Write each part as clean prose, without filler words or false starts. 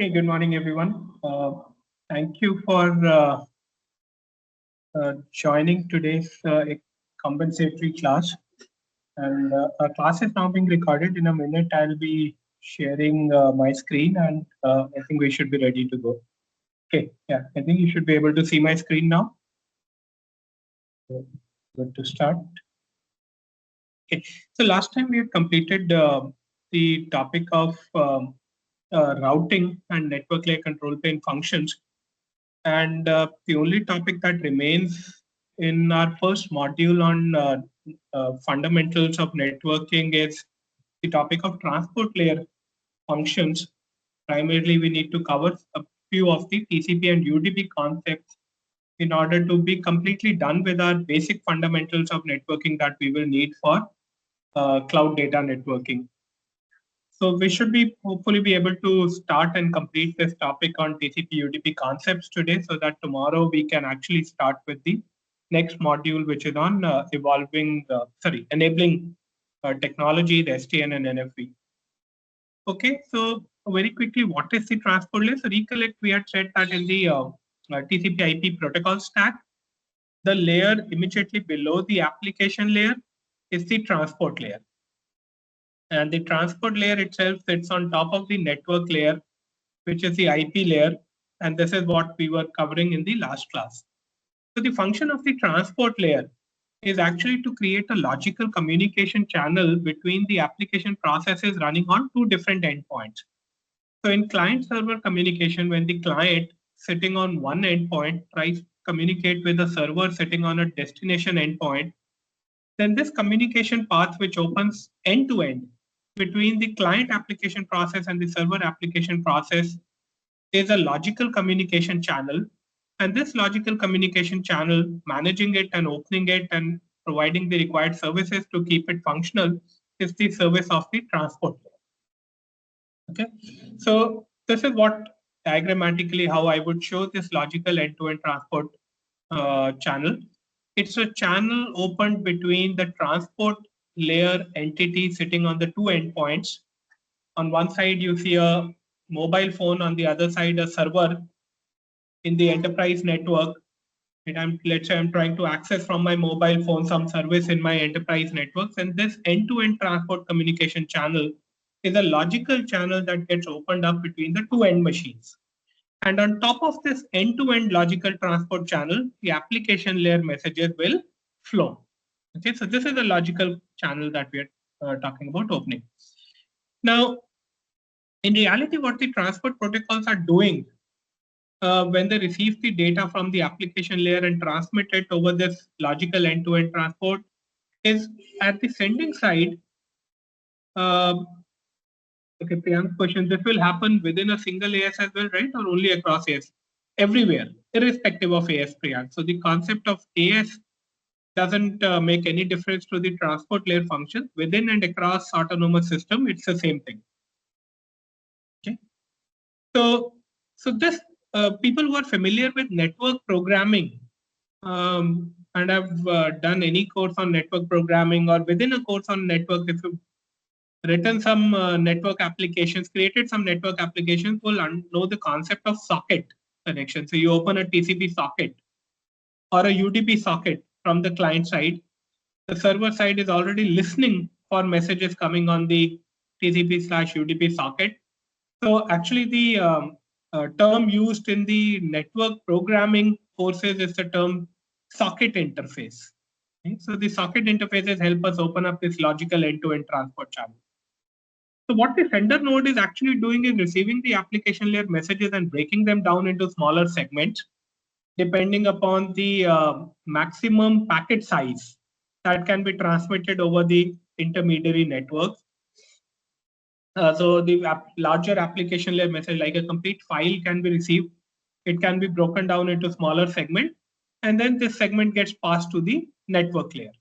Hey, good morning, everyone. Thank you for joining today's compensatory class. And our class is now being recorded. In a minute, I'll be sharing my screen, and I think we should be ready to go. Okay, yeah, I think you should be able to see my screen now. Good to start. Okay, so last time we had completed the topic of routing and network layer control plane functions. And the only topic that remains in our first module on fundamentals of networking is the topic of transport layer functions. Primarily, we need to cover a few of the TCP and UDP concepts in order to be completely done with our basic fundamentals of networking that we will need for cloud data networking. So we should be hopefully be able to start and complete this topic on TCP UDP concepts today, so that tomorrow we can actually start with the next module, which is on enabling technology, the SDN and NFV. Okay, so very quickly, what is the transport layer? So recollect, we had said that in the TCP IP protocol stack, the layer immediately below the application layer is the transport layer. And the transport layer itself sits on top of the network layer, which is the IP layer. And this is what we were covering in the last class. So the function of the transport layer is actually to create a logical communication channel between the application processes running on two different endpoints. So in client-server communication, when the client sitting on one endpoint tries to communicate with the server sitting on a destination endpoint, then this communication path, which opens end-to-end between the client application process and the server application process, is a logical communication channel. And this logical communication channel, managing it and opening it and providing the required services to keep it functional, is the service of the transport layer. Okay, so this is what diagrammatically how I would show this logical end-to-end transport channel. It's a channel opened between the transport layer entity sitting on the two endpoints. On one side, you see a mobile phone, on the other side, a server in the enterprise network. And let's say I'm trying to access from my mobile phone some service in my enterprise networks. And this end-to-end transport communication channel is a logical channel that gets opened up between the two end machines. And on top of this end-to-end logical transport channel, the application layer messages will flow. Okay, so this is a logical channel that we are talking about opening. Now, in reality, what the transport protocols are doing when they receive the data from the application layer and transmit it over this logical end-to-end transport is at the sending side. Okay, Priyank's question, this will happen within a single AS as well, right? Or only across AS? Everywhere, irrespective of AS, Priyank. So the concept of AS doesn't make any difference to the transport layer function. Within and across autonomous system, it's the same thing. Okay. So this people who are familiar with network programming and have done any course on network programming or within a course on network, if you've written some network applications, created some network applications, will know the concept of socket connection. So you open a TCP socket or a UDP socket from the client side. The server side is already listening for messages coming on the TCP/UDP socket. So actually the term used in the network programming courses is the term socket interface. Okay? So the socket interfaces help us open up this logical end-to-end transport channel. So what the sender node is actually doing is receiving the application layer messages and breaking them down into smaller segments, depending upon the maximum packet size that can be transmitted over the intermediary network. So the larger application layer message, like a complete file, can be received. It can be broken down into smaller segments, and then this segment gets passed to the network layer.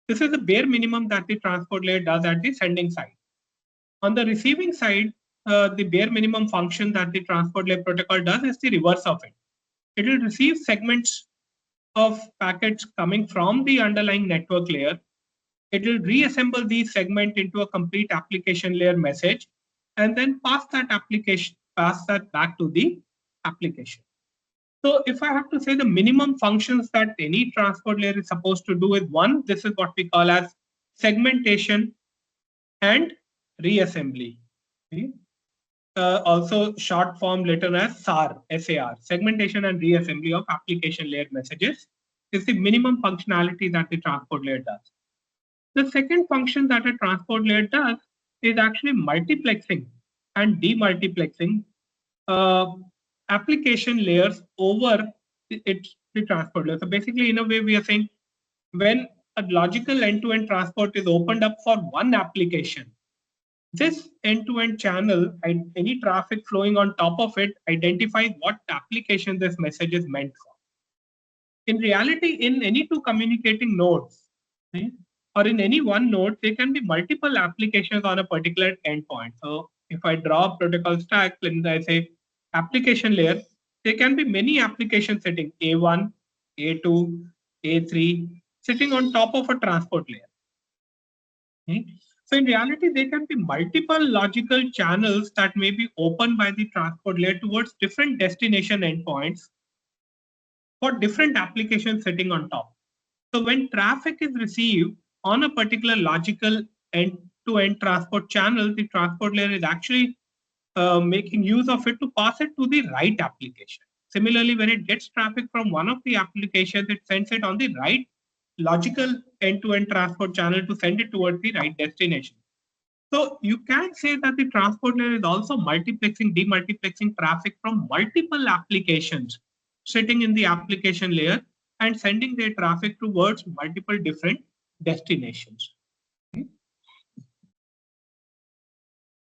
This is the bare minimum that the transport layer does at the sending side. On the receiving side, the bare minimum function that the transport layer protocol does is the reverse of it. It will receive segments of packets coming from the underlying network layer. It will reassemble these segments into a complete application layer message and then pass that application pass that back to the application. So if I have to say the minimum functions that any transport layer is supposed to do is one, this is what we call as segmentation and reassembly. Okay. Also short form written as SAR, SAR, segmentation and reassembly of application layer messages is the minimum functionality that the transport layer does. The second function that a transport layer does is actually multiplexing and demultiplexing application layers over the transport layer. So basically, in a way, we are saying when a logical end-to-end transport is opened up for one application, this end-to-end channel, any traffic flowing on top of it, identifies what application this message is meant for. In reality, in any two communicating nodes, right, or in any one node, there can be multiple applications on a particular endpoint. So if I draw a protocol stack, and I say application layer, there can be many applications sitting A1, A2, A3, sitting on top of a transport layer. Okay. So in reality, there can be multiple logical channels that may be opened by the transport layer towards different destination endpoints for different applications sitting on top. So when traffic is received on a particular logical end-to-end transport channel, the transport layer is actually making use of it to pass it to the right application. Similarly, when it gets traffic from one of the applications, it sends it on the right logical end-to-end transport channel to send it towards the right destination. So you can say that the transport layer is also multiplexing, demultiplexing traffic from multiple applications sitting in the application layer and sending their traffic towards multiple different destinations.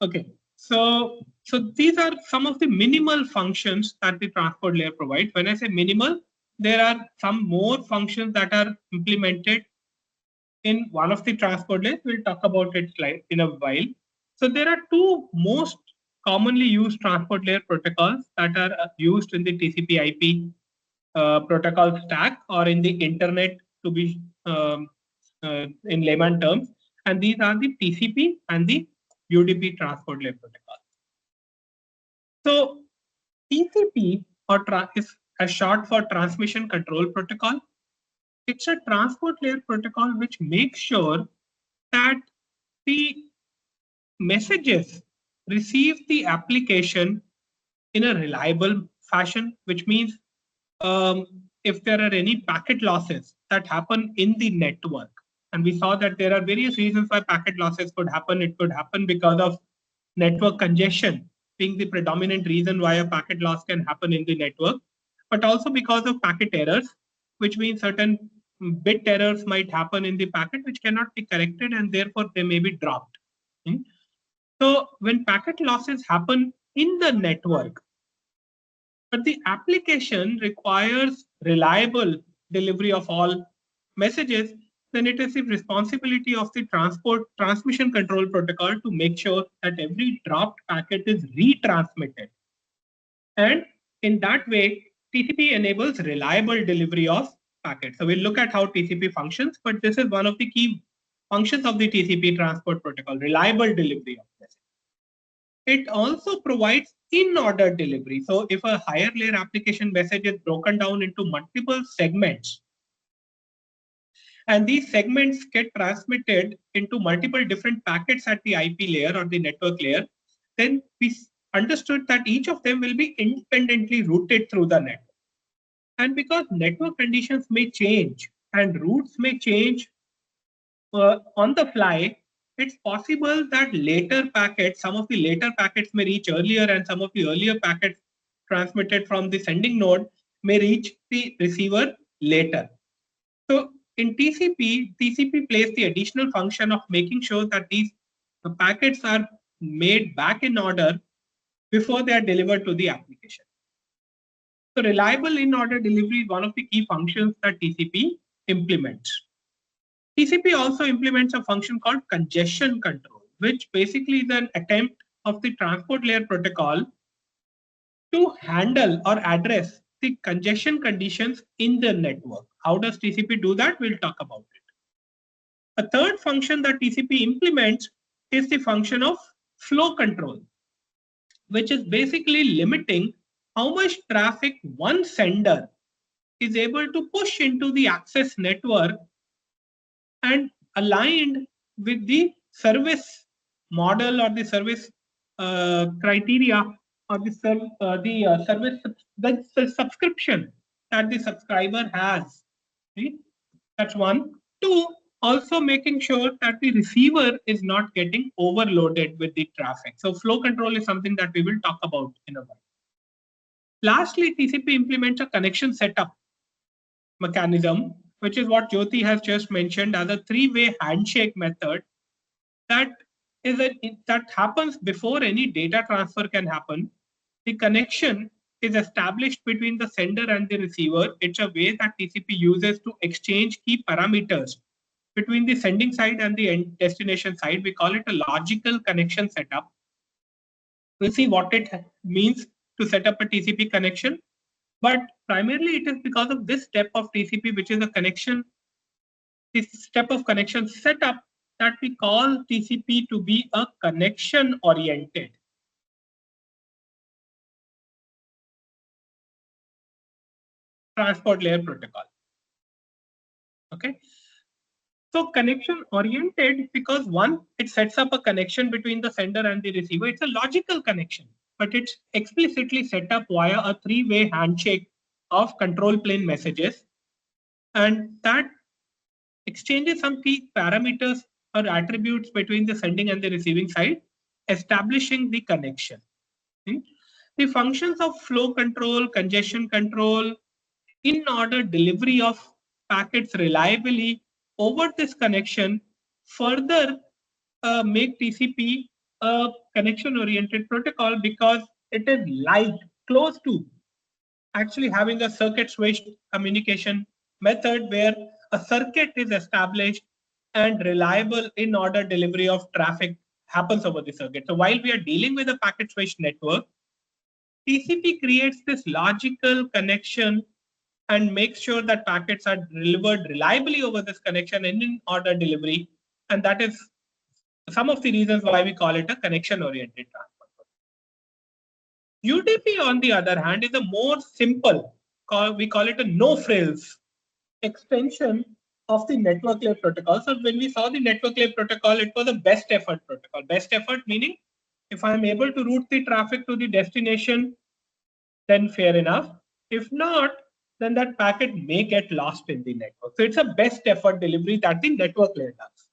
Okay, so these are some of the minimal functions that the transport layer provides. When I say minimal, there are some more functions that are implemented in one of the transport layers. We'll talk about it in a while. So there are two most commonly used transport layer protocols that are used in the TCP/IP protocol stack or in the internet, to be in layman terms, and these are the TCP and the UDP transport layer protocol. So TCP is a short for transmission control protocol. It's a transport layer protocol which makes sure that the messages receive the application in a reliable fashion, which means if there are any packet losses that happen in the network, and we saw that there are various reasons why packet losses could happen. It could happen because of network congestion being the predominant reason why a packet loss can happen in the network, but also because of packet errors, which means certain bit errors might happen in the packet which cannot be corrected and therefore they may be dropped. So when packet losses happen in the network, but the application requires reliable delivery of all messages, then it is the responsibility of the transmission control protocol to make sure that every dropped packet is retransmitted. And in that way, TCP enables reliable delivery of packets. So we'll look at how TCP functions, but this is one of the key functions of the TCP transport protocol, reliable delivery of messages. It also provides in-order delivery. So if a higher layer application message is broken down into multiple segments, and these segments get transmitted into multiple different packets at the IP layer or the network layer, then we understood that each of them will be independently routed through the network. And because network conditions may change and routes may change on the fly, it's possible that later packets, some of the later packets may reach earlier and some of the earlier packets transmitted from the sending node may reach the receiver later. So in TCP, TCP plays the additional function of making sure that these packets are made back in order before they are delivered to the application. So reliable in-order delivery is one of the key functions that TCP implements. TCP also implements a function called congestion control, which basically is an attempt of the transport layer protocol to handle or address the congestion conditions in the network. How does TCP do that? We'll talk about it. A third function that TCP implements is the function of flow control. which is basically limiting how much traffic one sender is able to push into the access network and aligned with the service model or the service criteria or the service the subscription that the subscriber has. Right? That's one. Two, also making sure that the receiver is not getting overloaded with the traffic. So flow control is something that we will talk about in a while. Lastly, TCP implements a connection setup mechanism, which is what Jyoti has just mentioned as a three-way handshake method that that happens before any data transfer can happen. The connection is established between the sender and the receiver. It's a way that TCP uses to exchange key parameters between the sending side and the end destination side. We call it a logical connection setup. We'll see what it means to set up a TCP connection. But primarily it is because of this step of TCP, which is a connection, this step of connection setup, that we call TCP to be a connection oriented. Transport layer protocol. Okay. So connection oriented because one, it sets up a connection between the sender and the receiver. It's a logical connection, but it's explicitly set up via a three-way handshake of control plane messages. And that exchanges some key parameters or attributes between the sending and the receiving side, establishing the connection. The functions of flow control, congestion control, in order delivery of packets reliably over this connection further make TCP a connection oriented protocol because it is light, close to actually having a circuit switched communication method where a circuit is established and reliable in order delivery of traffic happens over the circuit. So while we are dealing with a packet switched network, TCP creates this logical connection and makes sure that packets are delivered reliably over this connection and in order delivery. And that is some of the reasons why we call it a connection oriented transport. UDP, on the other hand, is a more simple, we call it a no frills extension of the network layer protocol. So when we saw the network layer protocol, it was a best effort protocol. Best effort meaning if I'm able to route the traffic to the destination, then fair enough. If not, then that packet may get lost in the network. So it's a best effort delivery that the network layer does.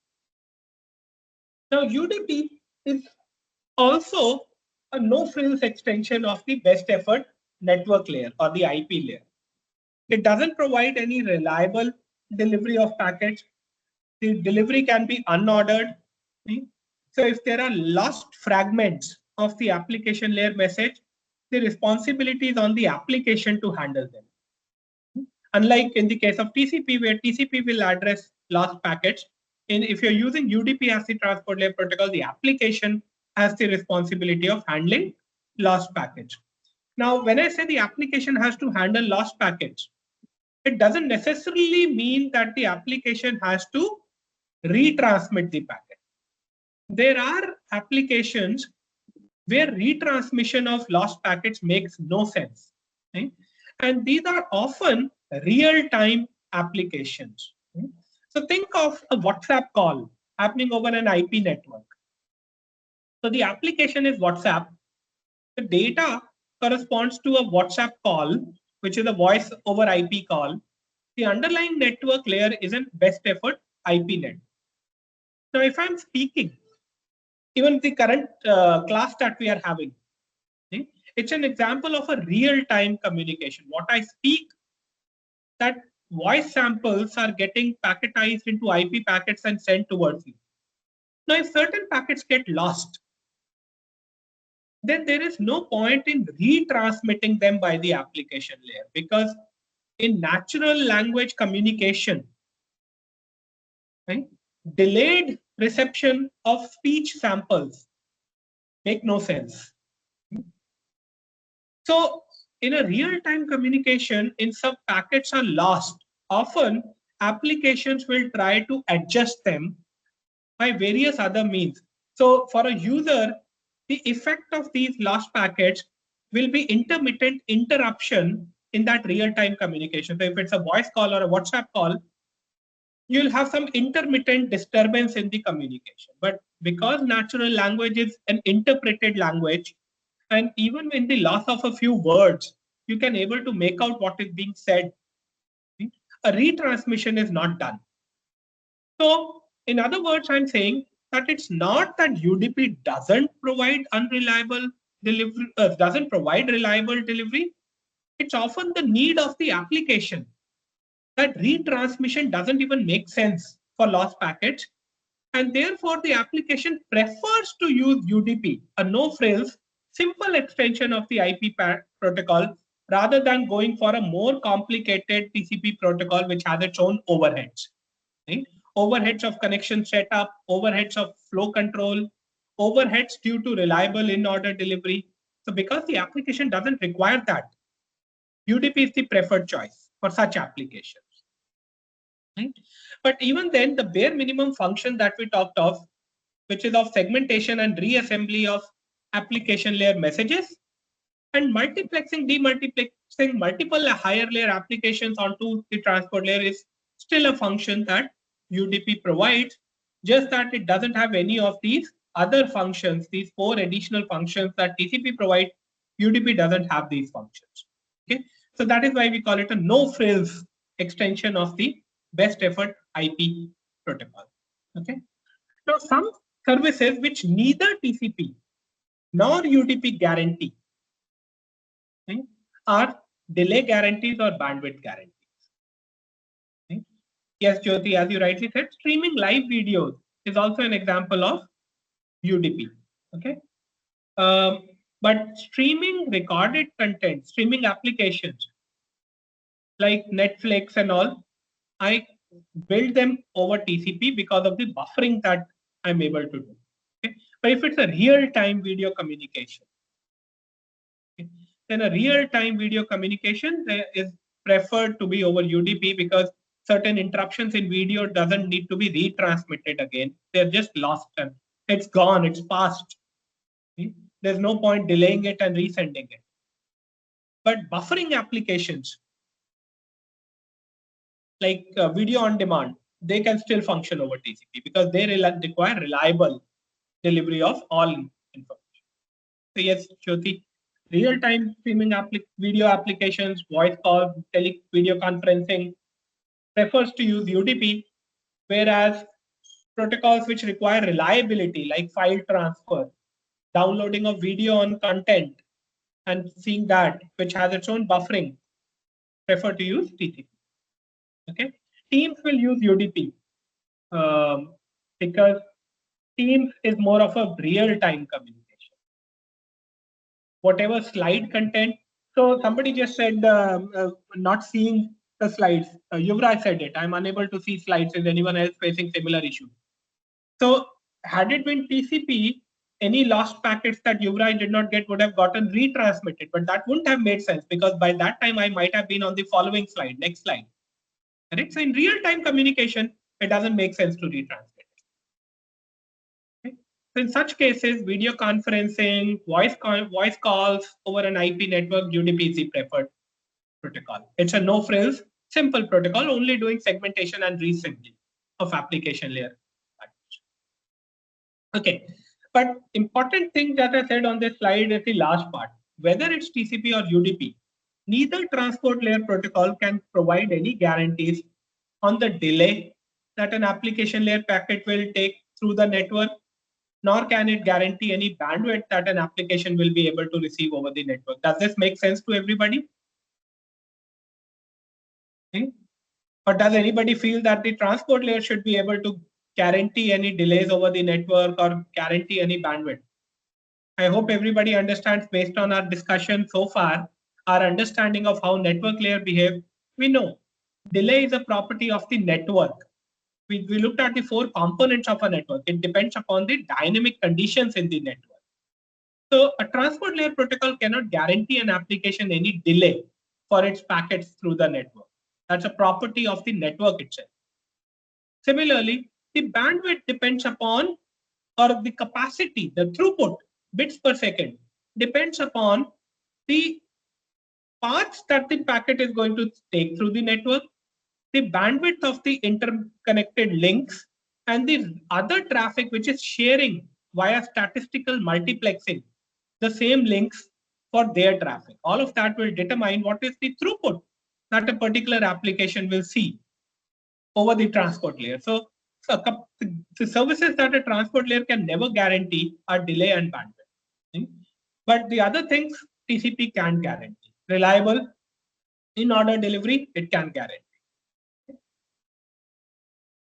Now UDP is also a no-frills extension of the best effort network layer or the IP layer. It doesn't provide any reliable delivery of packets. The delivery can be unordered. So if there are lost fragments of the application layer message, the responsibility is on the application to handle them. Unlike in the case of TCP, where TCP will address lost packets, if you're using UDP as the transport layer protocol, the application has the responsibility of handling lost packets. Now, when I say the application has to handle lost packets, it doesn't necessarily mean that the application has to retransmit the packet. There are applications where retransmission of lost packets makes no sense. Right? And these are often real-time applications. Right? So think of a WhatsApp call happening over an IP network. So the application is WhatsApp. The data corresponds to a WhatsApp call, which is a voice over IP call. The underlying network layer is a best effort IP net. Now, if I'm speaking, even the current class that we are having, okay, it's an example of a real-time communication. What I speak, that voice samples are getting packetized into IP packets and sent towards you. Now, if certain packets get lost, then there is no point in retransmitting them by the application layer, because in natural language communication, right, delayed reception of speech samples make no sense. So in a real-time communication, in some packets are lost, often applications will try to adjust them by various other means. So for a user, the effect of these lost packets will be intermittent interruption in that real-time communication. So if it's a voice call or a WhatsApp call, you'll have some intermittent disturbance in the communication. But because natural language is an interpreted language, and even in the loss of a few words, you can able to make out what is being said. A retransmission is not done. So in other words, I'm saying that it's not that UDP doesn't provide unreliable delivery, doesn't provide reliable delivery. It's often the need of the application that retransmission doesn't even make sense for lost packets. And therefore, the application prefers to use UDP, a no-frills, simple extension of the IP protocol, rather than going for a more complicated TCP protocol, which has its own overheads. Right? Overheads of connection setup, overheads of flow control, overheads due to reliable in-order delivery. So because the application doesn't require that, UDP is the preferred choice for such applications. Right? But even then, the bare minimum function that we talked of, which is of segmentation and reassembly of application layer messages, and multiplexing, demultiplexing multiple higher layer applications onto the transport layer is still a function that UDP provides, just that it doesn't have any of these other functions, these 4 additional functions that TCP provides. UDP doesn't have these functions. Okay, so that is why we call it a no-frills extension of the best effort IP protocol. Okay, now some services which neither TCP nor UDP guarantee, right, are delay guarantees or bandwidth guarantees. Right? Yes, Jyoti, as you rightly said, streaming live videos is also an example of UDP. Okay, but streaming recorded content, streaming applications like Netflix and all, I build them over TCP because of the buffering that I'm able to do. Okay? But if it's a real-time video communication, okay, then a real-time video communication is preferred to be over UDP because certain interruptions in video doesn't need to be retransmitted again. They're just lost and it's gone, it's past. Okay? There's no point delaying it and resending it. But buffering applications, like video on demand, they can still function over TCP because they require reliable delivery of all information. So yes, Jyoti, real-time streaming video applications, voice calls, video conferencing prefers to use UDP, whereas protocols which require reliability, like file transfer, downloading of video on content, and seeing that, which has its own buffering, prefer to use TCP. Okay, Teams will use UDP because Teams is more of a real-time communication. Whatever slide content. So somebody just said not seeing the slides. Yuvraj said it. I'm unable to see slides. Is anyone else facing similar issue? So had it been TCP, any lost packets that Yuvraj did not get would have gotten retransmitted, but that wouldn't have made sense because by that time I might have been on the following slide, next slide. Correct? So in real-time communication, it doesn't make sense to retransmit. Okay? So in such cases, video conferencing, voice calls over an IP network, UDP is the preferred protocol. It's a no-frills, simple protocol, only doing segmentation and reassembly of application layer. Okay, but important thing that I said on this slide is the last part. Whether it's TCP or UDP, neither transport layer protocol can provide any guarantees on the delay that an application layer packet will take through the network, nor can it guarantee any bandwidth that an application will be able to receive over the network. Does this make sense to everybody? Okay. Or does anybody feel that the transport layer should be able to guarantee any delays over the network or guarantee any bandwidth? I hope everybody understands based on our discussion so far, our understanding of how network layer behave. We know delay is a property of the network. We looked at the 4 components of a network. It depends upon the dynamic conditions in the network. So a transport layer protocol cannot guarantee an application any delay for its packets through the network. That's a property of the network itself. Similarly, the bandwidth depends upon, or the capacity, the throughput bits per second depends upon the paths that the packet is going to take through the network, the bandwidth of the interconnected links, and the other traffic which is sharing via statistical multiplexing the same links for their traffic. All of that will determine what is the throughput that a particular application will see over the transport layer. So the services that a transport layer can never guarantee are delay and bandwidth. But the other things TCP can guarantee. Reliable in order delivery, it can guarantee.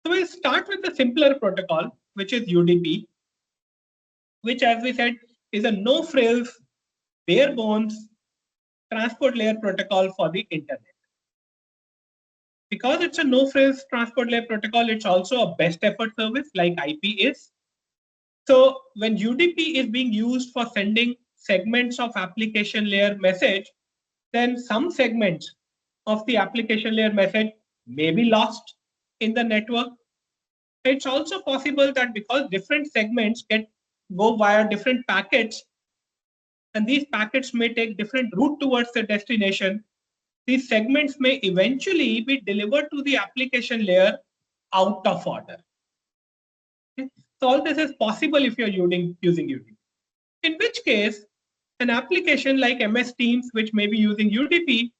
So we'll start with the simpler protocol, which is UDP, which, as we said, is a no frills, bare bones transport layer protocol for the internet. Because it's a no frills transport layer protocol, it's also a best effort service like IP is. So when UDP is being used for sending segments of application layer message, then some segments of the application layer message may be lost in the network. It's also possible that because different segments go via different packets, and these packets may take different route towards the destination, these segments may eventually be delivered to the application layer out of order. Okay? So all this is possible if you're using UDP. In which case, an application like MS Teams, which may be using UDP,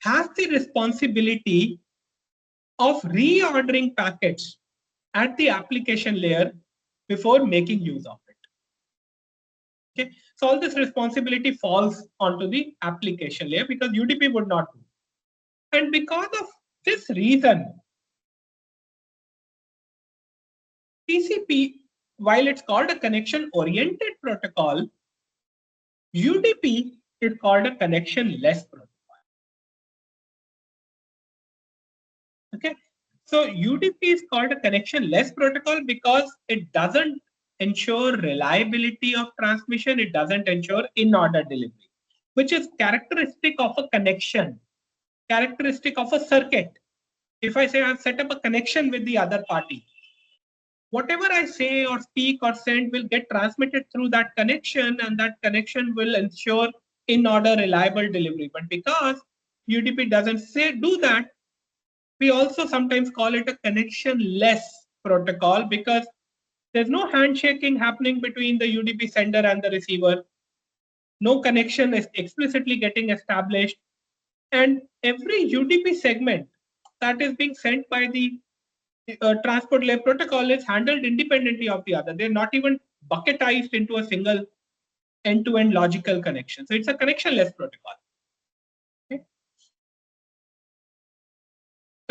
has the responsibility of reordering packets at the application layer before making use of it. Okay, so all this responsibility falls onto the application layer because UDP would not do. And because of this reason, TCP, while it's called a connection-oriented protocol, UDP is called a connection-less protocol. Okay, so UDP is called a connection-less protocol because it doesn't ensure reliability of transmission. It doesn't ensure in-order delivery, which is characteristic of a connection, characteristic of a circuit. If I say I've set up a connection with the other party, whatever I say or speak or send will get transmitted through that connection, and that connection will ensure in-order reliable delivery. But because UDP doesn't do that, we also sometimes call it a connection-less protocol because there's no handshaking happening between the UDP sender and the receiver. No connection is explicitly getting established. And every UDP segment that is being sent by the transport layer protocol is handled independently of the other. They're not even bucketized into a single end-to-end logical connection. So it's a connection-less protocol.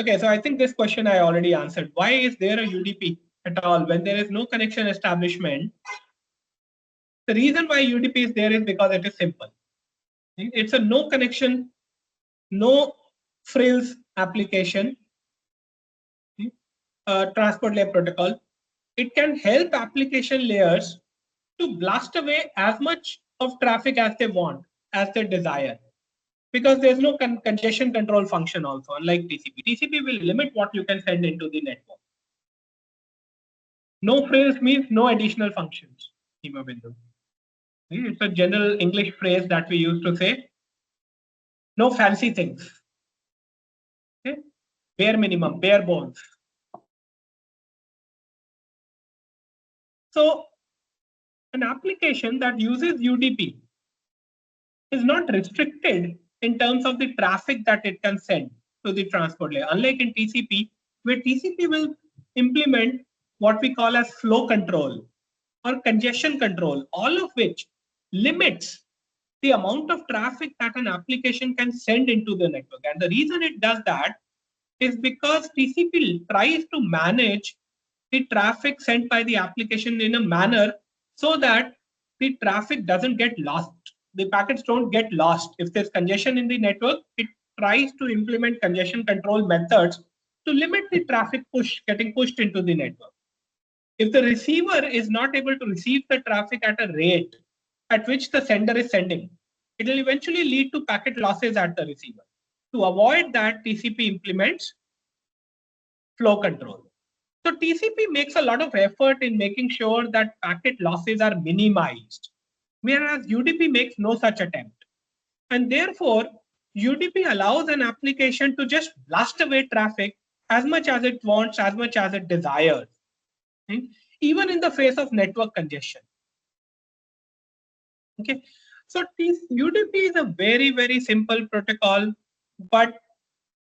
Okay, so I think this question I already answered. Why is there a UDP at all when there is no connection establishment? The reason why UDP is there is because it is simple. It's a no connection, no frills application, transport layer protocol. It can help application layers to blast away as much of traffic as they want, as they desire. Because there's no congestion control function also, unlike TCP. TCP will limit what you can send into the network. No frills means no additional functions. It's a general English phrase that we use to say no fancy things. Okay? Bare minimum, bare bones. So an application that uses UDP is not restricted in terms of the traffic that it can send to the transport layer. Unlike in TCP, where TCP will implement what we call as flow control or congestion control, all of which limits the amount of traffic that an application can send into the network. And the reason it does that is because TCP tries to manage the traffic sent by the application in a manner so that the traffic doesn't get lost. The packets don't get lost. If there's congestion in the network, it tries to implement congestion control methods to limit the traffic getting pushed into the network. If the receiver is not able to receive the traffic at a rate at which the sender is sending, it will eventually lead to packet losses at the receiver. To avoid that, TCP implements flow control. So TCP makes a lot of effort in making sure that packet losses are minimized. whereas UDP makes no such attempt. And therefore, UDP allows an application to just blast away traffic as much as it wants, as much as it desires, right? Even in the face of network congestion. Okay, so UDP is a very, very simple protocol, but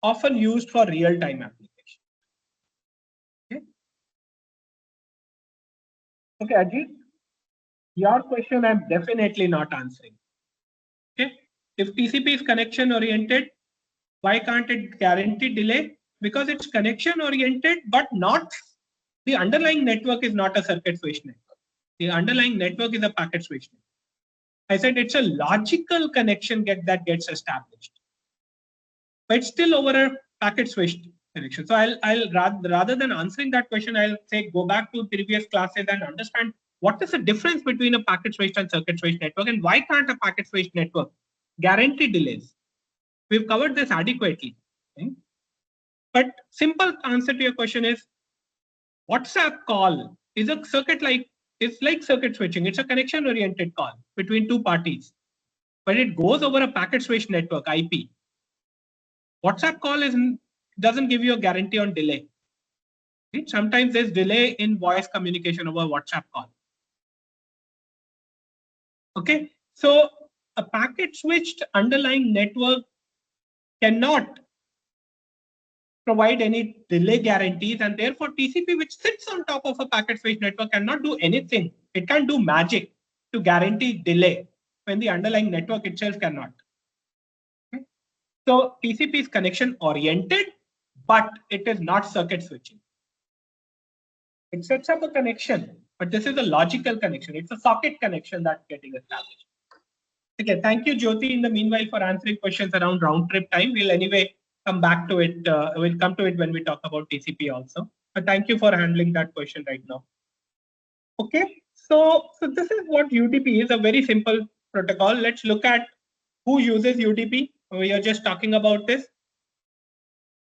often used for real-time application. Okay, okay, Ajit, your question I'm definitely not answering. Okay, if TCP is connection oriented, why can't it guarantee delay? Because it's connection oriented, but not the underlying network is not a circuit switch network. The underlying network is a packet switch network. I said it's a logical connection that gets established, but it's still over a packet switched connection. So I'll rather than answering that question, I'll say go back to previous classes and understand what is the difference between a packet switched and circuit switched network, and why can't a packet switched network guarantee delays? We've covered this adequately. Okay? But simple answer to your question is WhatsApp call is a circuit like it's like circuit switching. It's a connection oriented call between two parties, but it goes over a packet switched network IP. WhatsApp call doesn't give you a guarantee on delay. Right? Sometimes there's delay in voice communication over WhatsApp call. Okay, so a packet switched underlying network cannot provide any delay guarantees, and therefore TCP, which sits on top of a packet switch network, cannot do anything. It can't do magic to guarantee delay when the underlying network itself cannot. Okay? So TCP is connection oriented, but it is not circuit switching. It sets up a connection, but this is a logical connection. It's a socket connection that's getting established. Okay, thank you, Jyoti, in the meanwhile for answering questions around round trip time. We'll anyway come back to it. We'll come to it when we talk about TCP also. But thank you for handling that question right now. Okay, so this is what UDP is, a very simple protocol. Let's look at who uses UDP. We are just talking about this.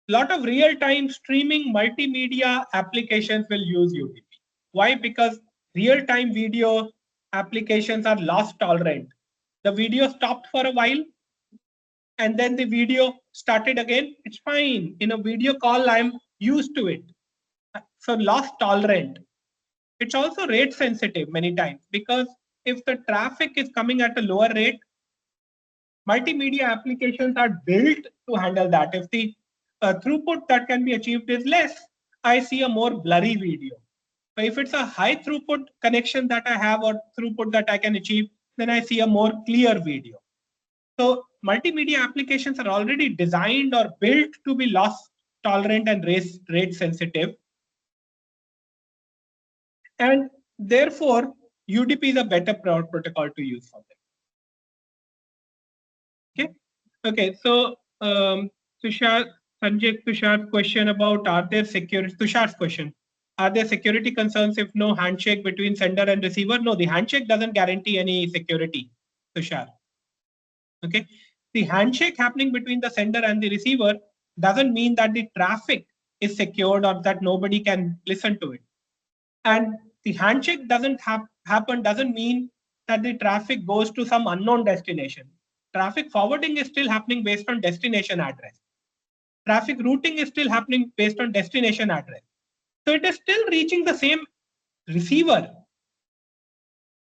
A lot of real-time streaming multimedia applications will use UDP. Why? Because real-time video applications are loss tolerant. The video stopped for a while and then the video started again. It's fine. In a video call, I'm used to it. So loss tolerant. It's also rate sensitive many times, because if the traffic is coming at a lower rate, multimedia applications are built to handle that. If the throughput that can be achieved is less, I see a more blurry video. But if it's a high throughput connection that I have or throughput that I can achieve, then I see a more clear video. So multimedia applications are already designed or built to be loss tolerant and rate sensitive. And therefore, UDP is a better protocol to use for them. Okay. Okay. So Tushar's question about are there security? Tushar's question: are there security concerns if no handshake between sender and receiver? No, the handshake doesn't guarantee any security, Tushar. Okay. The handshake happening between the sender and the receiver doesn't mean that the traffic is secured or that nobody can listen to it. And the handshake doesn't happen doesn't mean that the traffic goes to some unknown destination. Traffic forwarding is still happening based on destination address. Traffic routing is still happening based on destination address. So it is still reaching the same receiver.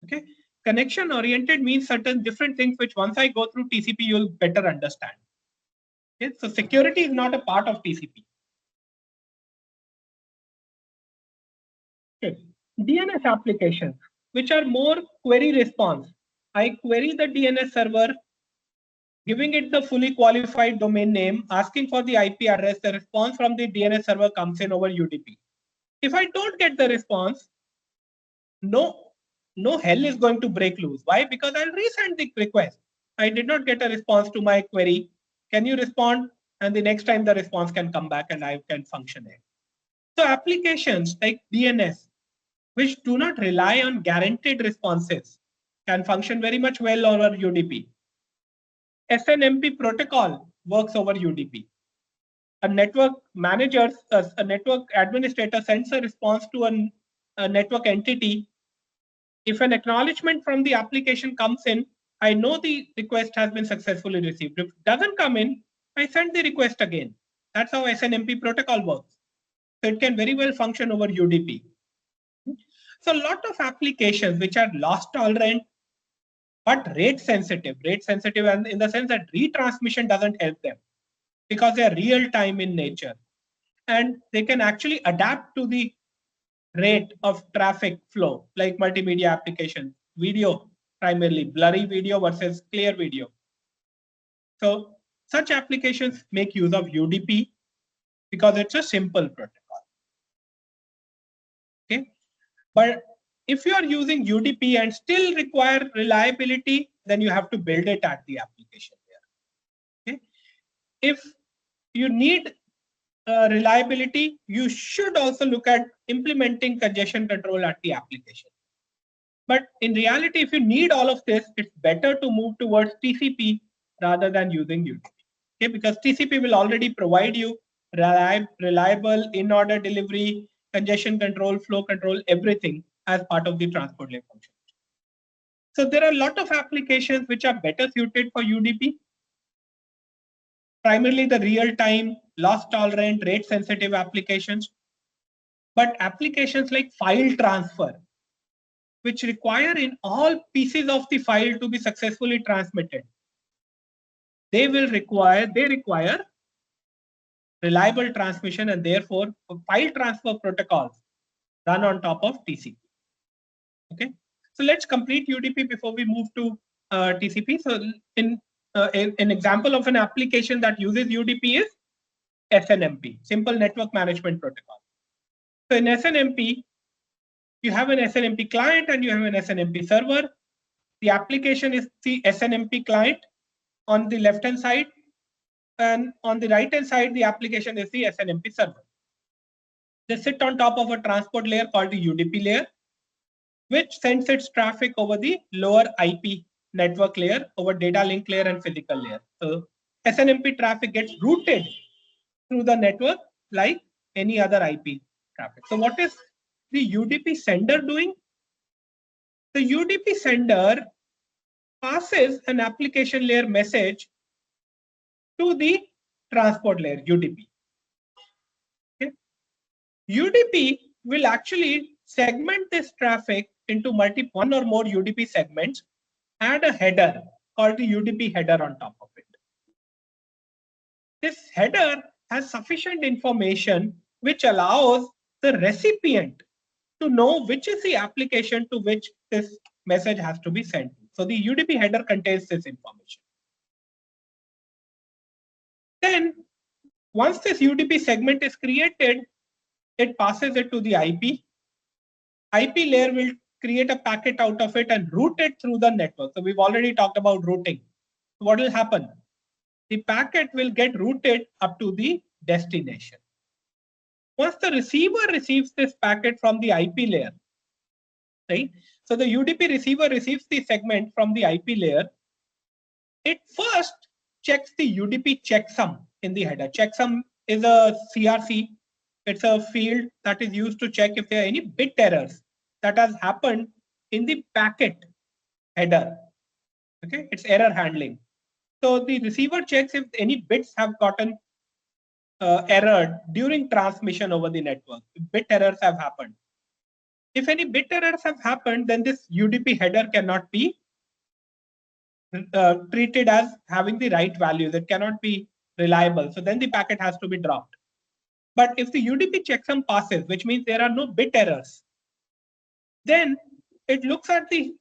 Okay. Connection oriented means certain different things, which once I go through TCP, you'll better understand. Okay. So security is not a part of TCP. Okay. DNS applications, which are more query response. I query the DNS server, giving it the fully qualified domain name, asking for the IP address. The response from the DNS server comes in over UDP. If I don't get the response, no hell is going to break loose. Why? Because I'll resend the request. I did not get a response to my query. Can you respond? And the next time the response can come back and I can function it. So applications like DNS, which do not rely on guaranteed responses, can function very much well over UDP. SNMP protocol works over UDP. A network manager, a network administrator sends a response to a network entity If an acknowledgement from the application comes in, I know the request has been successfully received. If it doesn't come in, I send the request again. That's how SNMP protocol works. So it can very well function over UDP. So a lot of applications which are loss tolerant but rate sensitive and in the sense that retransmission doesn't help them because they are real time in nature and they can actually adapt to the rate of traffic flow, like multimedia applications, video, primarily blurry video versus clear video. So such applications make use of UDP because it's a simple protocol. Okay, but if you are using UDP and still require reliability, then you have to build it at the application layer. Okay, if you need reliability, you should also look at implementing congestion control at the application. But in reality, if you need all of this, it's better to move towards TCP rather than using UDP. Okay, because TCP will already provide you reliable in-order delivery, congestion control, flow control, everything as part of the transport layer function. So there are a lot of applications which are better suited for UDP. Primarily the real-time, loss-tolerant, rate-sensitive applications. But applications like file transfer, which require in all pieces of the file to be successfully transmitted, they require reliable transmission, and therefore file transfer protocols run on top of TCP. Okay, so let's complete UDP before we move to TCP. So an example of an application that uses UDP is SNMP, Simple Network Management Protocol. So in SNMP, you have an SNMP client and you have an SNMP server. The application is the SNMP client on the left-hand side, and on the right-hand side, the application is the SNMP server. They sit on top of a transport layer called the UDP layer, which sends its traffic over the lower IP network layer, over data link layer and physical layer. So SNMP traffic gets routed through the network like any other IP traffic. So what is the UDP sender doing? The UDP sender passes an application layer message to the transport layer, UDP. Okay. UDP will actually segment this traffic into one or more UDP segments, add a header called the UDP header on top of it. This header has sufficient information which allows the recipient to know which is the application to which this message has to be sent. So the UDP header contains this information. Then once this UDP segment is created, it passes it to the IP. IP layer will create a packet out of it and route it through the network. So we've already talked about routing. What will happen? The packet will get routed up to the destination. Once the receiver receives this packet from the IP layer, right? So the UDP receiver receives the segment from the IP layer. It first checks the UDP checksum in the header. Checksum is a CRC. It's a field that is used to check if there are any bit errors that has happened in the packet header. Okay, it's error handling. So the receiver checks if any bits have gotten errored during transmission over the network. If bit errors have happened. If any bit errors have happened, then this UDP header cannot be treated as having the right values. It cannot be reliable. So then the packet has to be dropped. But if the UDP checksum passes, which means there are no bit errors, then it looks at the,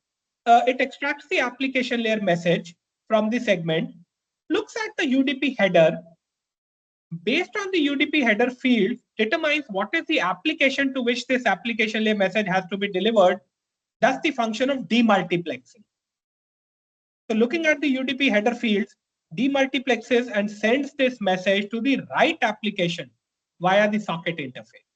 it extracts the application layer message from the segment, looks at the UDP header, based on the UDP header field, determines what is the application to which this application layer message has to be delivered. That's the function of demultiplexing. So looking at the UDP header fields, demultiplexes and sends this message to the right application via the socket interface.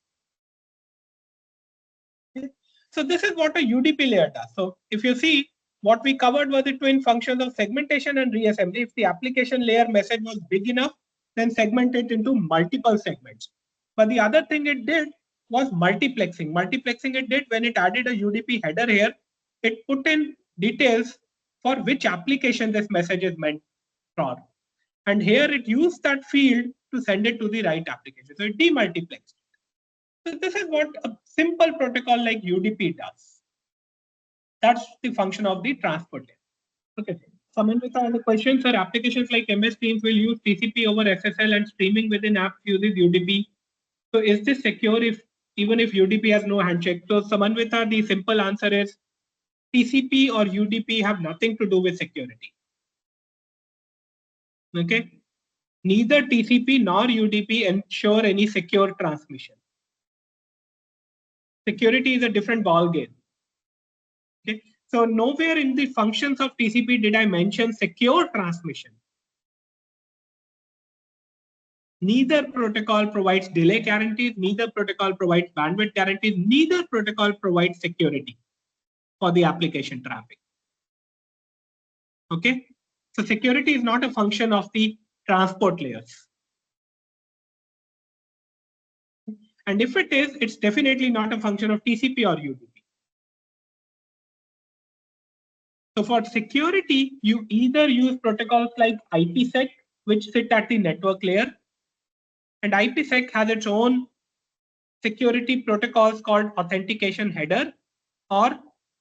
Okay. So this is what a UDP layer does. So if you see, what we covered were the twin functions of segmentation and reassembly. If the application layer message was big enough, then segment it into multiple segments. But the other thing it did was multiplexing. Multiplexing it did when it added a UDP header here. it put in details for which application this message is meant for. And here it used that field to send it to the right application. So it demultiplexed. So this is what a simple protocol like UDP does. That's the function of the transport layer. Okay. Samantha has a question, sir. Applications like MS Teams will use TCP over SSL and streaming within apps uses UDP. So is this secure if even if UDP has no handshake? So Samantha, the simple answer is TCP or UDP have nothing to do with security. Okay. Neither TCP nor UDP ensure any secure transmission. Security is a different ball game. Okay. So nowhere in the functions of TCP did I mention secure transmission. Neither protocol provides delay guarantees, neither protocol provides bandwidth guarantees, neither protocol provides security for the application traffic. Okay. So security is not a function of the transport layers. And if it is, it's definitely not a function of TCP or UDP. So for security, you either use protocols like IPsec, which sit at the network layer, and IPsec has its own security protocols called authentication header or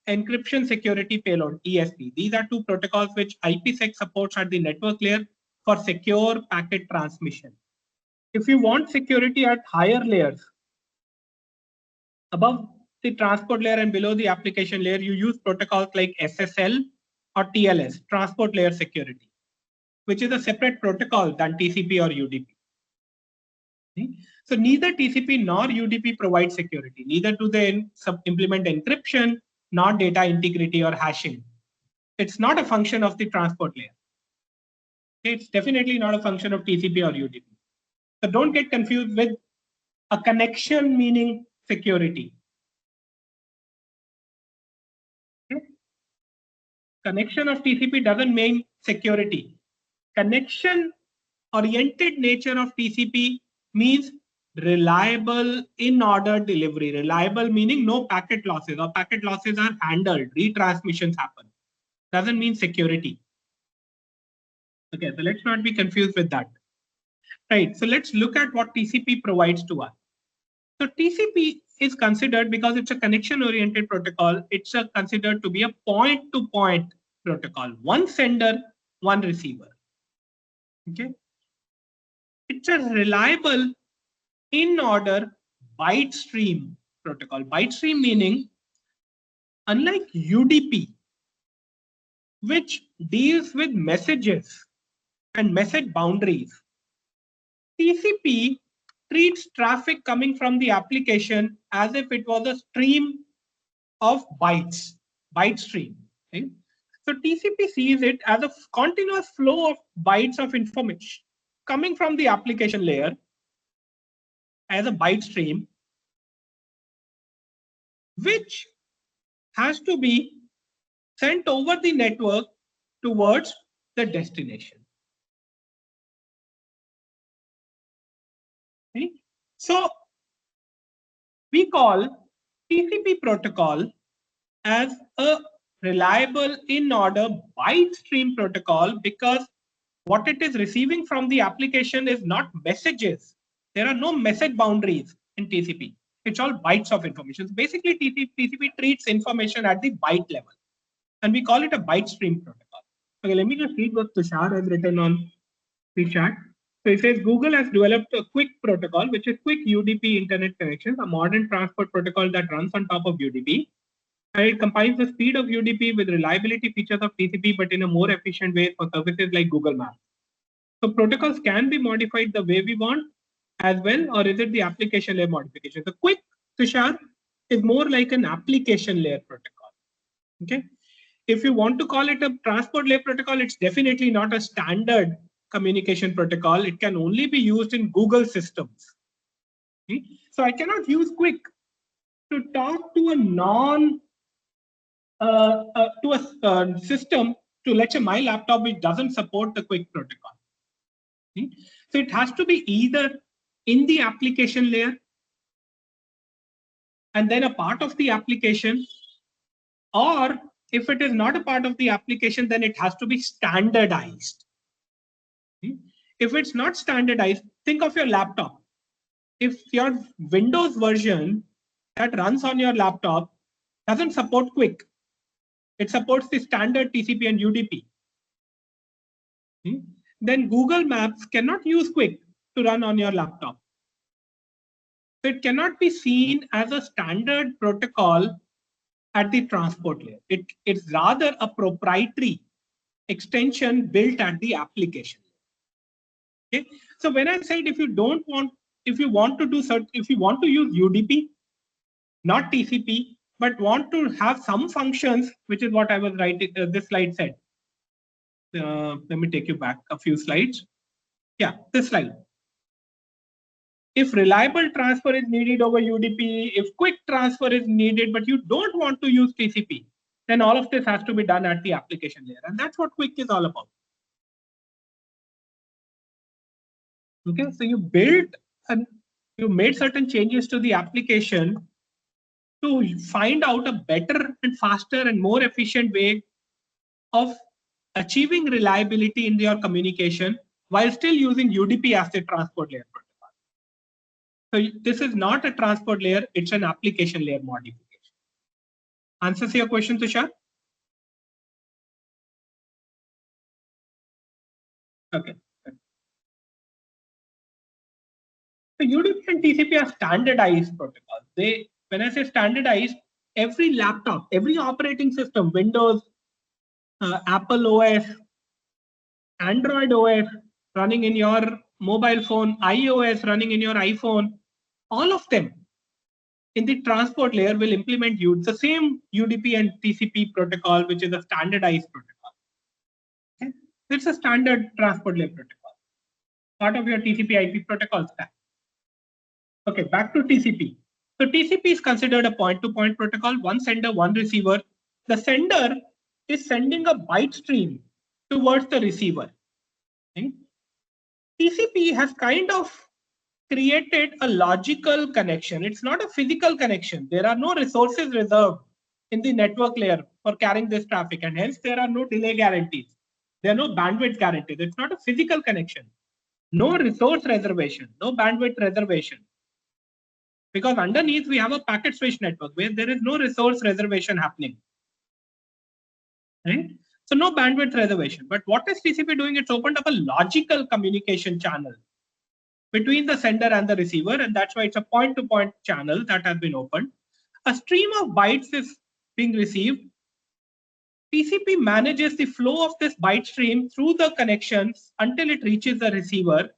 encryption security payload, ESP. These are two protocols which IPsec supports at the network layer for secure packet transmission. If you want security at higher layers, above the transport layer and below the application layer, you use protocols like SSL or TLS, transport layer security, which is a separate protocol than TCP or UDP. So neither TCP nor UDP provide security. Neither do they implement encryption, nor data integrity or hashing. It's not a function of the transport layer. It's definitely not a function of TCP or UDP. So don't get confused with a connection meaning security. Okay? Connection of TCP doesn't mean security. Connection oriented nature of TCP means reliable in order delivery. Reliable meaning no packet losses, or packet losses are handled, retransmissions happen. Doesn't mean security. Okay, so let's not be confused with that. Right, so let's look at what TCP provides to us. So TCP is considered, because it's a connection oriented protocol, it's considered to be a point-to-point protocol. One sender, one receiver. Okay. It's a reliable in order byte stream protocol. Byte stream meaning, unlike UDP, which deals with messages and message boundaries, TCP treats traffic coming from the application as if it was a stream of bytes, byte stream. Okay? So TCP sees it as a continuous flow of bytes of information coming from the application layer as a byte stream, which has to be sent over the network towards the destination. Okay? So we call TCP protocol as a reliable in order byte stream protocol, because what it is receiving from the application is not messages. There are no message boundaries in TCP. It's all bytes of information. So basically, TCP treats information at the byte level, and we call it a byte stream protocol. Okay, let me just read what Tushar has written on the chat. So it says Google has developed a quick protocol, which is quick UDP internet connections, a modern transport protocol that runs on top of UDP. And it combines the speed of UDP with reliability features of TCP, but in a more efficient way for services like Google Maps. So protocols can be modified the way we want as well, or is it the application layer modification? The quick, Tushar, is more like an application layer protocol. Okay. If you want to call it a transport layer protocol, it's definitely not a standard communication protocol. It can only be used in Google systems. Okay? So I cannot use quick to talk to a system, to let's say my laptop which doesn't support the quick protocol. Okay? So it has to be either in the application layer and then a part of the application, or if it is not a part of the application, then it has to be standardized. If it's not standardized, think of your laptop. If your Windows version that runs on your laptop doesn't support Quick, it supports the standard TCP and UDP, then Google Maps cannot use Quick to run on your laptop. So it cannot be seen as a standard protocol at the transport layer. It's rather a proprietary extension built at the application. Okay. So when I said if you want to use UDP, not TCP, but want to have some functions, which is what I was writing, this slide said. Let me take you back a few slides. Yeah, this slide. If reliable transfer is needed over UDP, if quick transfer is needed, but you don't want to use TCP, then all of this has to be done at the application layer. And that's what quick is all about. Okay, so you built and you made certain changes to the application to find out a better and faster and more efficient way of achieving reliability in your communication while still using UDP as the transport layer protocol. So this is not a transport layer, it's an application layer modification. Answers your question, Tushar? Okay. So UDP and TCP are standardized protocols. When I say standardized, every laptop, every operating system, Windows, Apple OS, Android OS running in your mobile phone, iOS running in your iPhone, all of them in the transport layer will implement the same UDP and TCP protocol, which is a standardized protocol. Okay? It's a standard transport layer protocol, part of your TCP IP protocol stack. Okay, back to TCP. So TCP is considered a point-to-point protocol, one sender, one receiver. The sender is sending a byte stream towards the receiver. Okay? TCP has kind of created a logical connection. It's not a physical connection. There are no resources reserved in the network layer for carrying this traffic, and hence there are no delay guarantees. There are no bandwidth guarantees. It's not a physical connection. No resource reservation, no bandwidth reservation. Because underneath we have a packet switch network where there is no resource reservation happening. Right? So no bandwidth reservation. But what is TCP doing? It's opened up a logical communication channel between the sender and the receiver, and that's why it's a point-to-point channel that has been opened. A stream of bytes is being received. TCP manages the flow of this byte stream through the connections until it reaches the receiver.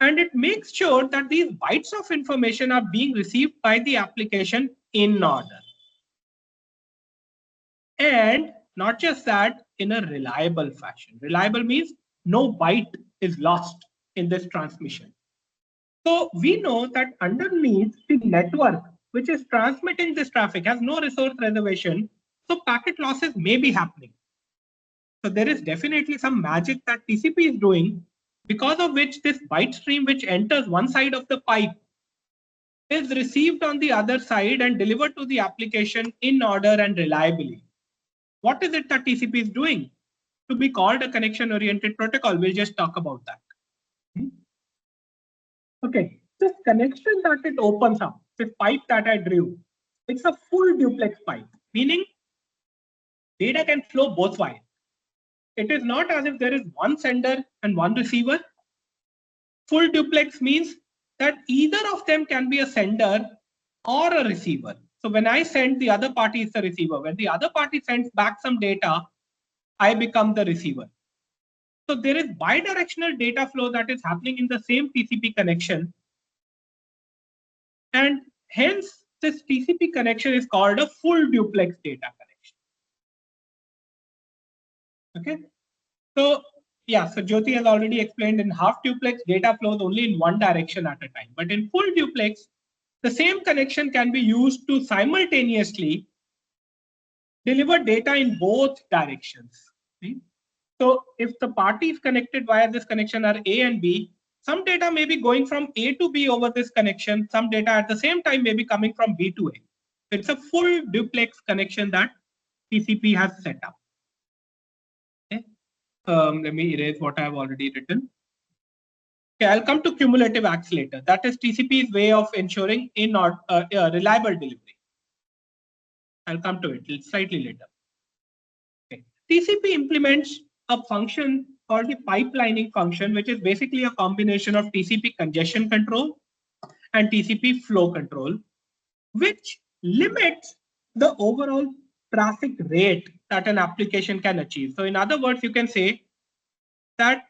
And it makes sure that these bytes of information are being received by the application in order. And not just that, in a reliable fashion. Reliable means no byte is lost in this transmission. So we know that underneath the network, which is transmitting this traffic, has no resource reservation. So packet losses may be happening. So there is definitely some magic that TCP is doing, because of which this byte stream which enters one side of the pipe is received on the other side and delivered to the application in order and reliably. What is it that TCP is doing? To be called a connection-oriented protocol, we'll just talk about that. Okay, this connection that it opens up, this pipe that I drew, it's a full duplex pipe, meaning data can flow both ways. It is not as if there is one sender and one receiver. Full duplex means that either of them can be a sender or a receiver. So when I send, the other party is the receiver. When the other party sends back some data, I become the receiver. So there is bidirectional data flow that is happening in the same TCP connection. And hence this TCP connection is called a full duplex data connection. Okay. So yeah, so Jyoti has already explained, in half duplex data flows only in one direction at a time. But in full duplex, the same connection can be used to simultaneously deliver data in both directions. Right? So if the parties connected via this connection are A and B, some data may be going from A to B over this connection. Some data at the same time may be coming from B to A. It's a full duplex connection that TCP has set up. Okay. Let me erase what I have already written. Okay, I'll come to cumulative acts later. That is TCP's way of ensuring reliable delivery. I'll come to it slightly later. Okay. TCP implements a function called the pipelining function, which is basically a combination of TCP congestion control and TCP flow control, which limits the overall traffic rate that an application can achieve. So in other words, you can say that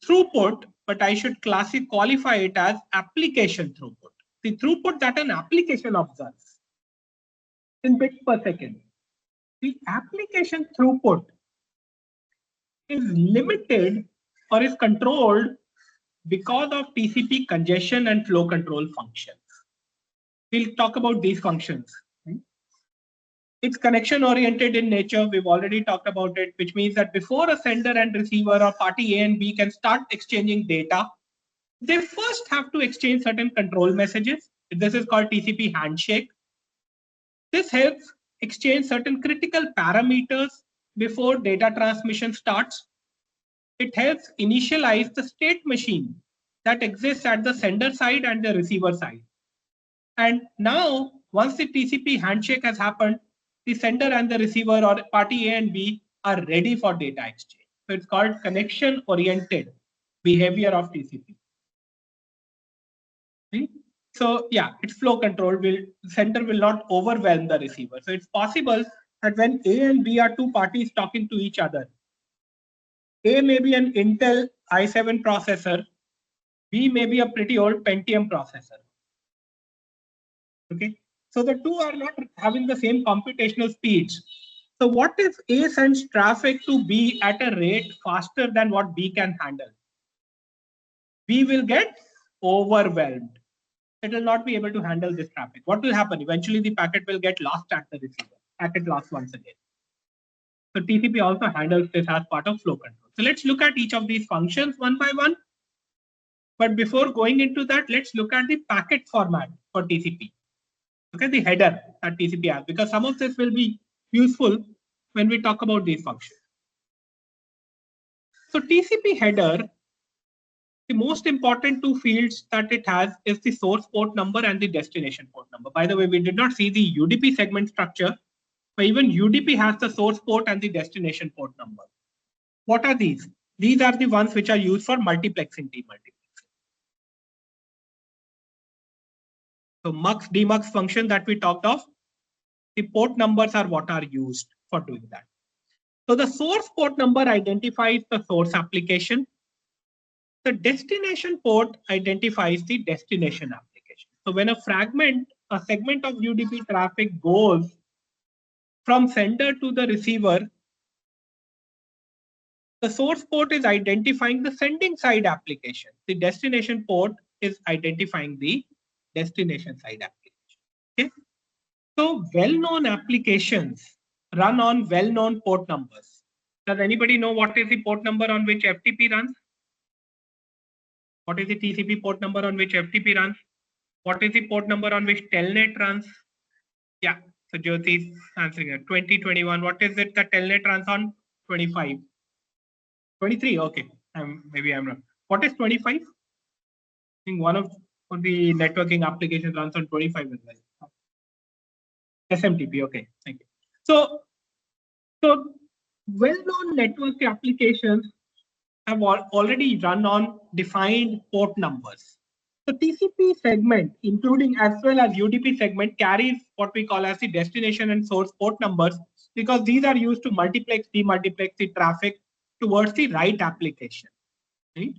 throughput, but I should qualify it as application throughput. The throughput that an application observes in bits per second. The application throughput is limited or is controlled because of TCP congestion and flow control functions. We'll talk about these functions. It's connection oriented in nature. We've already talked about it, which means that before a sender and receiver or party A and B can start exchanging data, they first have to exchange certain control messages. This is called TCP handshake. This helps exchange certain critical parameters before data transmission starts. It helps initialize the state machine that exists at the sender side and the receiver side. And now, once the TCP handshake has happened, the sender and the receiver or party A and B are ready for data exchange. So it's called connection-oriented behavior of TCP. See? So yeah, its flow control the sender will not overwhelm the receiver. So it's possible that when A and B are two parties talking to each other, A may be an Intel i7 processor, B may be a pretty old Pentium processor. Okay, so the two are not having the same computational speeds. So what if A sends traffic to B at a rate faster than what B can handle? B will get overwhelmed. It will not be able to handle this traffic. What will happen? Eventually, the packet will get lost at the receiver. Packet lost once again. So TCP also handles this as part of flow control. So let's look at each of these functions one by one. But before going into that, let's look at the packet format for TCP. Look at the header that TCP has, because some of this will be useful when we talk about these functions. So TCP header, the most important two fields that it has is the source port number and the destination port number. By the way, we did not see the UDP segment structure, but even UDP has the source port and the destination port number. What are these? These are the ones which are used for multiplexing, demultiplexing. So mux, demux function that we talked of, the port numbers are what are used for doing that. So the source port number identifies the source application. The destination port identifies the destination application. So when a segment of UDP traffic goes from sender to the receiver, the source port is identifying the sending side application. The destination port is identifying the destination side application. Okay. So well-known applications run on well-known port numbers. Does anybody know what is the port number on which FTP runs? What is the TCP port number on which FTP runs? What is the port number on which Telnet runs? Yeah, so Jyoti is answering it. 2021. What is it that Telnet runs on? 25. 23. Okay. Maybe I'm wrong. What is 25? I think one of the networking applications runs on 25 as well. SMTP. Okay. Thank you. So well-known network applications have already run on defined port numbers. The TCP segment, including as well as UDP segment, carries what we call as the destination and source port numbers, because these are used to multiplex, demultiplex the traffic towards the right application. Right?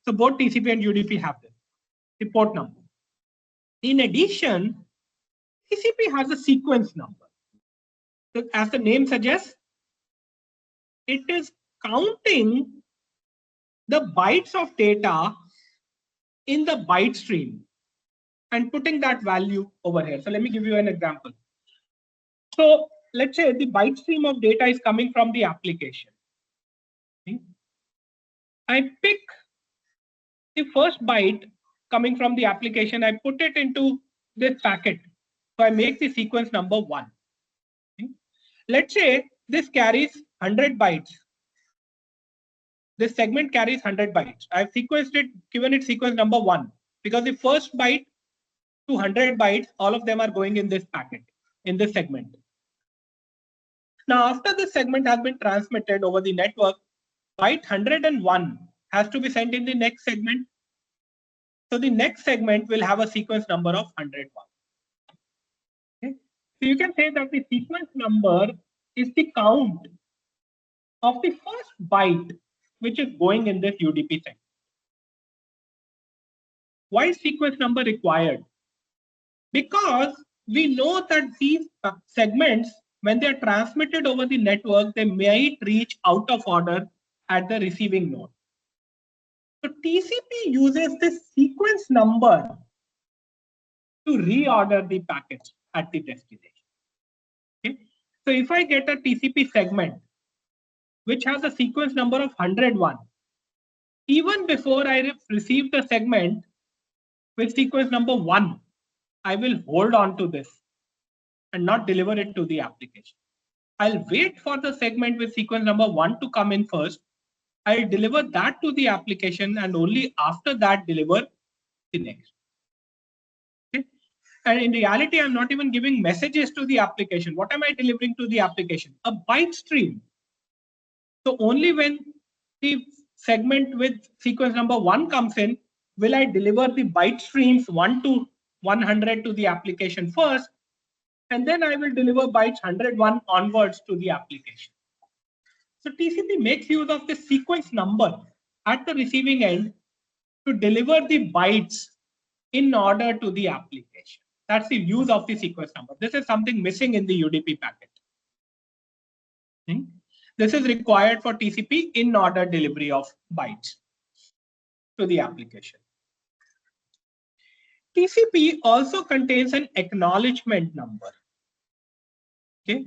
So both TCP and UDP have this, the port number. In addition, TCP has a sequence number. So as the name suggests, it is counting the bytes of data in the byte stream and putting that value over here. So let me give you an example. So let's say the byte stream of data is coming from the application. Okay. I pick the first byte coming from the application, I put it into this packet. So I make the sequence number 1. Let's say this carries 100 bytes. This segment carries 100 bytes. I've sequenced it, given it sequence number 1, because the first byte to 100 bytes, all of them are going in this packet, in this segment. Now, after this segment has been transmitted over the network, byte 101 has to be sent in the next segment. So the next segment will have a sequence number of 101. Okay? So you can say that the sequence number is the count of the first byte which is going in this UDP segment. Why is sequence number required? Because we know that these segments, when they are transmitted over the network, they might reach out of order at the receiving node. So TCP uses this sequence number to reorder the packets at the destination. Okay? So if I get a TCP segment which has a sequence number of 101, even before I receive the segment with sequence number 1, I will hold on to this and not deliver it to the application. I'll wait for the segment with sequence number 1 to come in first. I'll deliver that to the application and only after that deliver the next. Okay? And in reality, I'm not even giving messages to the application. What am I delivering to the application? A byte stream. So only when the segment with sequence number 1 comes in, will I deliver the byte streams 1 to 100 to the application first, and then I will deliver bytes 101 onwards to the application. So TCP makes use of the sequence number at the receiving end to deliver the bytes in order to the application. That's the use of the sequence number. This is something missing in the UDP packet. This is required for TCP in order delivery of bytes to the application. TCP also contains an acknowledgement number. Okay.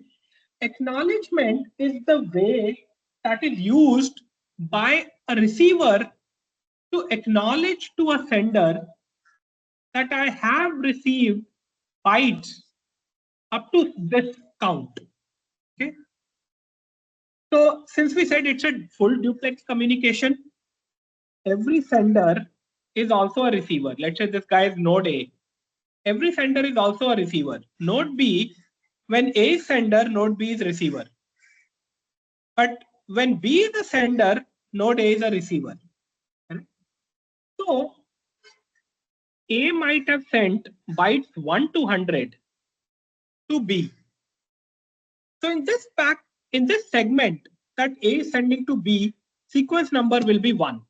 Acknowledgement is the way that is used by a receiver to acknowledge to a sender that I have received bytes up to this count. Okay. So since we said it's a full duplex communication, every sender is also a receiver. Let's say this guy is node A. Every sender is also a receiver. Node B, when A is sender, node B is receiver. But when B is the sender, node A is a receiver. So A might have sent bytes 1 to 100 to B. So in this segment that A is sending to B, sequence number will be 1,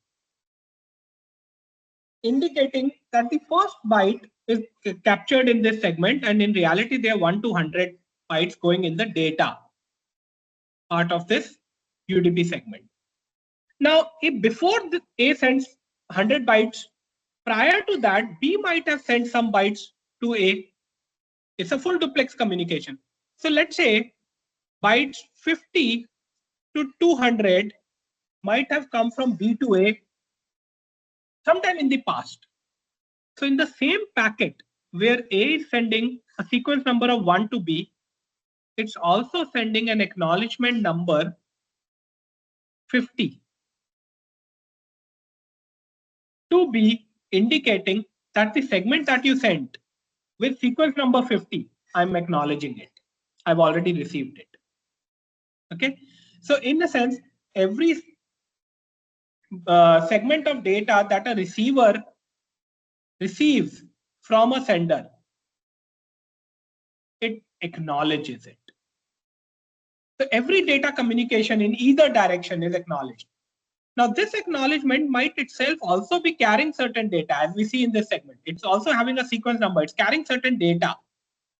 indicating that the first byte is captured in this segment, and in reality there are 1 to 100 bytes going in the data part of this UDP segment. Now, if before the A sends 100 bytes, prior to that, B might have sent some bytes to A. It's a full duplex communication. So let's say bytes 50 to 200 might have come from B to A sometime in the past. So in the same packet where A is sending a sequence number of 1 to B, it's also sending an acknowledgement number 50 to B, indicating that the segment that you sent with sequence number 50, I'm acknowledging it. I've already received it. Okay. So in a sense, every segment of data that a receiver receives from a sender, it acknowledges it. So every data communication in either direction is acknowledged. Now, this acknowledgement might itself also be carrying certain data, as we see in this segment. It's also having a sequence number. It's carrying certain data,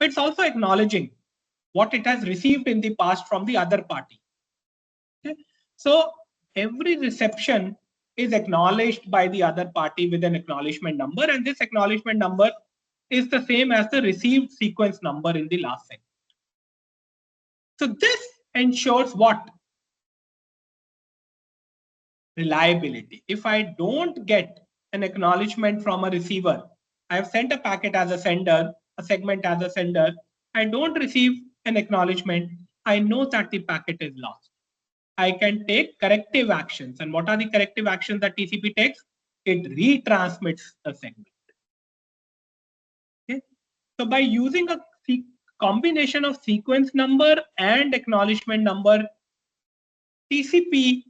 but it's also acknowledging what it has received in the past from the other party. Okay? So every reception is acknowledged by the other party with an acknowledgement number, and this acknowledgement number is the same as the received sequence number in the last segment. So this ensures what? Reliability. If I don't get an acknowledgement from a receiver, I have sent a packet as a sender, a segment as a sender, I don't receive an acknowledgement, I know that the packet is lost. I can take corrective actions. And what are the corrective actions that TCP takes? It retransmits the segment. Okay. So by using a combination of sequence number and acknowledgement number, TCP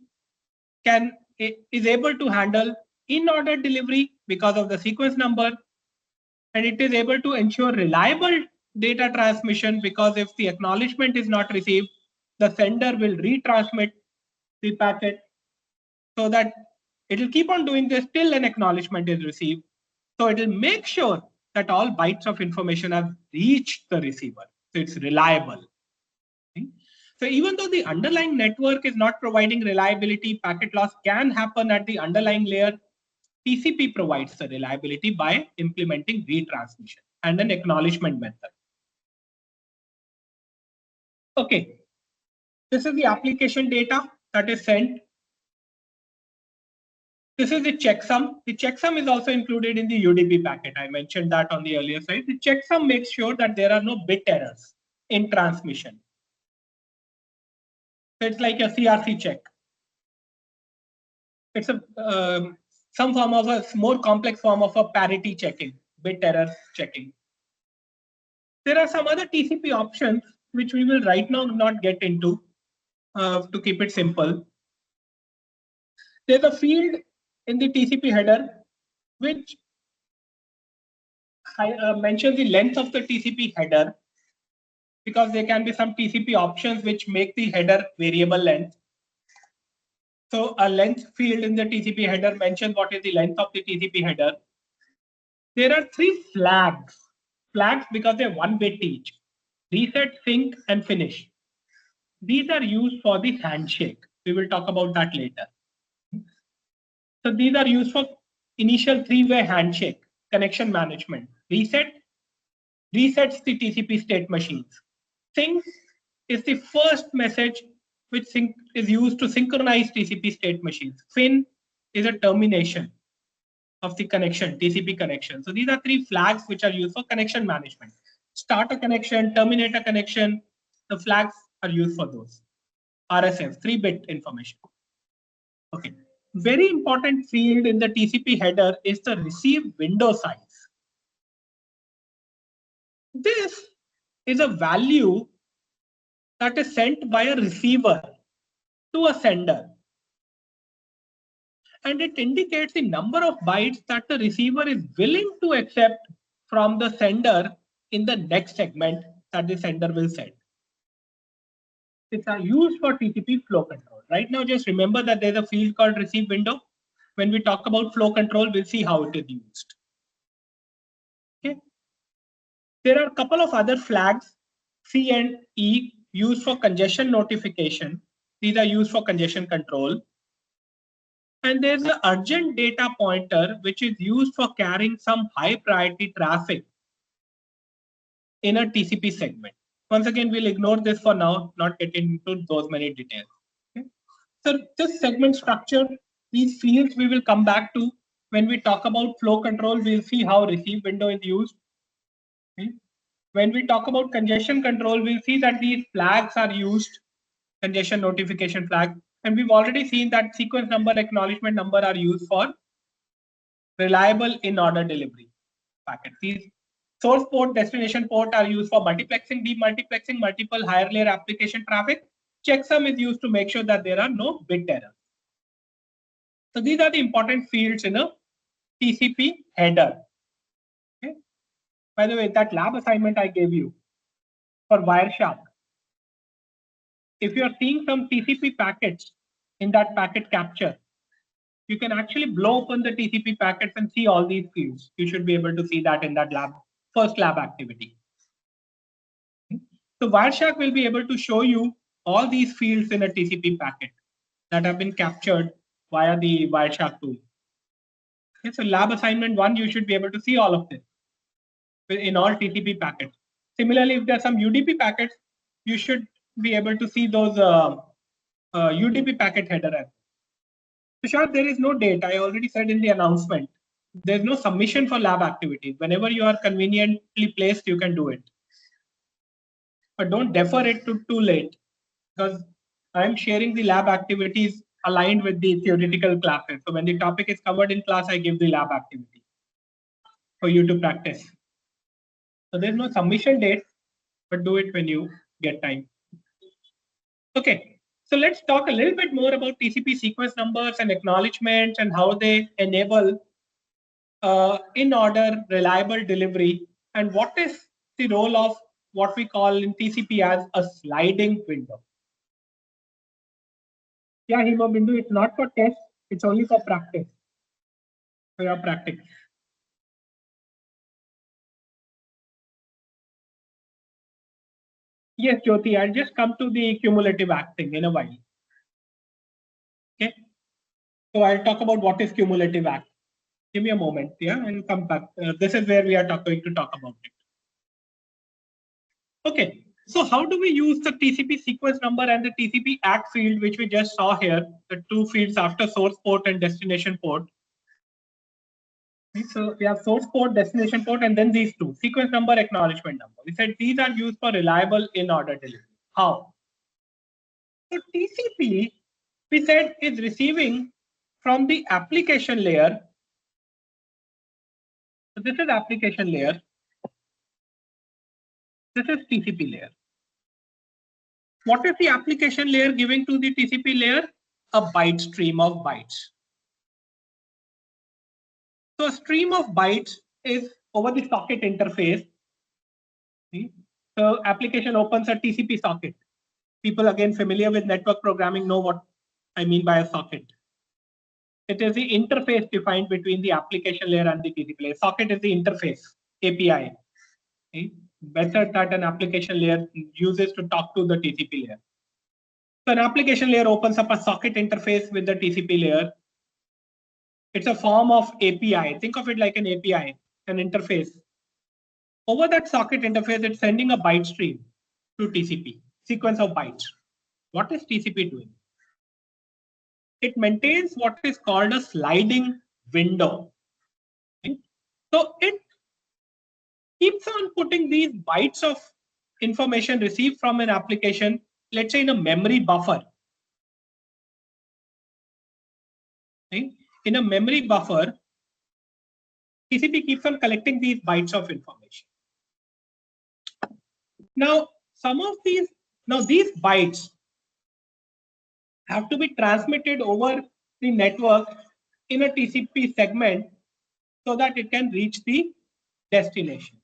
is able to handle in-order delivery because of the sequence number, and it is able to ensure reliable data transmission because if the acknowledgement is not received, the sender will retransmit the packet so that it will keep on doing this till an acknowledgement is received. So it will make sure that all bytes of information have reached the receiver. So it's reliable. Okay? So even though the underlying network is not providing reliability, packet loss can happen at the underlying layer. TCP provides the reliability by implementing retransmission and an acknowledgement method. Okay, this is the application data that is sent. This is the checksum. The checksum is also included in the UDP packet. I mentioned that on the earlier slide. The checksum makes sure that there are no bit errors in transmission. So it's like a CRC check. It's a some form of a more complex form of a parity checking, bit error checking. There are some other TCP options which we will right now not get into to keep it simple. There's a field in the TCP header which mentions the length of the TCP header, because there can be some TCP options which make the header variable length. So a length field in the TCP header mentions what is the length of the TCP header. There are 3 flags. Flags because they're 1 bit each. Reset, sync, and finish. These are used for the handshake. We will talk about that later. So these are used for initial 3-way handshake, connection management. Reset resets the TCP state machines. Sync is the first message which is used to synchronize TCP state machines. Fin is a termination of the connection, TCP connection. So these are 3 flags which are used for connection management. Start a connection, terminate a connection. The flags are used for those. RSF, 3-bit information. Okay. Very important field in the TCP header is the receive window size. This is a value that is sent by a receiver to a sender. And it indicates the number of bytes that the receiver is willing to accept from the sender in the next segment that the sender will send. It's used for TCP flow control. Right now, just remember that there's a field called receive window. When we talk about flow control, we'll see how it is used. Okay. There are a couple of other flags, C and E, used for congestion notification. These are used for congestion control. And there's an urgent data pointer, which is used for carrying some high priority traffic in a TCP segment. Once again, we'll ignore this for now, not get into those many details. Okay. So this segment structure, these fields we will come back to when we talk about flow control. We'll see how receive window is used. Okay. When we talk about congestion control, we'll see that these flags are used, congestion notification flag. And we've already seen that sequence number, acknowledgement number are used for reliable in-order delivery packets. These source port, destination port are used for multiplexing, demultiplexing, multiple higher layer application traffic. Checksum is used to make sure that there are no bit errors. So these are the important fields in a TCP header. Okay. By the way, that lab assignment I gave you for Wireshark, if you are seeing some TCP packets in that packet capture, you can actually blow open the TCP packets and see all these fields. You should be able to see that in that first lab activity. So Wireshark will be able to show you all these fields in a TCP packet that have been captured via the Wireshark tool. Okay, so lab assignment 1, you should be able to see all of this in all TCP packets. Similarly, if there are some UDP packets, you should be able to see those UDP packet header. Tushar, there is no date. I already said in the announcement, there's no submission for lab activities. Whenever you are conveniently placed, you can do it. But don't defer it to too late. because I'm sharing the lab activities aligned with the theoretical classes. So when the topic is covered in class, I give the lab activity for you to practice. So there's no submission date, but do it when you get time. Okay, so let's talk a little bit more about TCP sequence numbers and acknowledgements and how they enable in order reliable delivery, and what is the role of what we call in TCP as a sliding window. Yeah, Himo Bindu, it's not for test, it's only for practice. For your practice. Yes, Jyoti, I'll just come to the cumulative acting in a while. Okay. So I'll talk about what is cumulative act. Give me a moment, yeah, and come back. This is where we are going to talk about it. Okay. So how do we use the TCP sequence number and the TCP ACK field, which we just saw here, the two fields after source port and destination port? So we have source port, destination port, and then these two, sequence number, acknowledgement number. We said these are used for reliable in-order delivery. How? So TCP, we said, is receiving from the application layer. So this is application layer. This is TCP layer. What is the application layer giving to the TCP layer? A byte stream of bytes. So a stream of bytes is over the socket interface. See? So application opens a TCP socket. People again familiar with network programming know what I mean by a socket. It is the interface defined between the application layer and the TCP layer. Socket is the interface, API. Okay? Method that an application layer uses to talk to the TCP layer. So an application layer opens up a socket interface with the TCP layer. It's a form of API. Think of it like an API, an interface. Over that socket interface, it's sending a byte stream to TCP, sequence of bytes. What is TCP doing? It maintains what is called a sliding window. Okay? So it keeps on putting these bytes of information received from an application, let's say in a memory buffer. Okay? In a memory buffer, TCP keeps on collecting these bytes of information. Now, these bytes have to be transmitted over the network in a TCP segment so that it can reach the destination.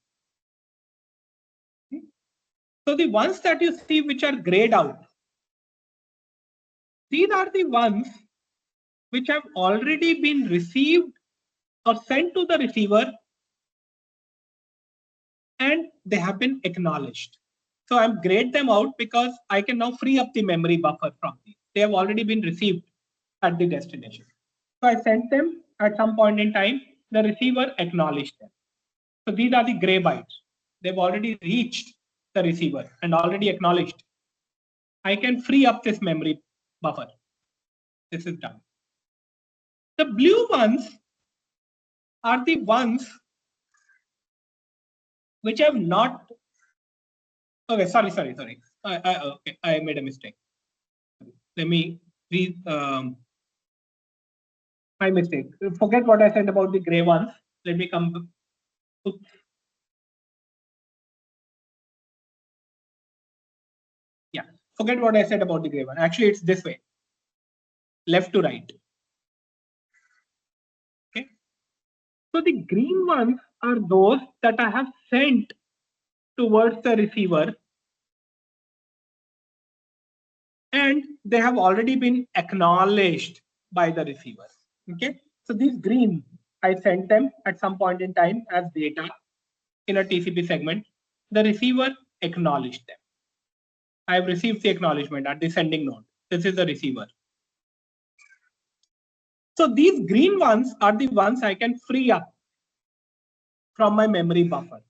So the ones that you see which are grayed out, these are the ones which have already been received or sent to the receiver and they have been acknowledged. So I'm grayed them out because I can now free up the memory buffer from these. They have already been received at the destination. So I sent them at some point in time, the receiver acknowledged them. So these are the gray bytes. They've already reached the receiver and already acknowledged. I can free up this memory buffer. This is done. The blue ones are the ones which have not. Okay, sorry. I made a mistake. Let me read my mistake. Forget what I said about the gray ones. Let me come. Oops. Yeah, forget what I said about the gray one. Actually, it's this way, left to right. Okay. So the green ones are those that I have sent towards the receiver and they have already been acknowledged by the receiver. Okay. So these green, I sent them at some point in time as data in a TCP segment. The receiver acknowledged them. I have received the acknowledgement at the sending node. This is the receiver. So these green ones are the ones I can free up from my memory buffer.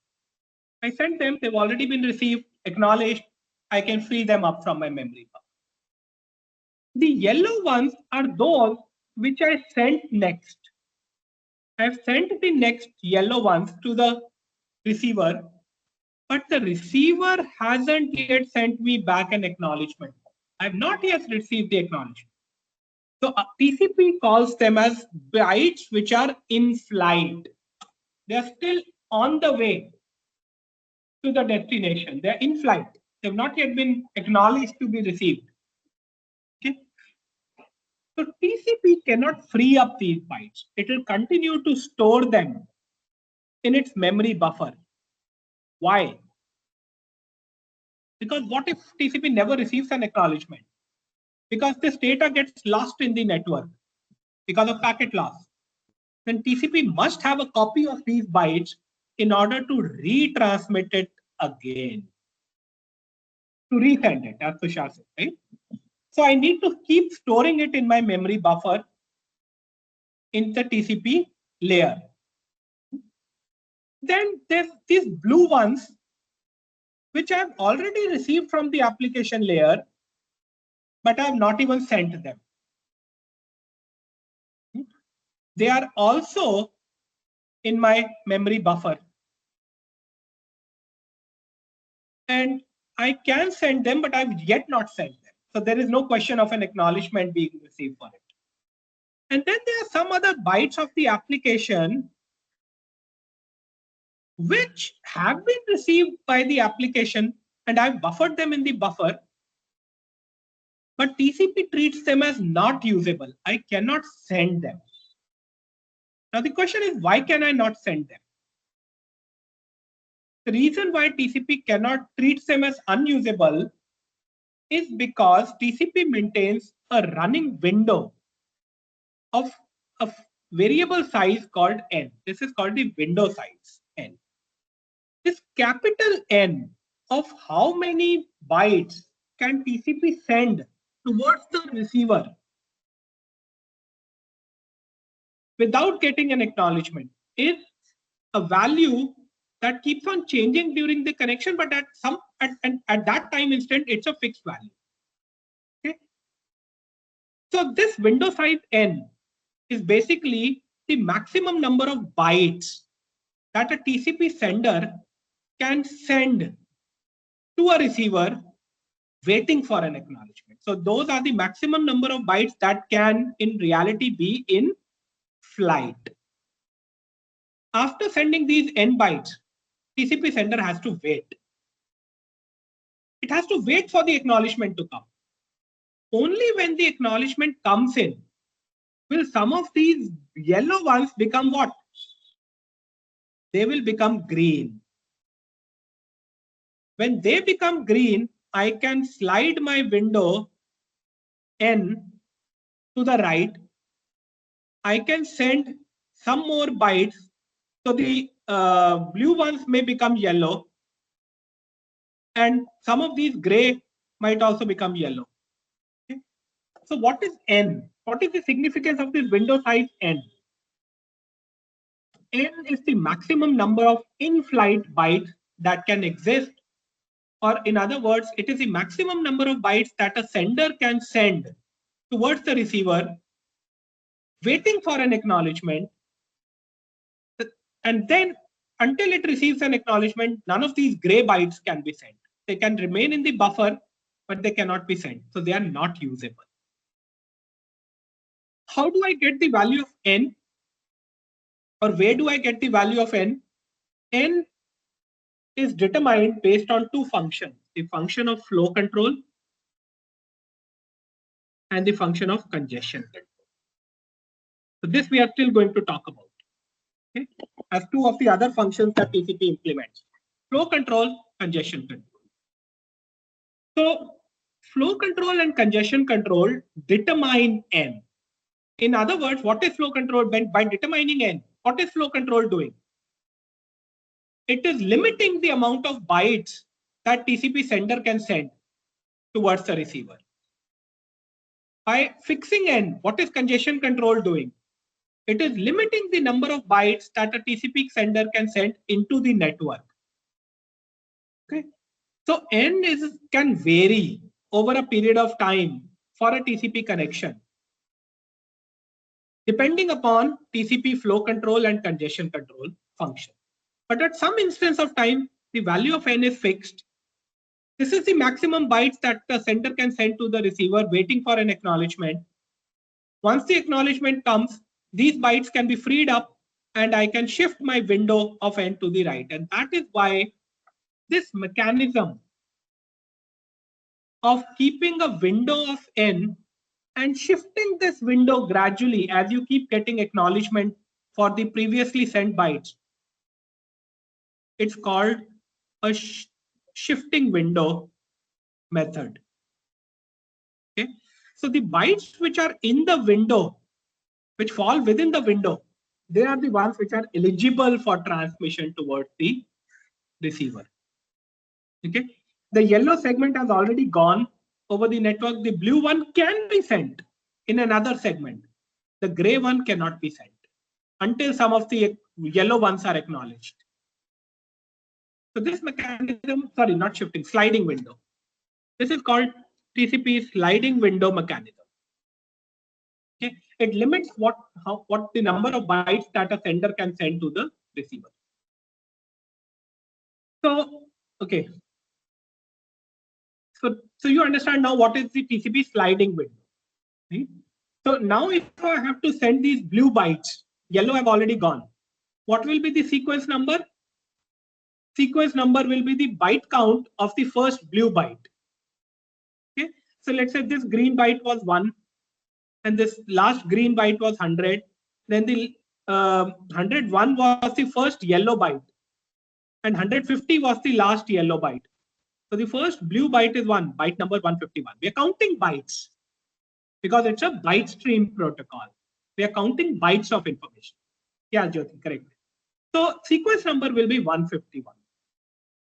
I sent them, they've already been received, acknowledged. I can free them up from my memory buffer. The yellow ones are those which I sent next. I've sent the next yellow ones to the receiver, but the receiver hasn't yet sent me back an acknowledgement. I have not yet received the acknowledgement. So TCP calls them as bytes which are in flight. They are still on the way to the destination. They are in flight. They have not yet been acknowledged to be received. Okay. So TCP cannot free up these bytes. It will continue to store them in its memory buffer. Why? Because what if TCP never receives an acknowledgement? Because this data gets lost in the network because of packet loss. Then TCP must have a copy of these bytes in order to retransmit it again, to resend it, as Tushar said, right? So I need to keep storing it in my memory buffer in the TCP layer. Then there's these blue ones, which I've already received from the application layer, but I've not even sent them. They are also in my memory buffer. And I can send them, but I've yet not sent them. So there is no question of an acknowledgement being received for it. And then there are some other bytes of the application which have been received by the application, and I've buffered them in the buffer, but TCP treats them as not usable. I cannot send them. Now the question is, why can I not send them? The reason why TCP cannot treat them as unusable is because TCP maintains a running window of a variable size called n. This is called the window size n. This capital N of how many bytes can TCP send towards the receiver without getting an acknowledgement is a value that keeps on changing during the connection, but at that time instant, it's a fixed value. Okay. So this window size n is basically the maximum number of bytes that a TCP sender can send to a receiver waiting for an acknowledgement. So those are the maximum number of bytes that can in reality be in flight. After sending these n bytes, TCP sender has to wait. It has to wait for the acknowledgement to come. Only when the acknowledgement comes in will some of these yellow ones become what? They will become green. When they become green, I can slide my window n to the right. I can send some more bytes. So the blue ones may become yellow, and some of these gray might also become yellow. Okay. So what is n? What is the significance of this window size n? N is the maximum number of in-flight bytes that can exist, or in other words, it is the maximum number of bytes that a sender can send towards the receiver waiting for an acknowledgement. And then until it receives an acknowledgement, none of these gray bytes can be sent. They can remain in the buffer, but they cannot be sent. So they are not usable. How do I get the value of n? Or where do I get the value of n? N is determined based on two functions, the function of flow control and the function of congestion control. So this we are still going to talk about. Okay? As two of the other functions that TCP implements. Flow control, congestion control. So flow control and congestion control determine n. In other words, what is flow control? By determining n, what is flow control doing? It is limiting the amount of bytes that TCP sender can send towards the receiver. By fixing n, what is congestion control doing? It is limiting the number of bytes that a TCP sender can send into the network. Okay. So n can vary over a period of time for a TCP connection, depending upon TCP flow control and congestion control function. But at some instance of time, the value of n is fixed. This is the maximum bytes that the sender can send to the receiver waiting for an acknowledgement. Once the acknowledgement comes, these bytes can be freed up and I can shift my window of n to the right. And that is why this mechanism of keeping a window of n and shifting this window gradually as you keep getting acknowledgement for the previously sent bytes, it's called a shifting window method. Okay, so the bytes which are in the window, which fall within the window, they are the ones which are eligible for transmission towards the receiver. Okay, the yellow segment has already gone over the network. The blue one can be sent in another segment. The gray one cannot be sent until some of the yellow ones are acknowledged. So this mechanism, sorry, not shifting, sliding window. This is called TCP sliding window mechanism. Okay, it limits what the number of bytes that a sender can send to the receiver. So, okay. So you understand now what is the TCP sliding window. Right? So now if I have to send these blue bytes, yellow have already gone. What will be the sequence number? Sequence number will be the byte count of the first blue byte. Okay, so let's say this green byte was 1 and this last green byte was 100. Then the 101 was the first yellow byte and 150 was the last yellow byte. So the first blue byte is 1, byte number 151. We are counting bytes because it's a byte stream protocol. We are counting bytes of information. Yeah, Jyoti, correct. So sequence number will be 151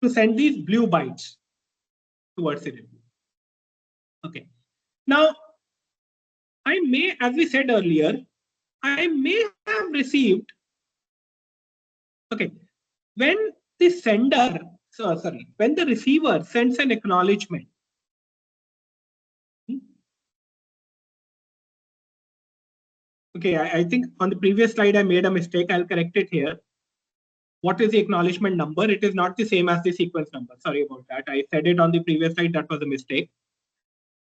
to send these blue bytes towards the review. Okay. Now, I may, as we said earlier, I may have received, okay, when the sender, when the receiver sends an acknowledgement, okay, I think on the previous slide I made a mistake. I'll correct it here. What is the acknowledgement number? It is not the same as the sequence number. Sorry about that. I said it on the previous slide. That was a mistake.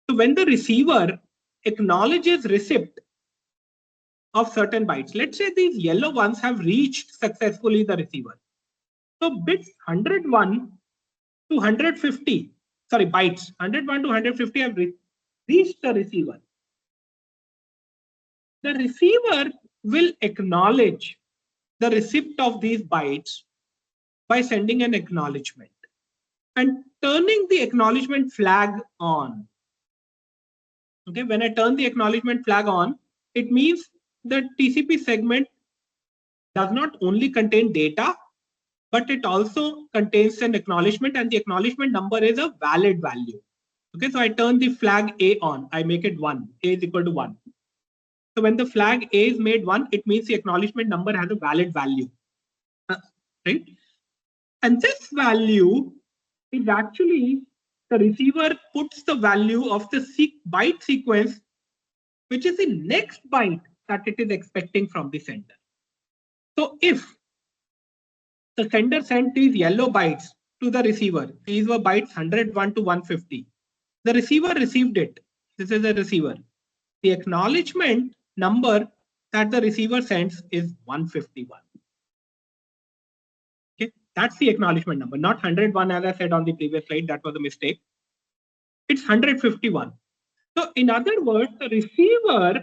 So when the receiver acknowledges receipt of certain bytes, let's say these yellow ones have reached successfully the receiver. So bits 101 to 150, sorry, bytes 101 to 150 have reached the receiver. The receiver will acknowledge the receipt of these bytes by sending an acknowledgement and turning the acknowledgement flag on. Okay, when I turn the acknowledgement flag on, it means the TCP segment does not only contain data, but it also contains an acknowledgement, and the acknowledgement number is a valid value. Okay, so I turn the flag A on, I make it 1, A is equal to 1. So when the flag A is made 1, it means the acknowledgement number has a valid value, right? And this value is actually the receiver puts the value of the byte sequence, which is the next byte that it is expecting from the sender. So if the sender sent these yellow bytes to the receiver, these were bytes 101 to 150. The receiver received it. This is the receiver. The acknowledgement number that the receiver sends is 151. Okay, that's the acknowledgement number, not 101 as I said on the previous slide. That was a mistake. It's 151. So in other words, the receiver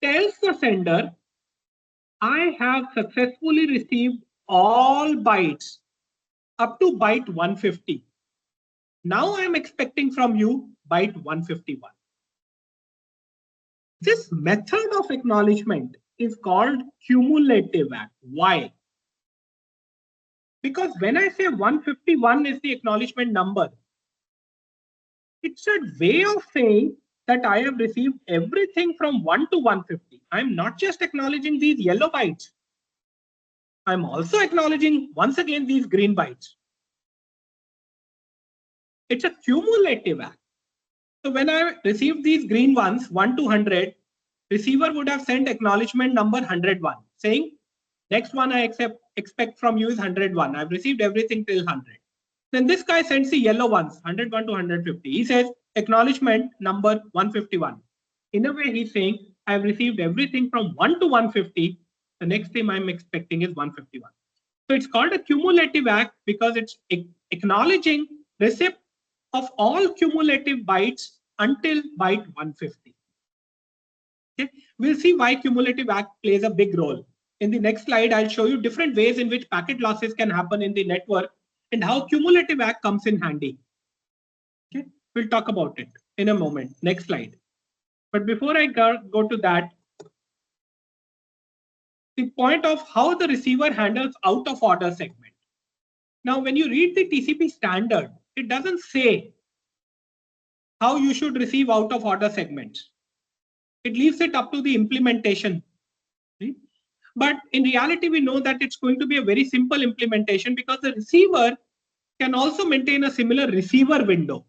tells the sender, I have successfully received all bytes up to byte 150. Now I'm expecting from you byte 151. This method of acknowledgement is called cumulative ACK. Why? Because when I say 151 is the acknowledgement number, it's a way of saying that I have received everything from 1 to 150. I'm not just acknowledging these yellow bytes. I'm also acknowledging once again these green bytes. It's a cumulative ACK. So when I received these green ones, 1 to 100, receiver would have sent acknowledgement number 101, saying next one I expect from you is 101. I've received everything till 100. Then this guy sends the yellow ones, 101 to 150. He says acknowledgement number 151. In a way, he's saying I've received everything from 1 to 150. The next thing I'm expecting is 151. So it's called a cumulative act because it's acknowledging receipt of all cumulative bytes until byte 150. Okay, we'll see why cumulative act plays a big role. In the next slide, I'll show you different ways in which packet losses can happen in the network and how cumulative act comes in handy. Okay, we'll talk about it in a moment. Next slide. But before I go to that, the point of how the receiver handles out of order segment. Now, when you read the TCP standard, it doesn't say how you should receive out of order segments. It leaves it up to the implementation. Right? But in reality, we know that it's going to be a very simple implementation because the receiver can also maintain a similar receiver window.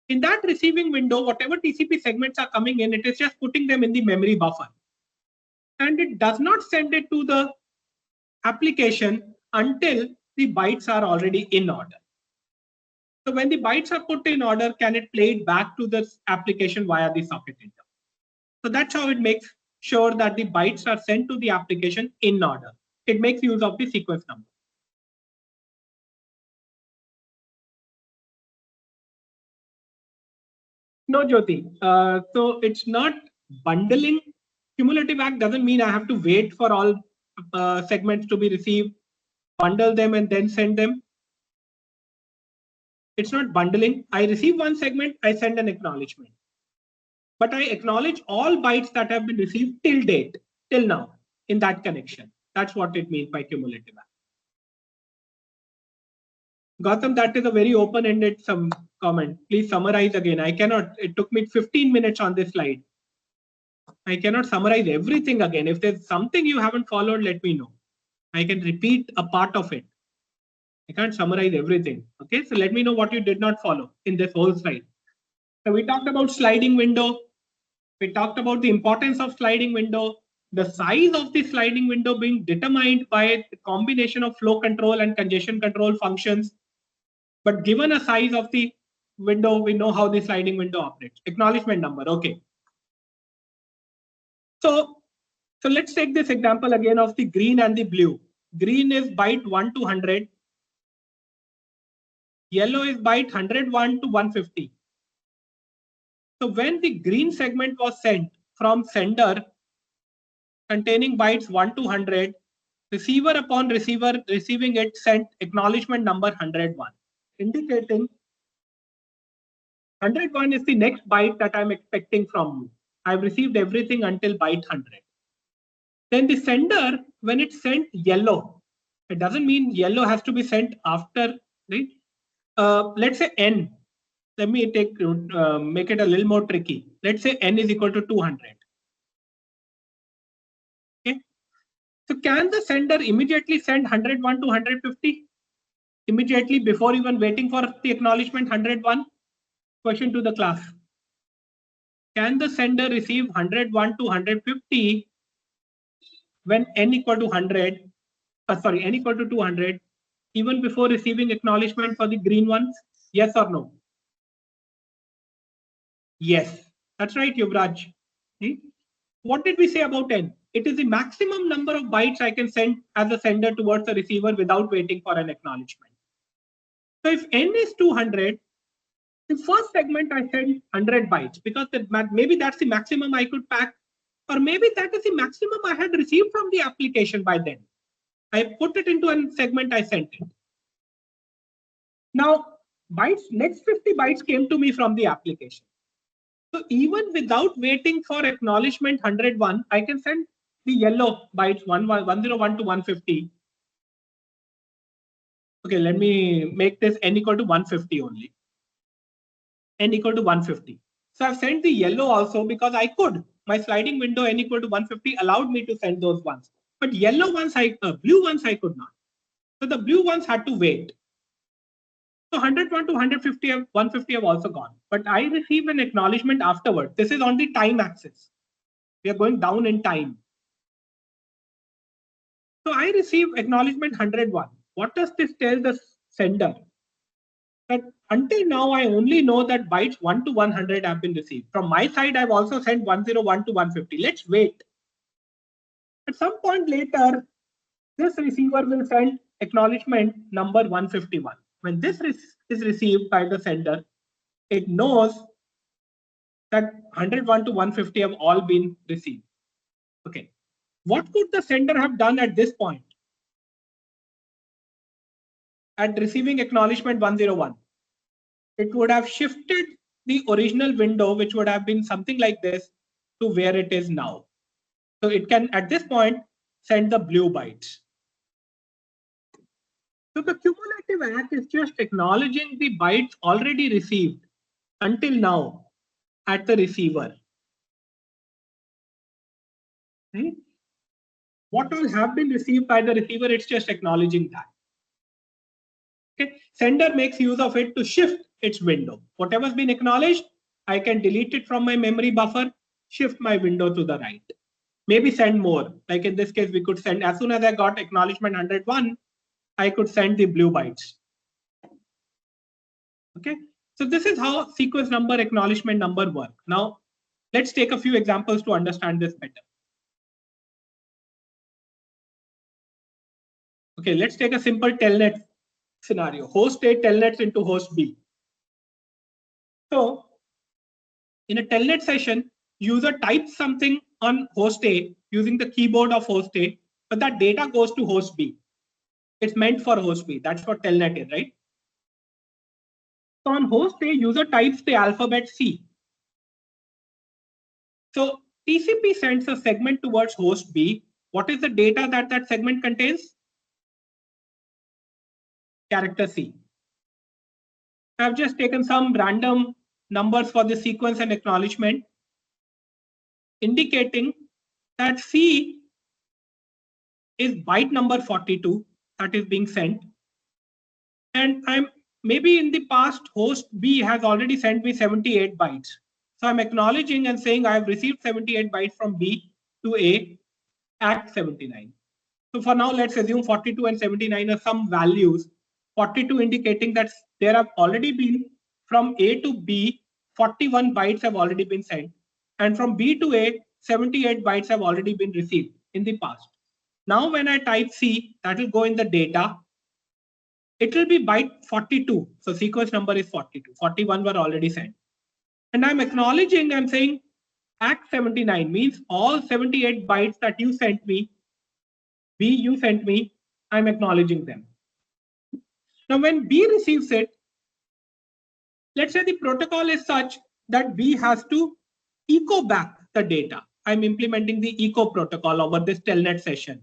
In that receiving window, whatever TCP segments are coming in, it is just putting them in the memory buffer. And it does not send it to the application until the bytes are already in order. So when the bytes are put in order, can it play it back to the application via the socket interval? So that's how it makes sure that the bytes are sent to the application in order. It makes use of the sequence number. No, Jyoti. So it's not bundling. Cumulative act doesn't mean I have to wait for all segments to be received, bundle them, and then send them. It's not bundling. I receive one segment, I send an acknowledgement. But I acknowledge all bytes that have been received till date, till now, in that connection. That's what it means by cumulative act. Gautam, that is a very open-ended comment. Please summarize again. I cannot. It took me 15 minutes on this slide. I cannot summarize everything again. If there's something you haven't followed, let me know. I can repeat a part of it. I can't summarize everything. Okay, so let me know what you did not follow in this whole slide. So we talked about sliding window. We talked about the importance of sliding window, the size of the sliding window being determined by the combination of flow control and congestion control functions. But given a size of the window, we know how the sliding window operates. Acknowledgement number, okay. So let's take this example again of the green and the blue. Green is byte 1 to 100. Yellow is byte 101 to 150. So when the green segment was sent from sender containing bytes 1 to 100, receiver upon receiving it sent acknowledgement number 101, indicating 101 is the next byte that I'm expecting from you. I've received everything until byte 100. Then the sender, when it sent yellow, it doesn't mean yellow has to be sent after, right? Let's say n. Let me make it a little more tricky. Let's say n is equal to 200. Okay. So can the sender immediately send 101 to 150? Immediately before even waiting for the acknowledgement 101? Question to the class. Can the sender receive 101 to 150 when n equal to 100? N equal to 200, even before receiving acknowledgement for the green ones? Yes or no? Yes, that's right, Yuvraj. See? What did we say about n? It is the maximum number of bytes I can send as a sender towards the receiver without waiting for an acknowledgement. So if n is 200, the first segment I send 100 bytes because maybe that's the maximum I could pack, or maybe that is the maximum I had received from the application by then. I put it into a segment, I sent it. Now, next 50 bytes came to me from the application. So even without waiting for acknowledgement 101, I can send the yellow bytes 101 to 150. Okay, let me make this n equal to 150 only. N equal to 150. So I've sent the yellow also because I could. My sliding window n equal to 150 allowed me to send those ones. But blue ones I could not. So the blue ones had to wait. So 101 to 150 have also gone. But I receive an acknowledgement afterward. This is on the time axis. We are going down in time. So I receive acknowledgement 101. What does this tell the sender? that until now, I only know that bytes 1 to 100 have been received. From my side, I've also sent 101 to 150. Let's wait. At some point later, this receiver will send acknowledgement number 151. When this is received by the sender, it knows that 101 to 150 have all been received. Okay. What could the sender have done at this point? At receiving acknowledgement 101, it would have shifted the original window, which would have been something like this, to where it is now. So it can, at this point, send the blue bytes. So the cumulative ACK is just acknowledging the bytes already received until now at the receiver. Right? What will have been received by the receiver, it's just acknowledging that. Okay. Sender makes use of it to shift its window. Whatever's been acknowledged, I can delete it from my memory buffer, shift my window to the right. Maybe send more. Like in this case, we could send, as soon as I got acknowledgement 101, I could send the blue bytes. Okay. So this is how sequence number, acknowledgement number work. Now, let's take a few examples to understand this better. Okay, let's take a simple telnet scenario. Host A telnets into host B. So in a telnet session, user types something on host A using the keyboard of host A, but that data goes to host B. It's meant for host B. That's what telnet is, right? So on host A, user types the alphabet C. So TCP sends a segment towards host B. What is the data that that segment contains? Character C. I've just taken some random numbers for the sequence and acknowledgement, indicating that C is byte number 42 that is being sent. And I'm maybe in the past, host B has already sent me 78 bytes. So I'm acknowledging and saying I've received 78 bytes from B to A at 79. So for now, let's assume 42 and 79 are some values. 42 indicating that there have already been from A to B, 41 bytes have already been sent. And from B to A, 78 bytes have already been received in the past. Now, when I type C, that will go in the data. It will be byte 42. So sequence number is 42. 41 were already sent. And I'm acknowledging, I'm saying ACK 79 means all 78 bytes that you sent me, B you sent me, I'm acknowledging them. Now, when B receives it, let's say the protocol is such that B has to echo back the data. I'm implementing the echo protocol over this telnet session.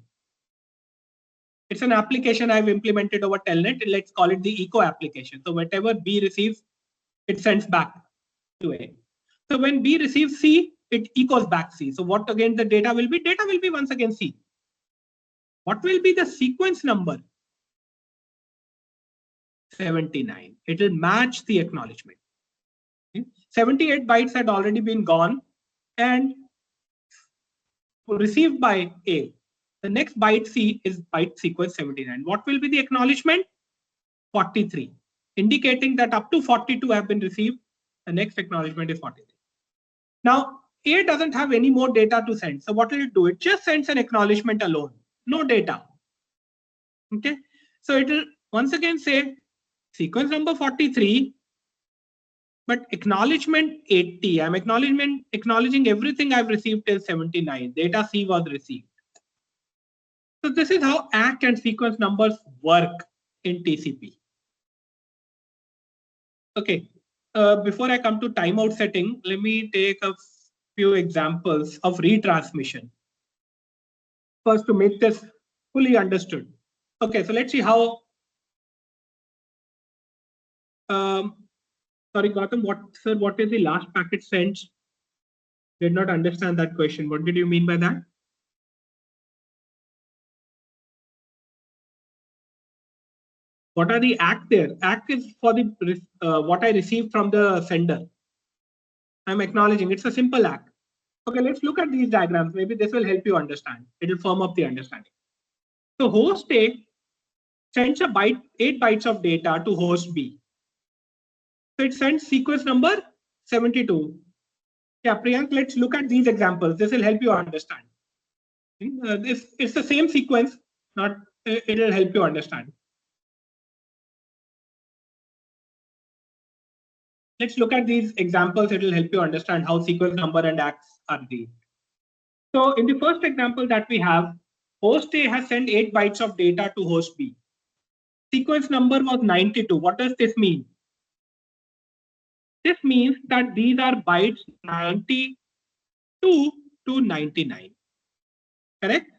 It's an application I've implemented over telnet. Let's call it the echo application. So whatever B receives, it sends back to A. So when B receives C, it echoes back C. So what again the data will be? Data will be once again C. What will be the sequence number? 79. It will match the acknowledgement. 78 bytes had already been gone and received by A. The next byte C is byte sequence 79. What will be the acknowledgement? 43, indicating that up to 42 have been received. The next acknowledgement is 43. Now, A doesn't have any more data to send. So what will it do? It just sends an acknowledgement alone, no data. Okay. So it will once again say sequence number 43, but acknowledgement 80. I'm acknowledging everything I've received till 79. Data C was received. So this is how ACK and sequence numbers work in TCP. Okay. Before I come to timeout setting, let me take a few examples of retransmission. First, to make this fully understood. Okay, so let's see how. Sorry, Gautam, what is the last packet sent? Did not understand that question. What did you mean by that? What are the ACK there? ACK is for the what I received from the sender. I'm acknowledging. It's a simple ACK. Okay, let's look at these diagrams. Maybe this will help you understand. It will firm up the understanding. So host A sends a byte, 8 bytes of data to host B. So it sends sequence number 72. Yeah, Priyank, let's look at these examples. This will help you understand. This it's the same sequence, not it'll help you understand. Let's look at these examples. It will help you understand how sequence number and acts are dealt. So in the first example that we have, host A has sent 8 bytes of data to host B. Sequence number was 92. What does this mean? This means that these are bytes 92 to 99. Correct?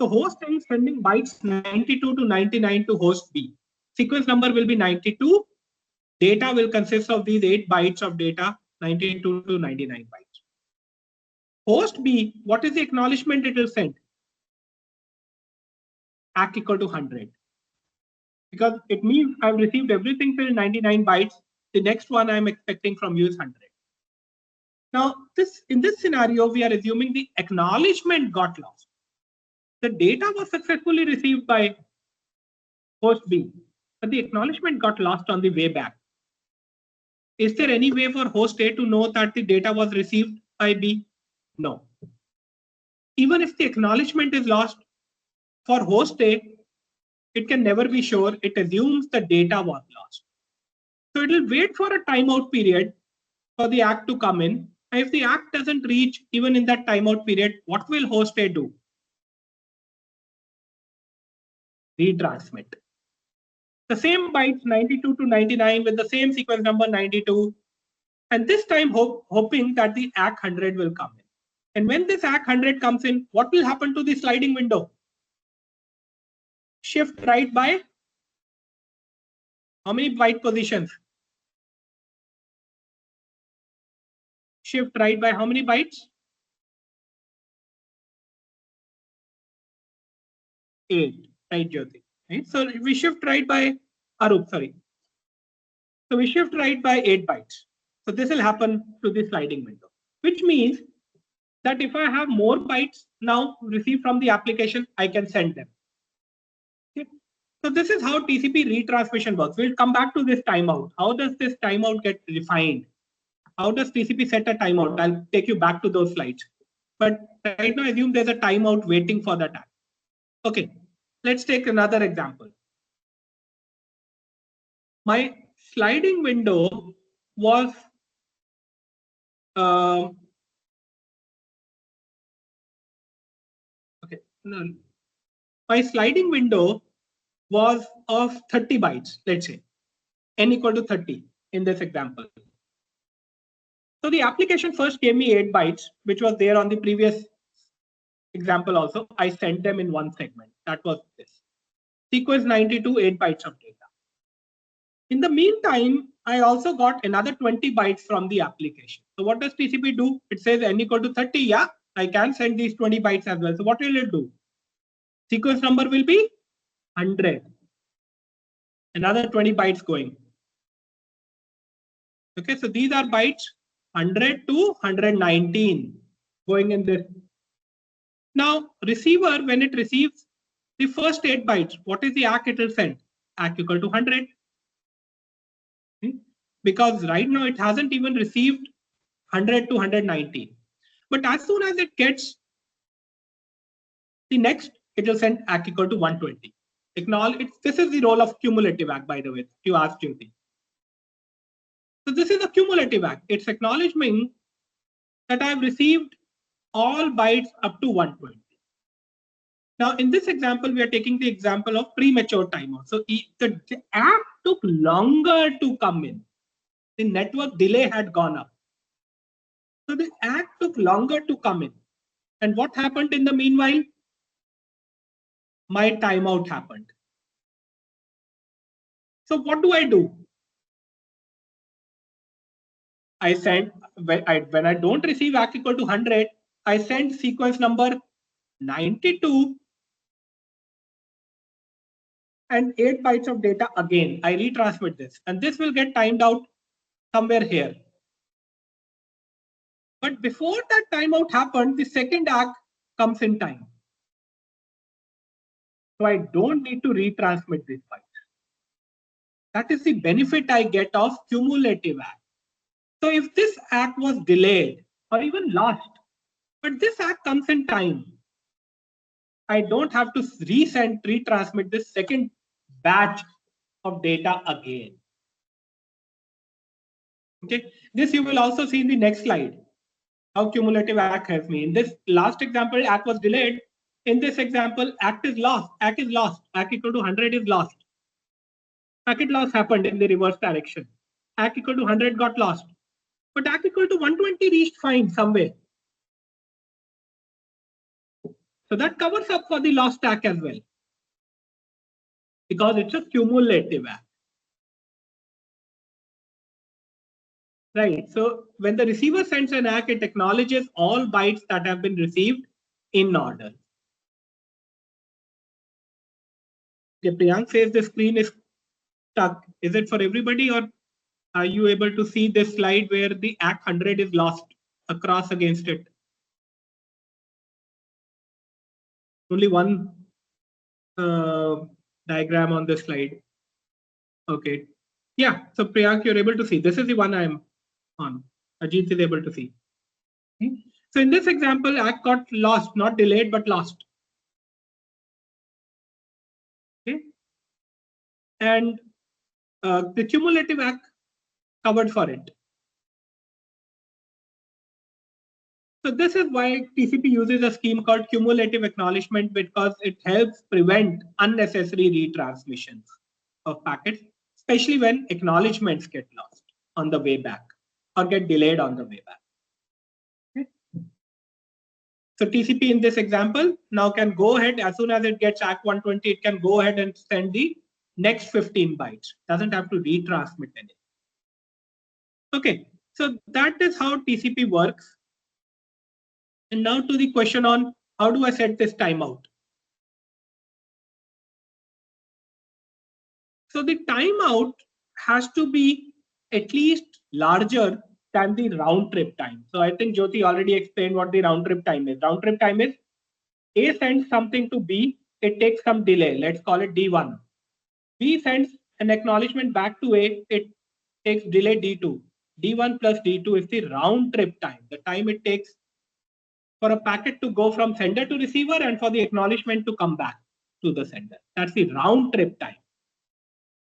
So host A is sending bytes 92 to 99 to host B. Sequence number will be 92. Data will consist of these 8 bytes of data, 92 to 99 bytes. Host B, what is the acknowledgement it will send? ACK equal to 100. Because it means I've received everything till 99 bytes. The next one I'm expecting from you is 100. Now, in this scenario, we are assuming the acknowledgement got lost. The data was successfully received by host B, but the acknowledgement got lost on the way back. Is there any way for host A to know that the data was received by B? No. Even if the acknowledgement is lost, for host A, it can never be sure. It assumes the data was lost. So it will wait for a timeout period for the ACK to come in. And if the ACK doesn't reach even in that timeout period, what will host A do? Retransmit. The same bytes 92 to 99 with the same sequence number 92. And this time hoping that the ACK 100 will come in. And when this ACK 100 comes in, what will happen to the sliding window? Shift right by how many byte positions? Shift right by how many bytes? 8, right, Jyoti? Right? So we shift right by Arup, sorry. So we shift right by 8 bytes. So this will happen to the sliding window, which means that if I have more bytes now received from the application, I can send them. Okay. So this is how TCP retransmission works. We'll come back to this timeout. How does this timeout get defined? How does TCP set a timeout? I'll take you back to those slides. But right now, assume there's a timeout waiting for that. Okay, let's take another example. My sliding window was okay. No, my sliding window was of 30 bytes, let's say, n equal to 30 in this example. So the application first gave me 8 bytes, which was there on the previous example also. I sent them in one segment. That was this. Sequence 92, 8 bytes of data. In the meantime, I also got another 20 bytes from the application. So what does TCP do? It says n equal to 30. Yeah, I can send these 20 bytes as well. So what will it do? Sequence number will be 100. Another 20 bytes going. Okay, so these are bytes 100 to 119 going in this. Now, receiver, when it receives the first 8 bytes, what is the ACK it will send? ACK equal to 100. Because right now it hasn't even received 100 to 119. But as soon as it gets the next, it will send ACK equal to 120. This is the role of cumulative ACK, by the way, you asked Jyoti. So this is a cumulative ACK. It's acknowledging that I've received all bytes up to 120. Now, in this example, we are taking the example of premature timeout. So the ACK took longer to come in. The network delay had gone up. So the ACK took longer to come in. And what happened in the meanwhile? My timeout happened. So what do? I send, when I don't receive ACK equal to 100, I send sequence number 92 and 8 bytes of data again. I retransmit this, and this will get timed out somewhere here. But before that timeout happened, the second ACK comes in time. So I don't need to retransmit this byte. That is the benefit I get of cumulative ACK. So if this ACK was delayed or even lost, but this ACK comes in time, I don't have to retransmit this second batch of data again. Okay, this you will also see in the next slide, how cumulative ACK helps me. In this last example, ACK was delayed. In this example, ACK is lost. ACK is lost. ACK equal to 100 is lost. Packet loss happened in the reverse direction. ACK equal to 100 got lost. But ACK equal to 120 reached fine somewhere. So that covers up for the lost ACK as well, because it's a cumulative ACK. Right. So when the receiver sends an ACK, it acknowledges all bytes that have been received in order. Okay, Priyank says the screen is stuck. Is it for everybody, or are you able to see this slide where the ACK 100 is lost across against it? Only one diagram on the slide. Okay. Yeah. So Priyank, you're able to see. This is the one I'm on. Ajit is able to see. Okay. So in this example, ACK got lost, not delayed, but lost. Okay. And the cumulative ACK covered for it. So this is why TCP uses a scheme called cumulative acknowledgement, because it helps prevent unnecessary retransmissions of packets, especially when acknowledgements get lost on the way back or get delayed on the way back. Okay. So TCP in this example now can go ahead, as soon as it gets ACK 120, it can go ahead and send the next 15 bytes. Doesn't have to retransmit anything. Okay, so that is how TCP works. And now to the question on how do I set this timeout? So the timeout has to be at least larger than the round trip time. So I think Jyoti already explained what the round trip time is. Round trip time is A sends something to B, it takes some delay. Let's call it D1. B sends an acknowledgement back to A, it takes delay D2. D1 plus D2 is the round trip time, the time it takes for a packet to go from sender to receiver and for the acknowledgement to come back to the sender. That's the round trip time.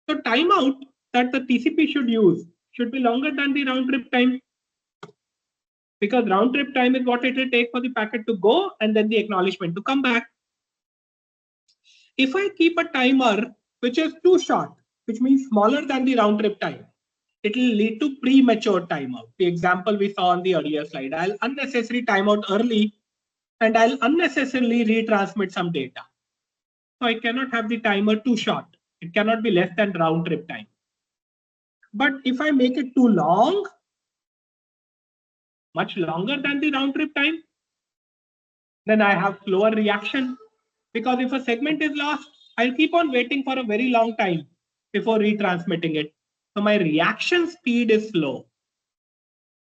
So timeout that the TCP should use should be longer than the round trip time, because round trip time is what it will take for the packet to go and then the acknowledgement to come back. If I keep a timer which is too short, which means smaller than the round trip time, it will lead to premature timeout. The example we saw on the earlier slide. I'll unnecessarily timeout early and I'll unnecessarily retransmit some data. So I cannot have the timer too short. It cannot be less than round trip time. But if I make it too long, much longer than the round trip time, then I have slower reaction, because if a segment is lost, I'll keep on waiting for a very long time before retransmitting it. So my reaction speed is slow.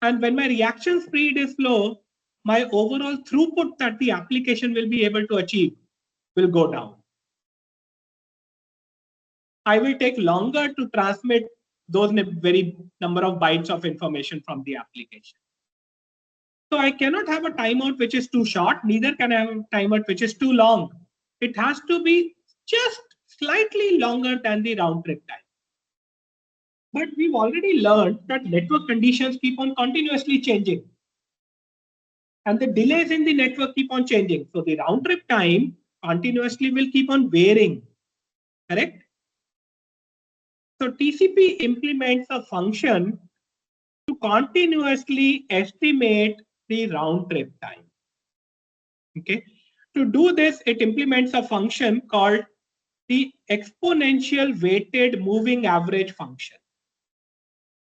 And when my reaction speed is slow, my overall throughput that the application will be able to achieve will go down. I will take longer to transmit those very number of bytes of information from the application. So I cannot have a timeout which is too short, neither can I have a timeout which is too long. It has to be just slightly longer than the round trip time. But we've already learned that network conditions keep on continuously changing. And the delays in the network keep on changing. So the round trip time continuously will keep on varying, correct? So TCP implements a function to continuously estimate the round trip time. Okay. To do this, it implements a function called the exponential weighted moving average function.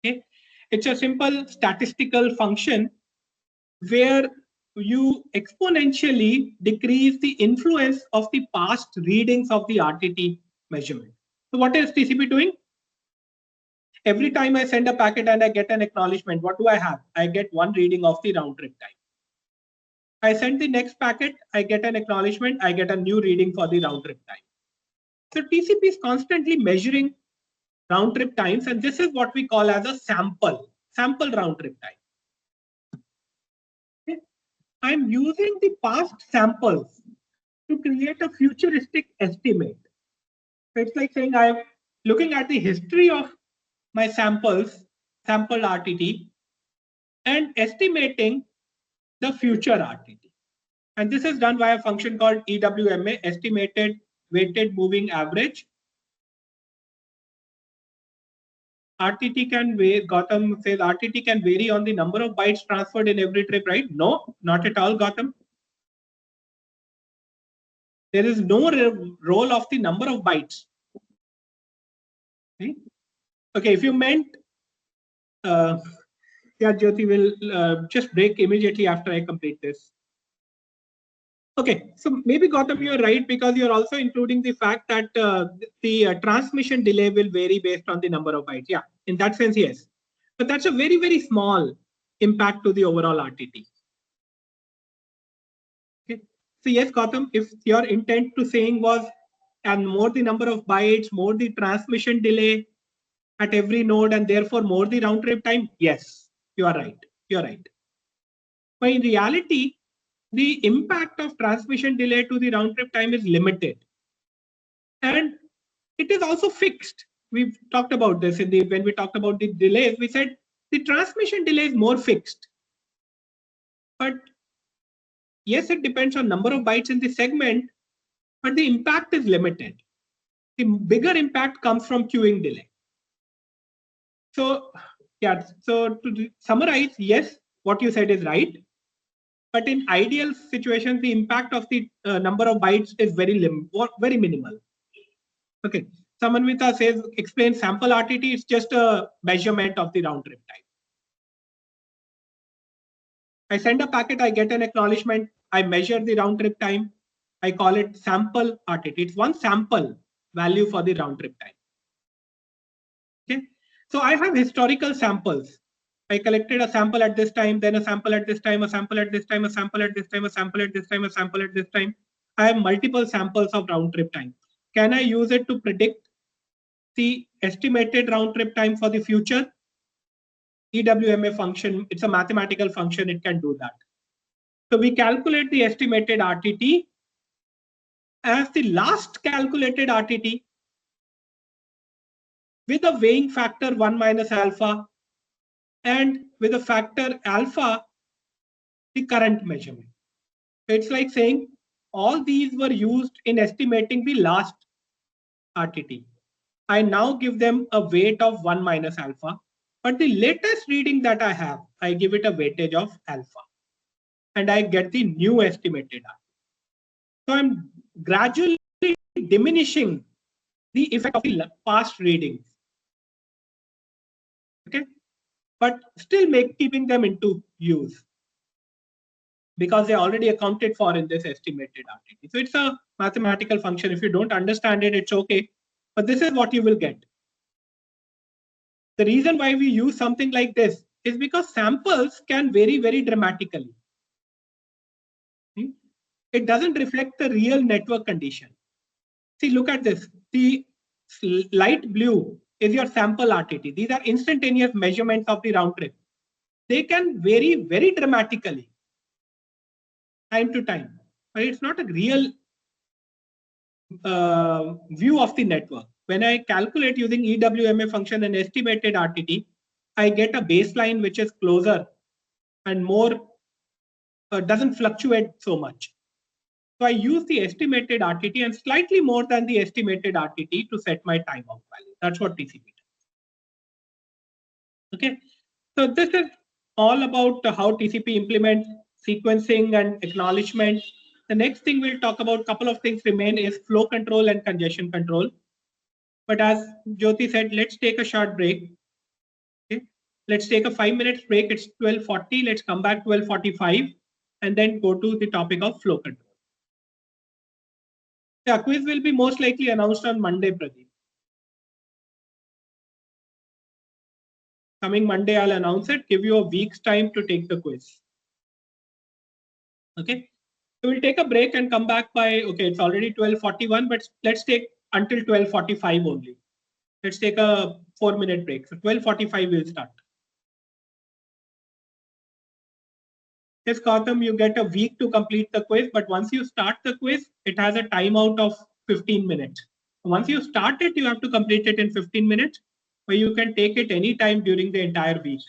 Okay. It's a simple statistical function where you exponentially decrease the influence of the past readings of the RTT measurement. So what is TCP doing? Every time I send a packet and I get an acknowledgement, what do I have? I get one reading of the round trip time. I send the next packet, I get an acknowledgement, I get a new reading for the round trip time. So TCP is constantly measuring round trip times, and this is what we call as a sample round trip time. Okay. I'm using the past samples to create a futuristic estimate. So it's like saying I'm looking at the history of my samples, sample RTT, and estimating the future RTT. And this is done by a function called EWMA, estimated weighted moving average. RTT can vary, Gautam says RTT can vary on the number of bytes transferred in every trip, right? No, not at all, Gautam. There is no role of the number of bytes. Okay, if you meant, yeah, Jyoti will just break immediately after I complete this. Okay, so maybe Gautam, you're right, because you're also including the fact that the transmission delay will vary based on the number of bytes. Yeah, in that sense, yes. But that's a very, very small impact to the overall RTT. Okay. So yes, Gautam, if your intent to saying was, and more the number of bytes, more the transmission delay at every node, and therefore more the round trip time, yes, you are right. You're right. But in reality, the impact of transmission delay to the round trip time is limited. And it is also fixed. We've talked about this in the when we talked about the delays, we said the transmission delay is more fixed. But yes, it depends on number of bytes in the segment, but the impact is limited. The bigger impact comes from queuing delay. So yeah, so to summarize, yes, what you said is right. But in ideal situations, the impact of the number of bytes is very minimal. Okay. Samanvita says, explain sample RTT. It's just a measurement of the round trip time. I send a packet, I get an acknowledgement, I measure the round trip time. I call it sample RTT. It's one sample value for the round trip time. Okay. So I have historical samples. I collected a sample at this time, then a sample at this time, a sample at this time, a sample at this time, a sample at this time, a sample at this time. I have multiple samples of round trip time. Can I use it to predict the estimated round trip time for the future? EWMA function, it's a mathematical function, it can do that. So we calculate the estimated RTT as the last calculated RTT with a weighing factor 1 minus alpha, and with a factor alpha, the current measurement. It's like saying all these were used in estimating the last RTT. I now give them a weight of 1 minus alpha, but the latest reading that I have, I give it a weightage of alpha, and I get the new estimated RTT. So I'm gradually diminishing the effect of the past readings. Okay, but still keeping them into use, because they already accounted for in this estimated RTT. So it's a mathematical function. If you don't understand it, it's okay. But this is what you will get. The reason why we use something like this is because samples can vary very dramatically. It doesn't reflect the real network condition. See, look at this. The light blue is your sample RTT. These are instantaneous measurements of the round trip. They can vary very dramatically time to time, but it's not a real view of the network. When I calculate using EWMA function and estimated RTT, I get a baseline which is closer and more doesn't fluctuate so much. So I use the estimated RTT and slightly more than the estimated RTT to set my timeout value. That's what TCP does. Okay, so this is all about how TCP implements sequencing and acknowledgement. The next thing we'll talk about, a couple of things remain, is flow control and congestion control. But as Jyoti said, let's take a short break. Okay, let's take a 5 minutes break. It's 12:40. Let's come back 12:45 and then go to the topic of flow control. The quiz will be most likely announced on Monday, Pradeep. Coming Monday, I'll announce it. Give you a week's time to take the quiz. Okay. So we'll take a break and come back by, okay, it's already 12:41, but let's take until 12:45 only. Let's take a 4-minute break. So 12:45 we'll start. Yes, Gautam, you get a week to complete the quiz, but once you start the quiz, it has a timeout of 15 minutes. Once you start it, you have to complete it in 15 minutes, but you can take it anytime during the entire week.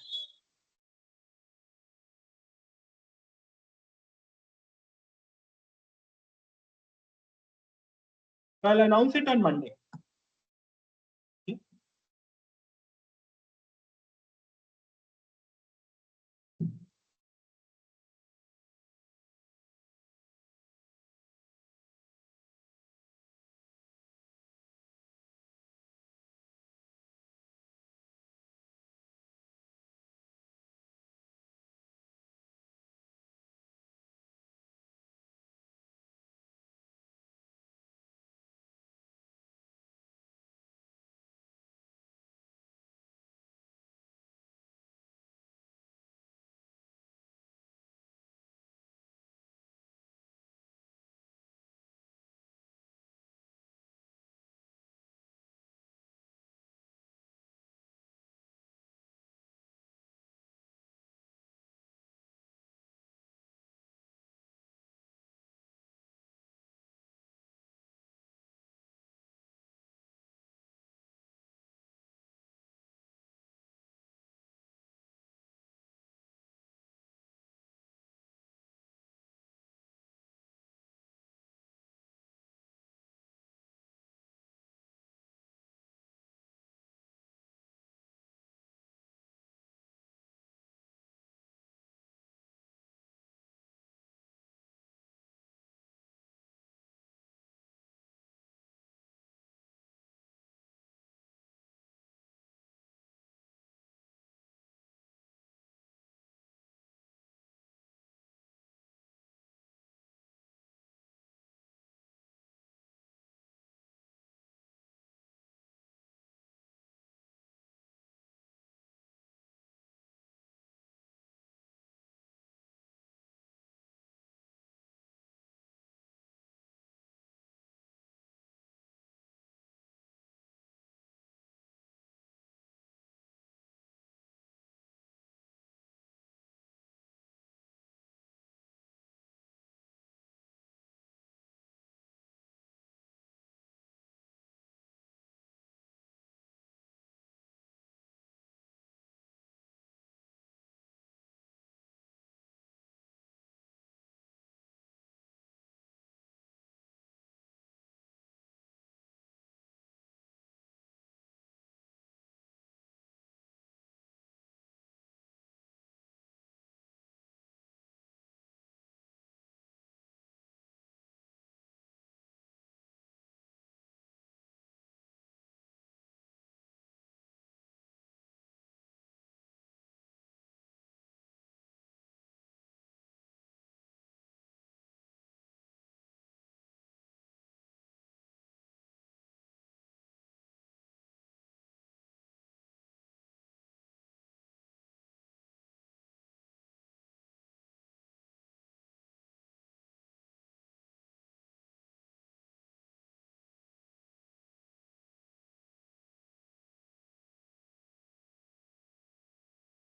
So I'll announce it on Monday. Okay.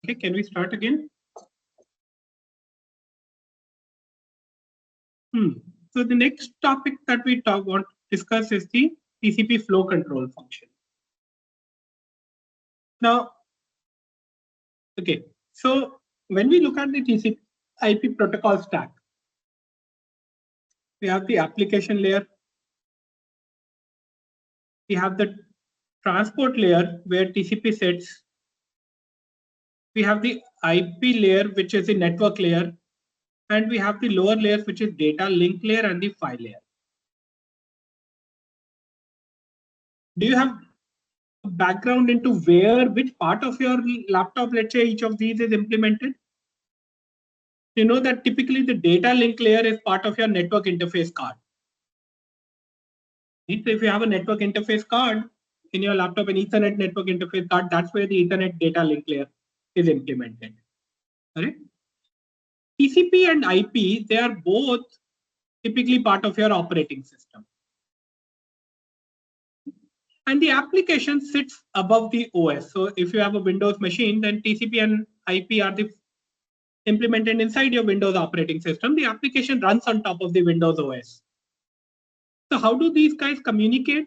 Okay, can we start again? So the next topic that we want to discuss is the TCP flow control function. Now, okay, so when we look at the TCP IP protocol stack, we have the application layer, we have the transport layer where TCP sits, we have the IP layer, which is the network layer, and we have the lower layers, which is data link layer and the file layer. Do you have a background into which part of your laptop, let's say, each of these is implemented? You know that typically the data link layer is part of your network interface card. So if you have a network interface card in your laptop, an Ethernet network interface card, that's where the Ethernet data link layer is implemented. Correct? TCP and IP, they are both typically part of your operating system. and the application sits above the OS. So if you have a Windows machine, then TCP and IP are the implemented inside your Windows operating system. The application runs on top of the Windows OS. So how do these guys communicate?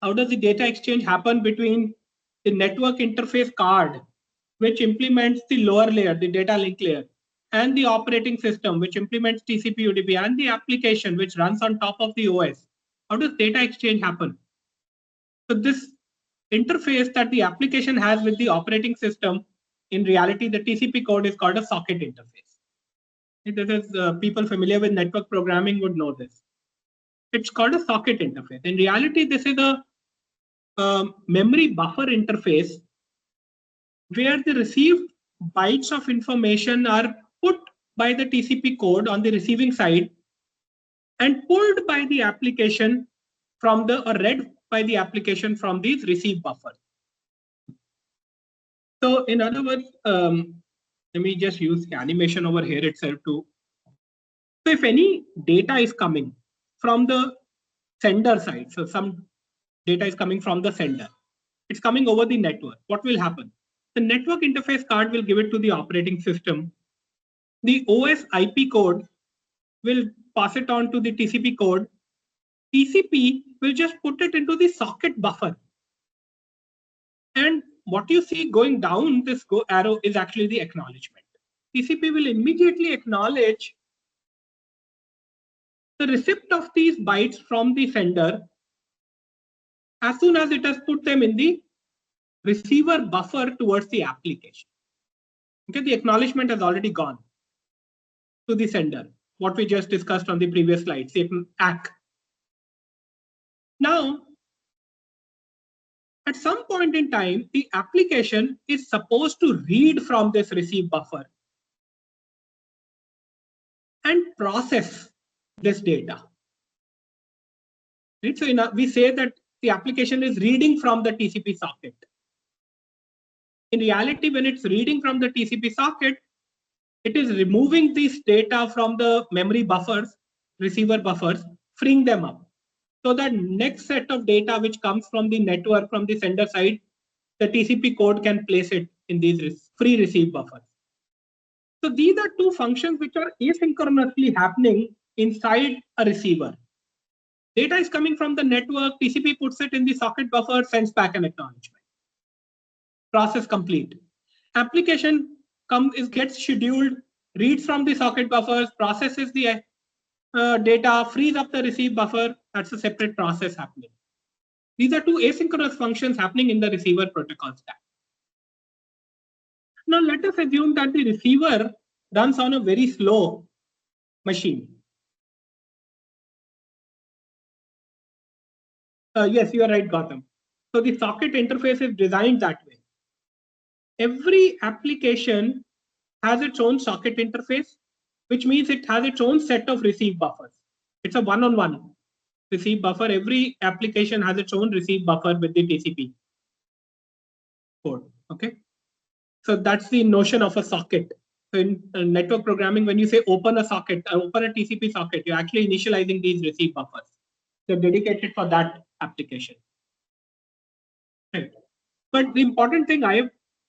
How does the data exchange happen between the network interface card, which implements the lower layer, the data link layer, and the operating system, which implements TCP UDP, and the application, which runs on top of the OS? How does data exchange happen? So this interface that the application has with the operating system, in reality, the TCP code is called a socket interface. This is people familiar with network programming would know this. It's called a socket interface. In reality, this is a memory buffer interface where the received bytes of information are put by the TCP code on the receiving side and pulled by the application from the, or read by the application from these receive buffers. So in other words, let me just use the animation over here itself too. So if any data is coming from the sender side, so some data is coming from the sender, it's coming over the network, what will happen? The network interface card will give it to the operating system. The OS IP code will pass it on to the TCP code. TCP will just put it into the socket buffer. And what you see going down this go arrow is actually the acknowledgement. TCP will immediately acknowledge the receipt of these bytes from the sender as soon as it has put them in the receiver buffer towards the application. Okay, the acknowledgement has already gone to the sender, what we just discussed on the previous slide, the ACK. Now, at some point in time, the application is supposed to read from this receive buffer and process this data. Right? So we say that the application is reading from the TCP socket. In reality, when it's reading from the TCP socket, it is removing this data from the memory buffers, receiver buffers, freeing them up. So that next set of data which comes from the network, from the sender side, the TCP code can place it in these free receive buffers. So these are two functions which are asynchronously happening inside a receiver. Data is coming from the network, TCP puts it in the socket buffer, sends back an acknowledgement. Process complete. Application gets scheduled, reads from the socket buffers, processes the data, frees up the receive buffer. That's a separate process happening. These are two asynchronous functions happening in the receiver protocol stack. Now let us assume that the receiver runs on a very slow machine. Yes, you are right, Gautam. So the socket interface is designed that way. Every application has its own socket interface, which means it has its own set of receive buffers. It's a one-on-one receive buffer. Every application has its own receive buffer with the TCP code. Okay, so that's the notion of a socket. So in network programming, when you say open a socket, open a TCP socket, you're actually initializing these receive buffers. They're dedicated for that application. Right. But the important thing I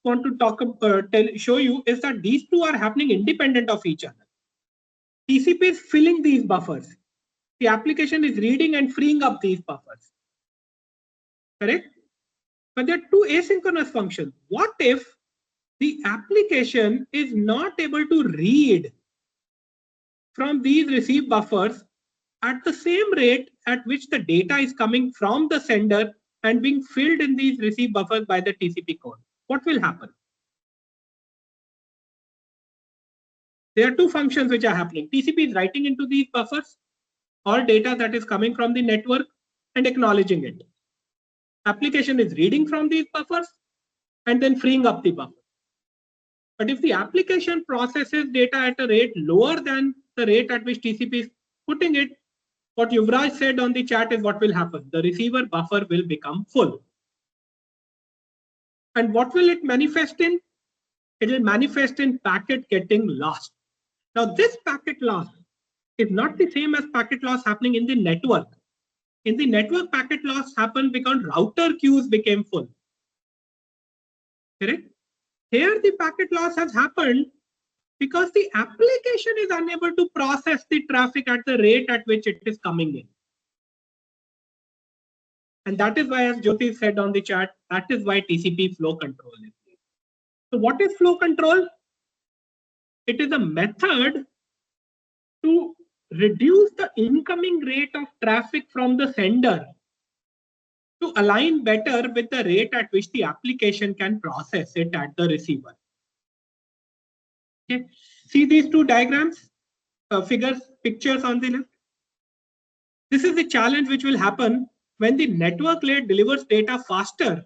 want to show you is that these two are happening independent of each other. TCP is filling these buffers. The application is reading and freeing up these buffers. Correct? But there are two asynchronous functions. What if the application is not able to read from these receive buffers at the same rate at which the data is coming from the sender and being filled in these receive buffers by the TCP code? What will happen? There are two functions which are happening. TCP is writing into these buffers all data that is coming from the network and acknowledging it. Application is reading from these buffers and then freeing up the buffer. But if the application processes data at a rate lower than the rate at which TCP is putting it, what Yuvraj said on the chat is what will happen. The receiver buffer will become full. And what will it manifest in? It will manifest in packet getting lost. Now this packet loss is not the same as packet loss happening in the network. in the network, packet loss happened because router queues became full. Correct? Here the packet loss has happened because the application is unable to process the traffic at the rate at which it is coming in. And that is why, as Jyoti said on the chat, that is why TCP flow control is there. So what is flow control? It is a method to reduce the incoming rate of traffic from the sender to align better with the rate at which the application can process it at the receiver. Okay. See these two diagrams, pictures on the left. This is the challenge which will happen when the network layer delivers data faster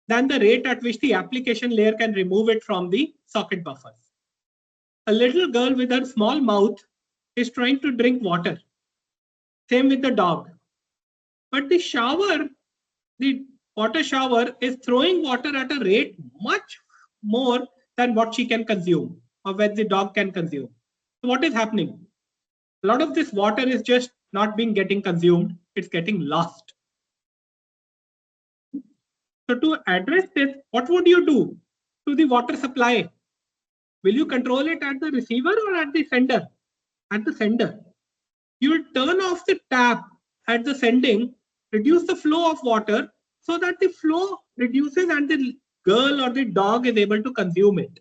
than the rate at which the application layer can remove it from the socket buffers. A little girl with her small mouth is trying to drink water. Same with the dog. But the shower, the water shower is throwing water at a rate much more than what she can consume or what the dog can consume. So what is happening? A lot of this water is just not being getting consumed. It's getting lost. So to address this, what would you do to the water supply? Will you control it at the receiver or at the sender? At the sender. You will turn off the tap at the sending, reduce the flow of water so that the flow reduces and the girl or the dog is able to consume it.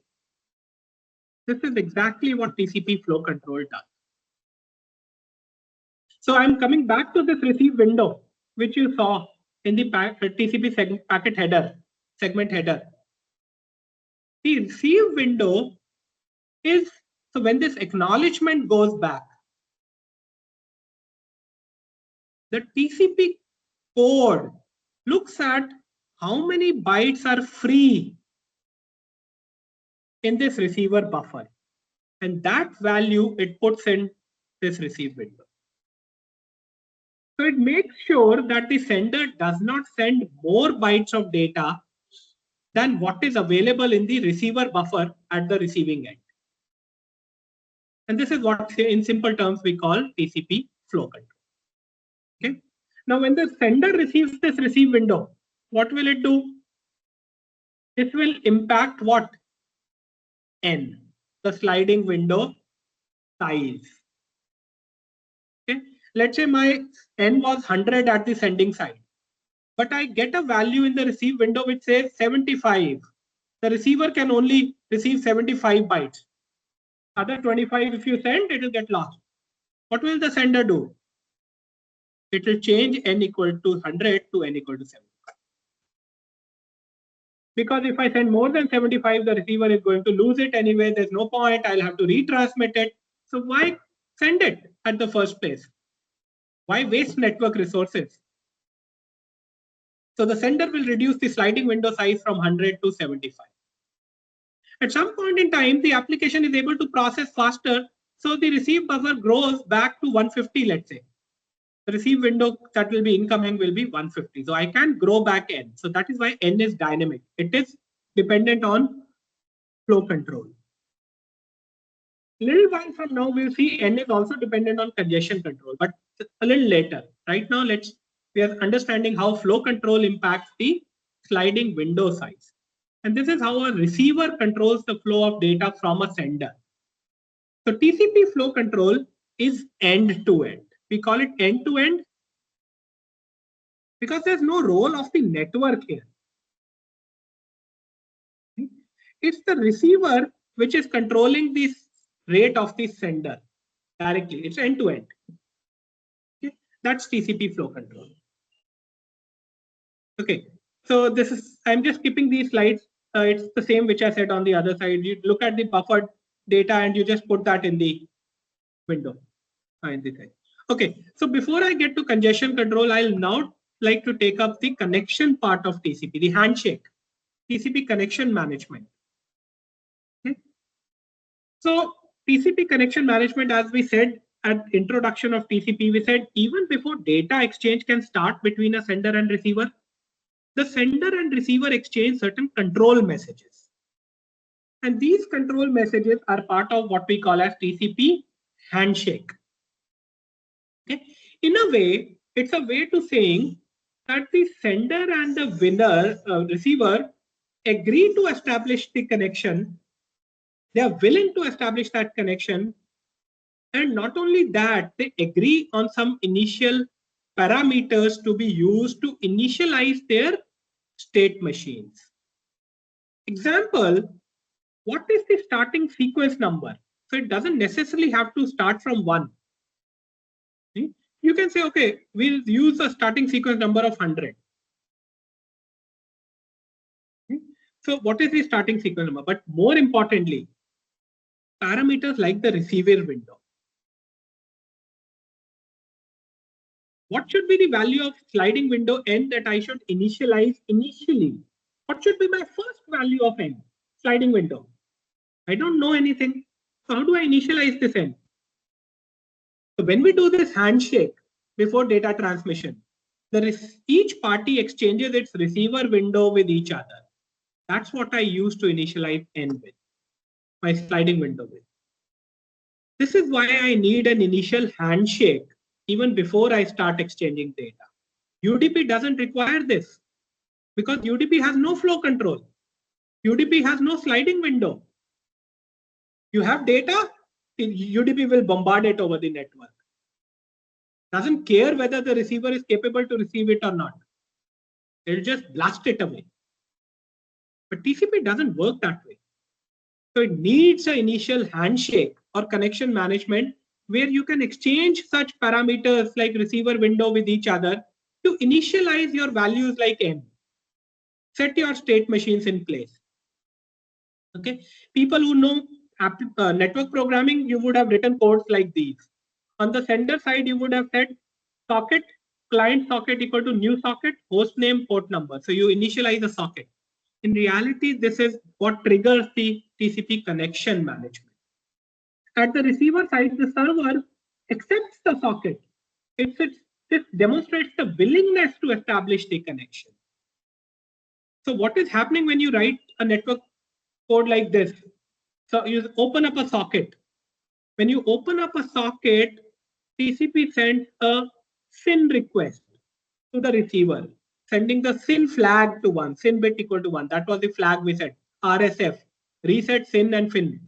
This is exactly what TCP flow control does. So I'm coming back to this receive window, which you saw in the TCP packet header, segment header. The receive window is, so when this acknowledgement goes back, the TCP code looks at how many bytes are free in this receiver buffer. And that value it puts in this receive window. So it makes sure that the sender does not send more bytes of data than what is available in the receiver buffer at the receiving end. And this is what, in simple terms, we call TCP flow control. Okay. Now, when the sender receives this receive window, what will it do? This will impact what? N, the sliding window size. Okay. Let's say my N was 100 at the sending side, but I get a value in the receive window which says 75. The receiver can only receive 75 bytes. Other 25, if you send, it will get lost. What will the sender do? It will change N equal to 100 to N equal to 75. Because if I send more than 75, the receiver is going to lose it anyway. There's no point. I'll have to retransmit it. So why send it at the first place? Why waste network resources? So the sender will reduce the sliding window size from 100 to 75. At some point in time, the application is able to process faster. So the receive buffer grows back to 150, let's say. The receive window that will be incoming will be 150. So I can grow back N. So that is why N is dynamic. It is dependent on flow control. A little while from now, we'll see N is also dependent on congestion control, but a little later. Right now, we are understanding how flow control impacts the sliding window size. And this is how a receiver controls the flow of data from a sender. So TCP flow control is end-to-end. We call it end-to-end because there's no role of the network here. It's the receiver which is controlling the rate of the sender directly. It's end-to-end. Okay. That's TCP flow control. Okay, so this is, I'm just skipping these slides. It's the same which I said on the other side. You look at the buffered data and you just put that in the window. In the thing. Okay, so before I get to congestion control, I'll now like to take up the connection part of TCP, the handshake, TCP connection management. Okay. So TCP connection management, as we said at introduction of TCP, we said even before data exchange can start between a sender and receiver, the sender and receiver exchange certain control messages. And these control messages are part of what we call as TCP handshake. Okay. In a way, It's a way to saying that the sender and the receiver agree to establish the connection. They are willing to establish that connection. And not only that, they agree on some initial parameters to be used to initialize their state machines. Example, what is the starting sequence number? So it doesn't necessarily have to start from 1. You can say, okay, we'll use a starting sequence number of 100. So what is the starting sequence number? But more importantly, parameters like the receiver window. What should be the value of sliding window n that I should initialize initially? What should be my first value of n? Sliding window. I don't know anything. So how do I initialize this n? So when we do this handshake before data transmission, each party exchanges its receiver window with each other. That's what I use to initialize n with, my sliding window with. This is why I need an initial handshake even before I start exchanging data. UDP doesn't require this because UDP has no flow control. UDP has no sliding window. You have data, UDP will bombard it over the network. Doesn't care whether the receiver is capable to receive it or not. It'll just blast it away. But TCP doesn't work that way. So it needs an initial handshake or connection management where you can exchange such parameters like receiver window with each other to initialize your values like n. Set your state machines in place. Okay, people who know network programming, you would have written codes like these. On the sender side, you would have said socket, client socket equal to new socket, host name, port number. So you initialize a socket. In reality, this is what triggers the TCP connection management. At the receiver side, the server accepts the socket. This demonstrates the willingness to establish the connection. So what is happening when you write a network code like this? So you open up a socket. When you open up a socket, TCP sends a SYN request to the receiver, sending the SYN flag to 1, SYN bit equal to 1. That was the flag we set, RSF, reset SYN and FIN.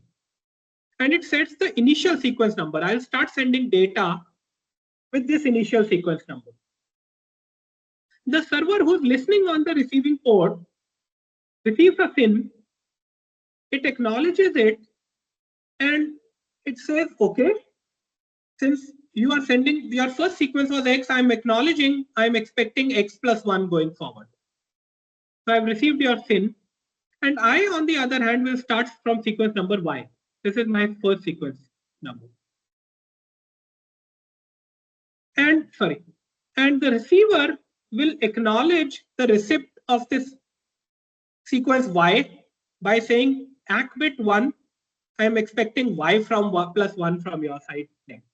And it sets the initial sequence number. I'll start sending data with this initial sequence number. The server who's listening on the receiving port receives a SYN, it acknowledges it, and it says, okay, since you are sending, your first sequence was X, I'm acknowledging, I'm expecting X plus 1 going forward. So I've received your SYN, and I, on the other hand, will start from sequence number Y. This is my first sequence number. And the receiver will acknowledge the receipt of this sequence Y by saying ACK bit 1, I am expecting Y from 1 plus 1 from your side next.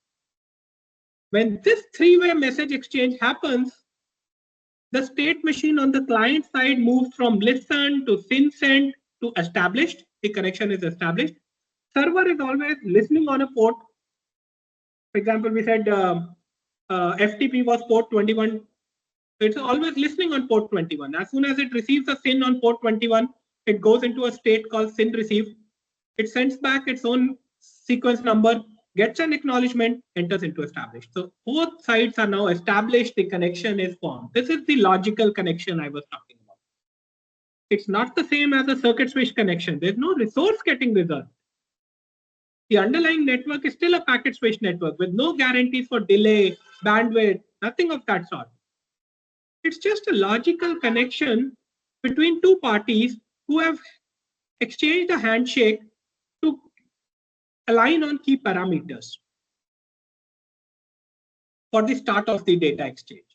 When this three-way message exchange happens, the state machine on the client side moves from listen to SYN send to established. The connection is established. Server is always listening on a port. For example, we said FTP was port 21. So it's always listening on port 21. As soon as it receives a SYN on port 21, it goes into a state called SYN receive. It sends back its own sequence number, gets an acknowledgement, enters into established. So both sides are now established, the connection is formed. This is the logical connection I was talking about. It's not the same as a circuit switch connection. There's no resource getting reserved. The underlying network is still a packet switch network with no guarantees for delay, bandwidth, nothing of that sort. It's just a logical connection between two parties who have exchanged a handshake to align on key parameters for the start of the data exchange.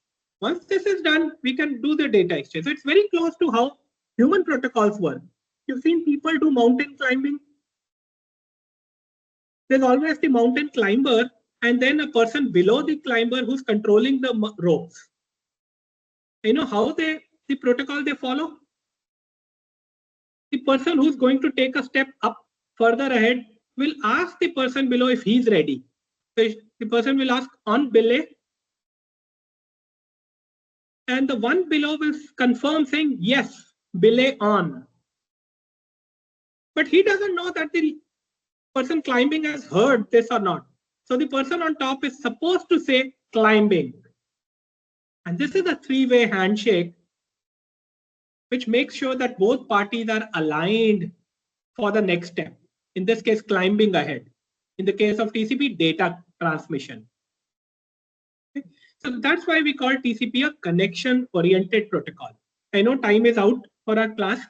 Once this is done, we can do the data exchange. So it's very close to how human protocols work. You've seen people do mountain climbing. There's always the mountain climber and then a person below the climber who's controlling the ropes. You know how the protocol they follow? The person who's going to take a step up further ahead will ask the person below if he's ready. So the person will ask on belay. and the one below will confirm saying, yes, belay on. But he doesn't know that the person climbing has heard this or not. So the person on top is supposed to say climbing. And this is a three-way handshake, which makes sure that both parties are aligned for the next step. In this case, climbing ahead. In the case of TCP, data transmission. Okay. So that's why we call TCP a connection-oriented protocol. I know time is out for our class,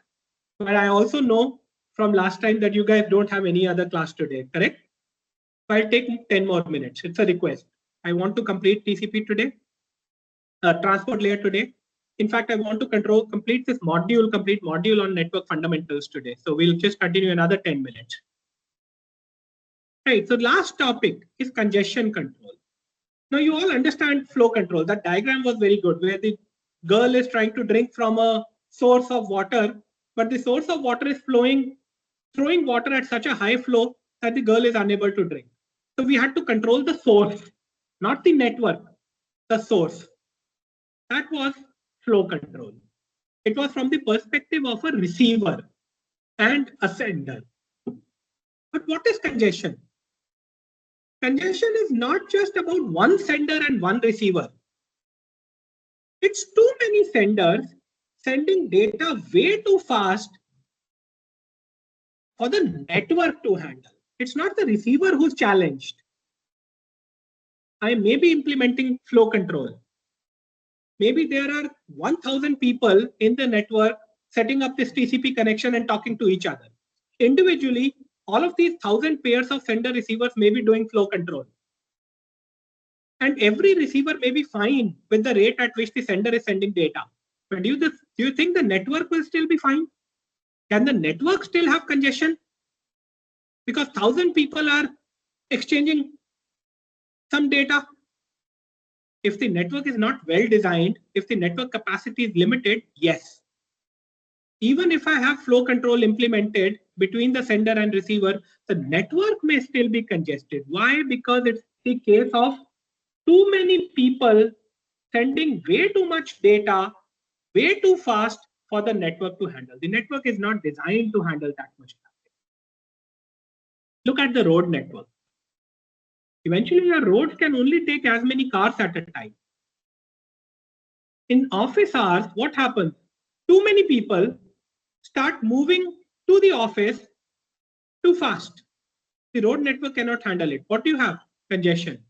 but I also know from last time that you guys don't have any other class today, correct? So I'll take 10 more minutes. It's a request. I want to complete TCP today, transport layer today. In fact, I want to complete this complete module on network fundamentals today. So we'll just continue another 10 minutes. Right, so last topic is congestion control. Now you all understand flow control. That diagram was very good, where the girl is trying to drink from a source of water, but the source of water is throwing water at such a high flow that the girl is unable to drink. So we had to control the source, not the network, the source. That was flow control. It was from the perspective of a receiver and a sender. But what is congestion? Congestion is not just about one sender and one receiver. It's too many senders sending data way too fast for the network to handle. It's not the receiver who's challenged. I may be implementing flow control. Maybe there are 1,000 people in the network setting up this TCP connection and talking to each other. Individually, all of these 1,000 pairs of sender receivers may be doing flow control. And every receiver may be fine with the rate at which the sender is sending data. But do you think the network will still be fine? Can the network still have congestion? Because 1,000 people are exchanging some data. If the network is not well designed, if the network capacity is limited, yes. Even if I have flow control implemented between the sender and receiver, the network may still be congested. Why? Because it's the case of too many people sending way too much data, way too fast for the network to handle. The network is not designed to handle that much traffic. Look at the road network. Eventually, your roads can only take as many cars at a time. In office hours, what happens? Too many people start moving to the office too fast. The road network cannot handle it. What do you have? Congestion.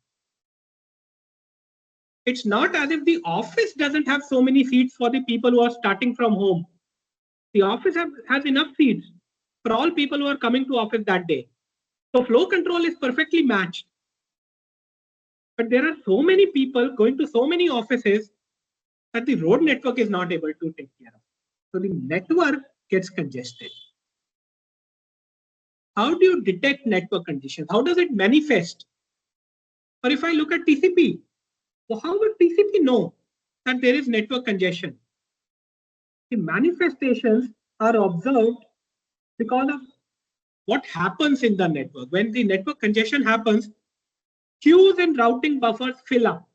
It's not as if the office doesn't have so many seats for the people who are starting from home. The office has enough seats for all people who are coming to office that day. So flow control is perfectly matched. But there are so many people going to so many offices that the road network is not able to take care of. So the network gets congested. How do you detect network conditions? How does it manifest? Or if I look at TCP, well, how would TCP know that there is network congestion? The manifestations are observed because of what happens in the network. When the network congestion happens, queues and routing buffers fill up.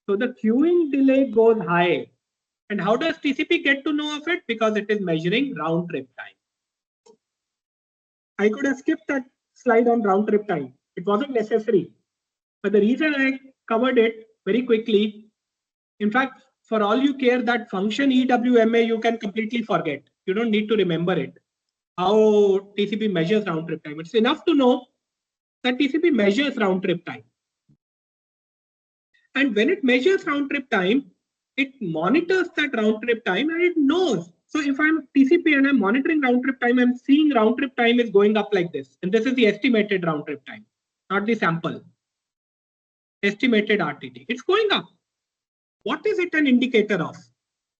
So the queuing delay goes high. And how does TCP get to know of it? Because it is measuring round trip time. I could have skipped that slide on round trip time. It wasn't necessary. But the reason I covered it very quickly, in fact, for all you care, that function EWMA you can completely forget. You don't need to remember it. How TCP measures round trip time. It's enough to know that TCP measures round trip time. And when it measures round trip time, it monitors that round trip time and it knows. So if I'm TCP and I'm monitoring round trip time, I'm seeing round trip time is going up like this. And this is the estimated round trip time, not the sample. Estimated RTT. It's going up. What is it an indicator of?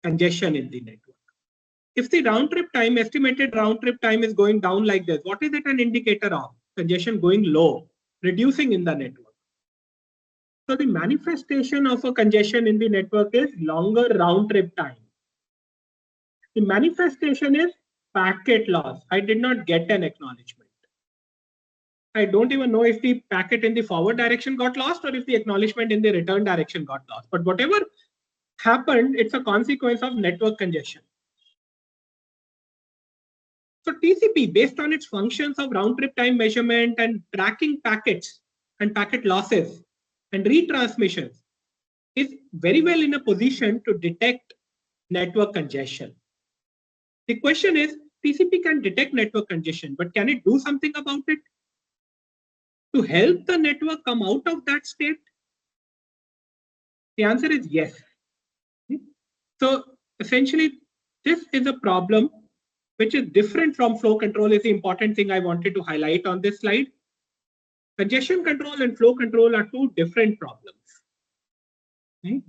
Congestion in the network. If the round trip time, estimated round trip time is going down like this, what is it an indicator of? Congestion going low, reducing in the network. So the manifestation of a congestion in the network is longer round trip time. The manifestation is packet loss. I did not get an acknowledgement. I don't even know if the packet in the forward direction got lost or if the acknowledgement in the return direction got lost. But whatever happened, it's a consequence of network congestion. So TCP, based on its functions of round trip time measurement and tracking packets and packet losses and retransmissions, is very well in a position to detect network congestion. The question is, TCP can detect network congestion, but can it do something about it to help the network come out of that state? The answer is yes. So essentially, this is a problem which is different from flow control, is the important thing I wanted to highlight on this slide. Congestion control and flow control are two different problems. Okay?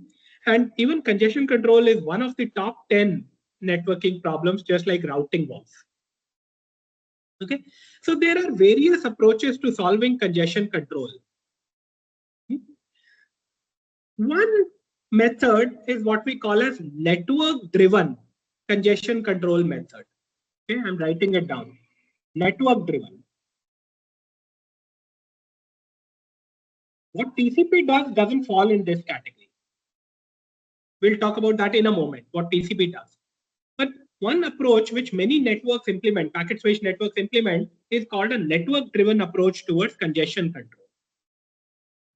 And even congestion control is one of the top 10 networking problems, just like routing was. Okay, so there are various approaches to solving congestion control. One method is what we call as network-driven congestion control method. Okay, I'm writing it down. Network-driven. What TCP does doesn't fall in this category. We'll talk about that in a moment, what TCP does. But one approach which many networks implement, packet switch networks implement, is called a network-driven approach towards congestion control.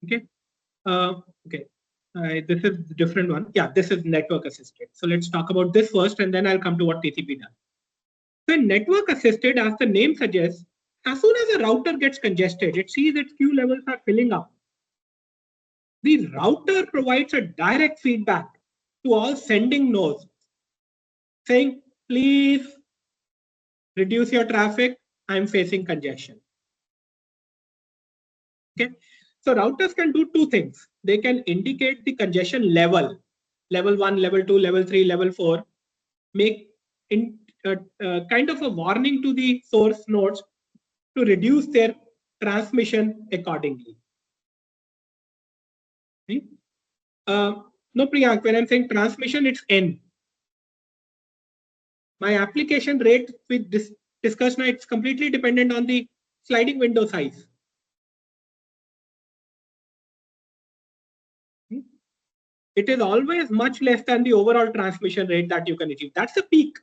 Okay. Okay. This is a different one. Yeah, this is network assisted. So let's talk about this first, and then I'll come to what TCP does. So network assisted, as the name suggests, as soon as a router gets congested, it sees its queue levels are filling up. The router provides a direct feedback to all sending nodes, saying, please reduce your traffic. I'm facing congestion. Okay. So routers can do two things. They can indicate the congestion level, level 1, level 2, level 3, level 4, make kind of a warning to the source nodes to reduce their transmission accordingly. Okay. No, Priyank, when I'm saying transmission, it's N. My application rate with this discussed now, it's completely dependent on the sliding window size. It is always much less than the overall transmission rate that you can achieve. That's the peak.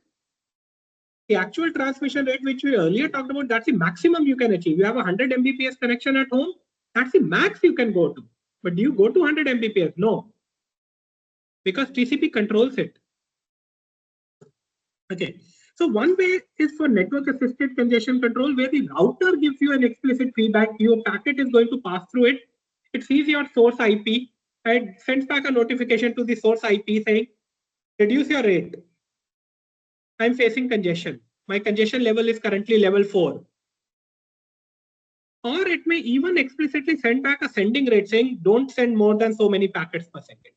The actual transmission rate, which we earlier talked about, that's the maximum you can achieve. You have a 100 Mbps connection at home, that's the max you can go to. But do you go to 100 Mbps? No, because TCP controls it. Okay, so one way is for network assisted congestion control, where the router gives you an explicit feedback. Your packet is going to pass through it. It sees your source IP and sends back a notification to the source IP saying, reduce your rate. I'm facing congestion. My congestion level is currently level 4. Or it may even explicitly send back a sending rate saying, don't send more than so many packets per second.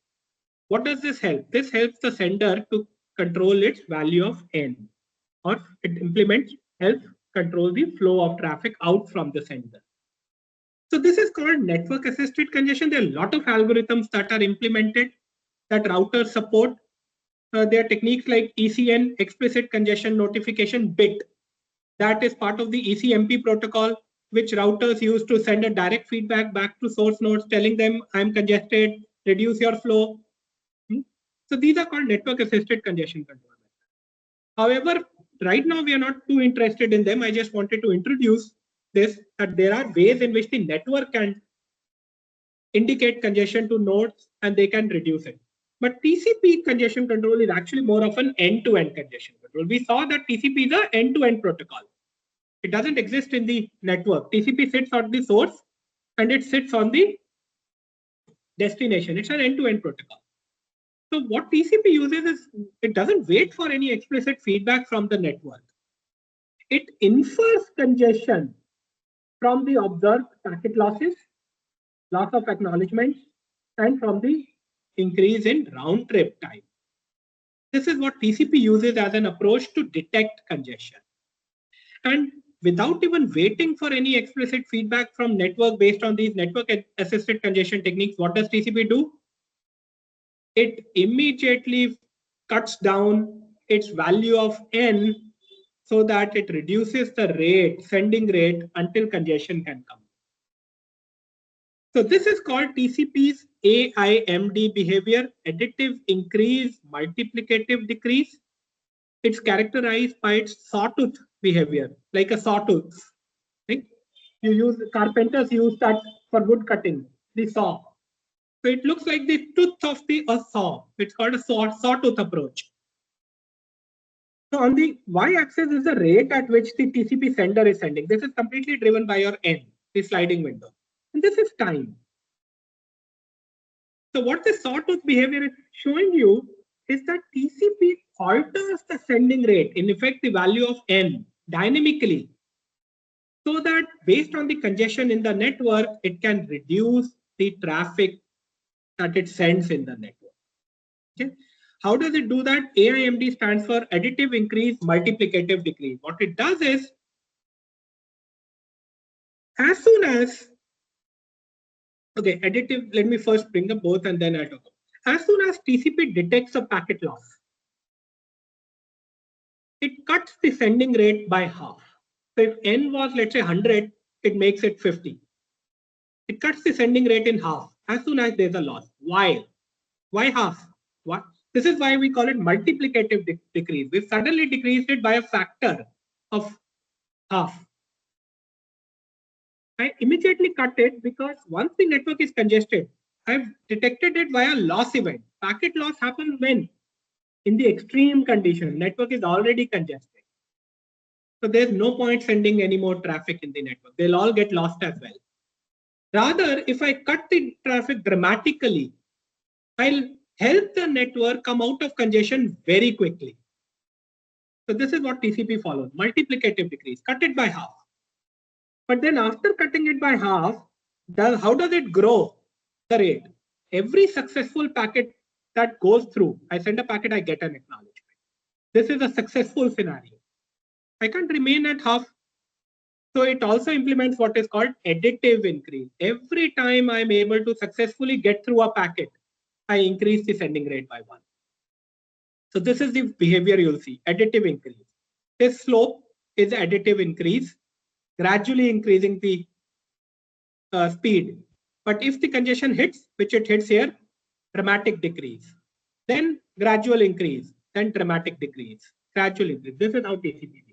What does this help? This helps the sender to control its value of N, or it helps control the flow of traffic out from the sender. So this is called network assisted congestion. There are a lot of algorithms that are implemented that routers support. There are techniques like ECN, explicit congestion notification bit. That is part of the ECMP protocol, which routers use to send a direct feedback back to source nodes telling them, I'm congested, reduce your flow. So these are called network assisted congestion control. However, right now we are not too interested in them. I just wanted to introduce this, that there are ways in which the network can indicate congestion to nodes and they can reduce it. But TCP congestion control is actually more of an end-to-end congestion control. We saw that TCP is an end-to-end protocol. It doesn't exist in the network. TCP sits on the source and it sits on the destination. It's an end-to-end protocol. So what TCP uses is, it doesn't wait for any explicit feedback from the network. It infers congestion from the observed packet losses, loss of acknowledgements, and from the increase in round trip time. This is what TCP uses as an approach to detect congestion. And without even waiting for any explicit feedback from network based on these network assisted congestion techniques, what does TCP do? It immediately cuts down its value of N so that it reduces the rate, sending rate, until congestion can come. So this is called TCP's AIMD behavior, additive increase, multiplicative decrease. It's characterized by its sawtooth behavior, like a sawtooth. Right? Carpenters use that for wood cutting, the saw. So it looks like the tooth of a saw. It's called a sawtooth approach. So on the y-axis is the rate at which the TCP sender is sending. This is completely driven by your n, the sliding window. And this is time. So what this sawtooth behavior is showing you is that TCP alters the sending rate, in effect the value of n, dynamically, so that based on the congestion in the network, it can reduce the traffic that it sends in the network. Okay. How does it do that? AIMD stands for additive increase, multiplicative decrease. What it does is, as soon as, okay, additive, let me first bring up both and then I'll talk. As soon as TCP detects a packet loss, it cuts the sending rate by half. So if n was, let's say, 100, it makes it 50. It cuts the sending rate in half as soon as there's a loss. Why? Why half? What? This is why we call it multiplicative decrease. We've suddenly decreased it by a factor of half. I immediately cut it because once the network is congested, I've detected it via loss event. Packet loss happens when? In the extreme condition, network is already congested. So there's no point sending any more traffic in the network. They'll all get lost as well. Rather, if I cut the traffic dramatically, I'll help the network come out of congestion very quickly. So this is what TCP follows, multiplicative decrease, cut it by half. But then after cutting it by half, how does it grow the rate? Every successful packet that goes through, I send a packet, I get an acknowledgement. This is a successful scenario. I can't remain at half. So it also implements what is called additive increase. Every time I'm able to successfully get through a packet, I increase the sending rate by 1. So this is the behavior you'll see, additive increase. This slope is additive increase, gradually increasing the speed. But if the congestion hits, which it hits here, dramatic decrease. Then gradual increase, then dramatic decrease, gradual increase. This is how TCP behaves.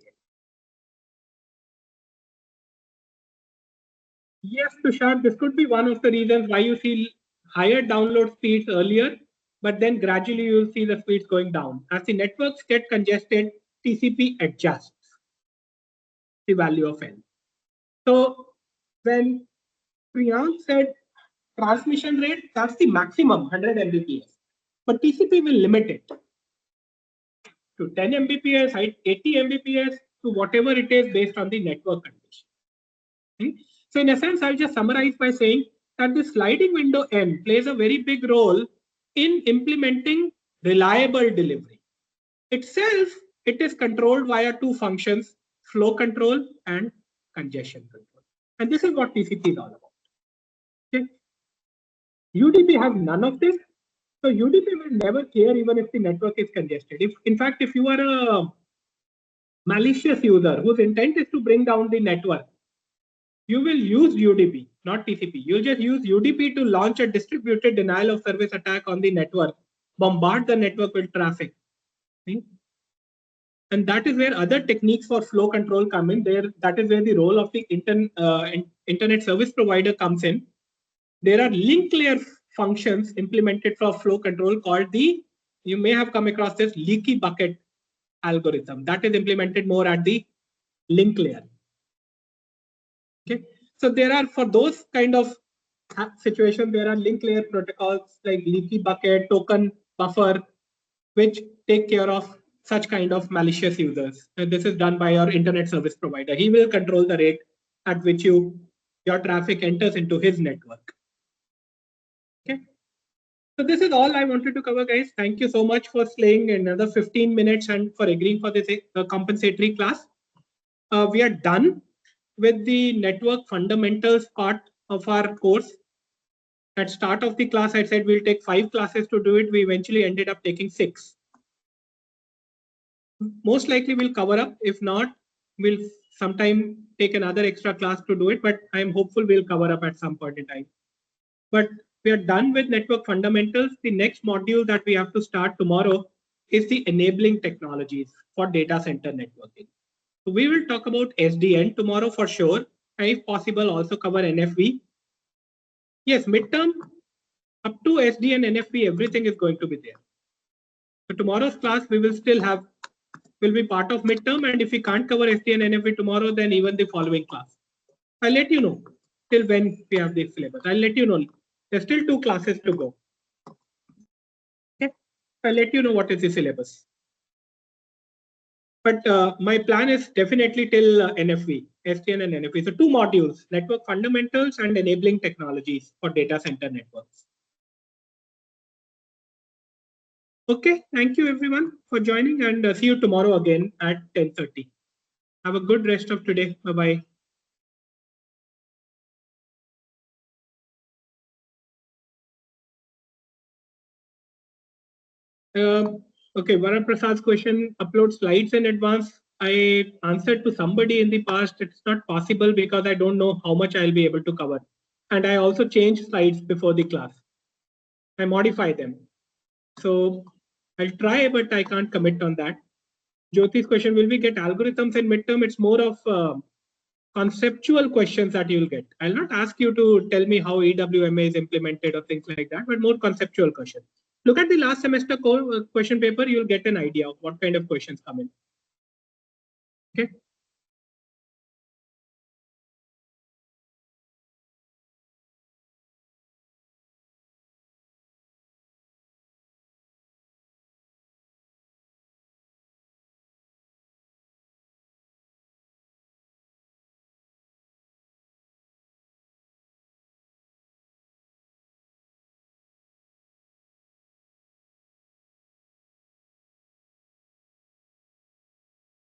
Yes, Tushar, this could be one of the reasons why you see higher download speeds earlier, but then gradually you'll see the speeds going down. As the networks get congested, TCP adjusts the value of n. So when Priyank said transmission rate, that's the maximum 100 Mbps. But TCP will limit it to 10 Mbps, 80 Mbps, to whatever it is based on the network condition. Okay? So in a sense, I'll just summarize by saying that the sliding window n plays a very big role in implementing reliable delivery. Itself, it is controlled via 2 functions, flow control and congestion control. And this is what TCP is all about. Okay? UDP has none of this. So UDP will never care even if the network is congested. If, in fact, if you are a malicious user whose intent is to bring down the network, you will use UDP, not TCP. You'll just use UDP to launch a distributed denial of service attack on the network, bombard the network with traffic. Okay? And that is where other techniques for flow control come in. That is where the role of the internet service provider comes in. There are link layer functions implemented for flow control called you may have come across this leaky bucket algorithm. That is implemented more at the link layer. Okay, so there are, for those kind of situations, there are link layer protocols like leaky bucket, token buffer, which take care of such kind of malicious users. And this is done by your internet service provider. He will control the rate at which your traffic enters into his network. Okay. So this is all I wanted to cover, guys. Thank you so much for staying another 15 minutes and for agreeing for this compensatory class. We are done with the network fundamentals part of our course. At start of the class, I said we'll take 5 classes to do it. We eventually ended up taking 6. Most likely we'll cover up. If not, we'll sometime take another extra class to do it. But I'm hopeful we'll cover up at some point in time. But we are done with network fundamentals. The next module that we have to start tomorrow is the enabling technologies for data center networking. So we will talk about SDN tomorrow for sure, and if possible, also cover NFV. Yes, midterm up to SD and NFV, everything is going to be there. So tomorrow's class we will still have will be part of midterm, and if we can't cover SD and NFV tomorrow, then even the following class. I'll let you know till when we have the syllabus. I'll let you know. There's still 2 classes to go. Okay, I'll let you know what is the syllabus. But my plan is definitely till NFV, SDN and NFV. So 2 modules: network fundamentals and enabling technologies for data center networks. Okay, thank you everyone for joining, and see you tomorrow again at 10:30. Have a good rest of today. Bye-bye. Okay, Varan Prasad's question, upload slides in advance. I answered to somebody in the past, it's not possible because I don't know how much I'll be able to cover. And I also change slides before the class. I modify them. So I'll try, but I can't commit on that. Jyoti's question, will we get algorithms in midterm? It's more of conceptual questions that you'll get. I'll not ask you to tell me how EWMA is implemented or things like that, but more conceptual questions. Look at the last semester question paper, you'll get an idea of what kind of questions come in. Okay.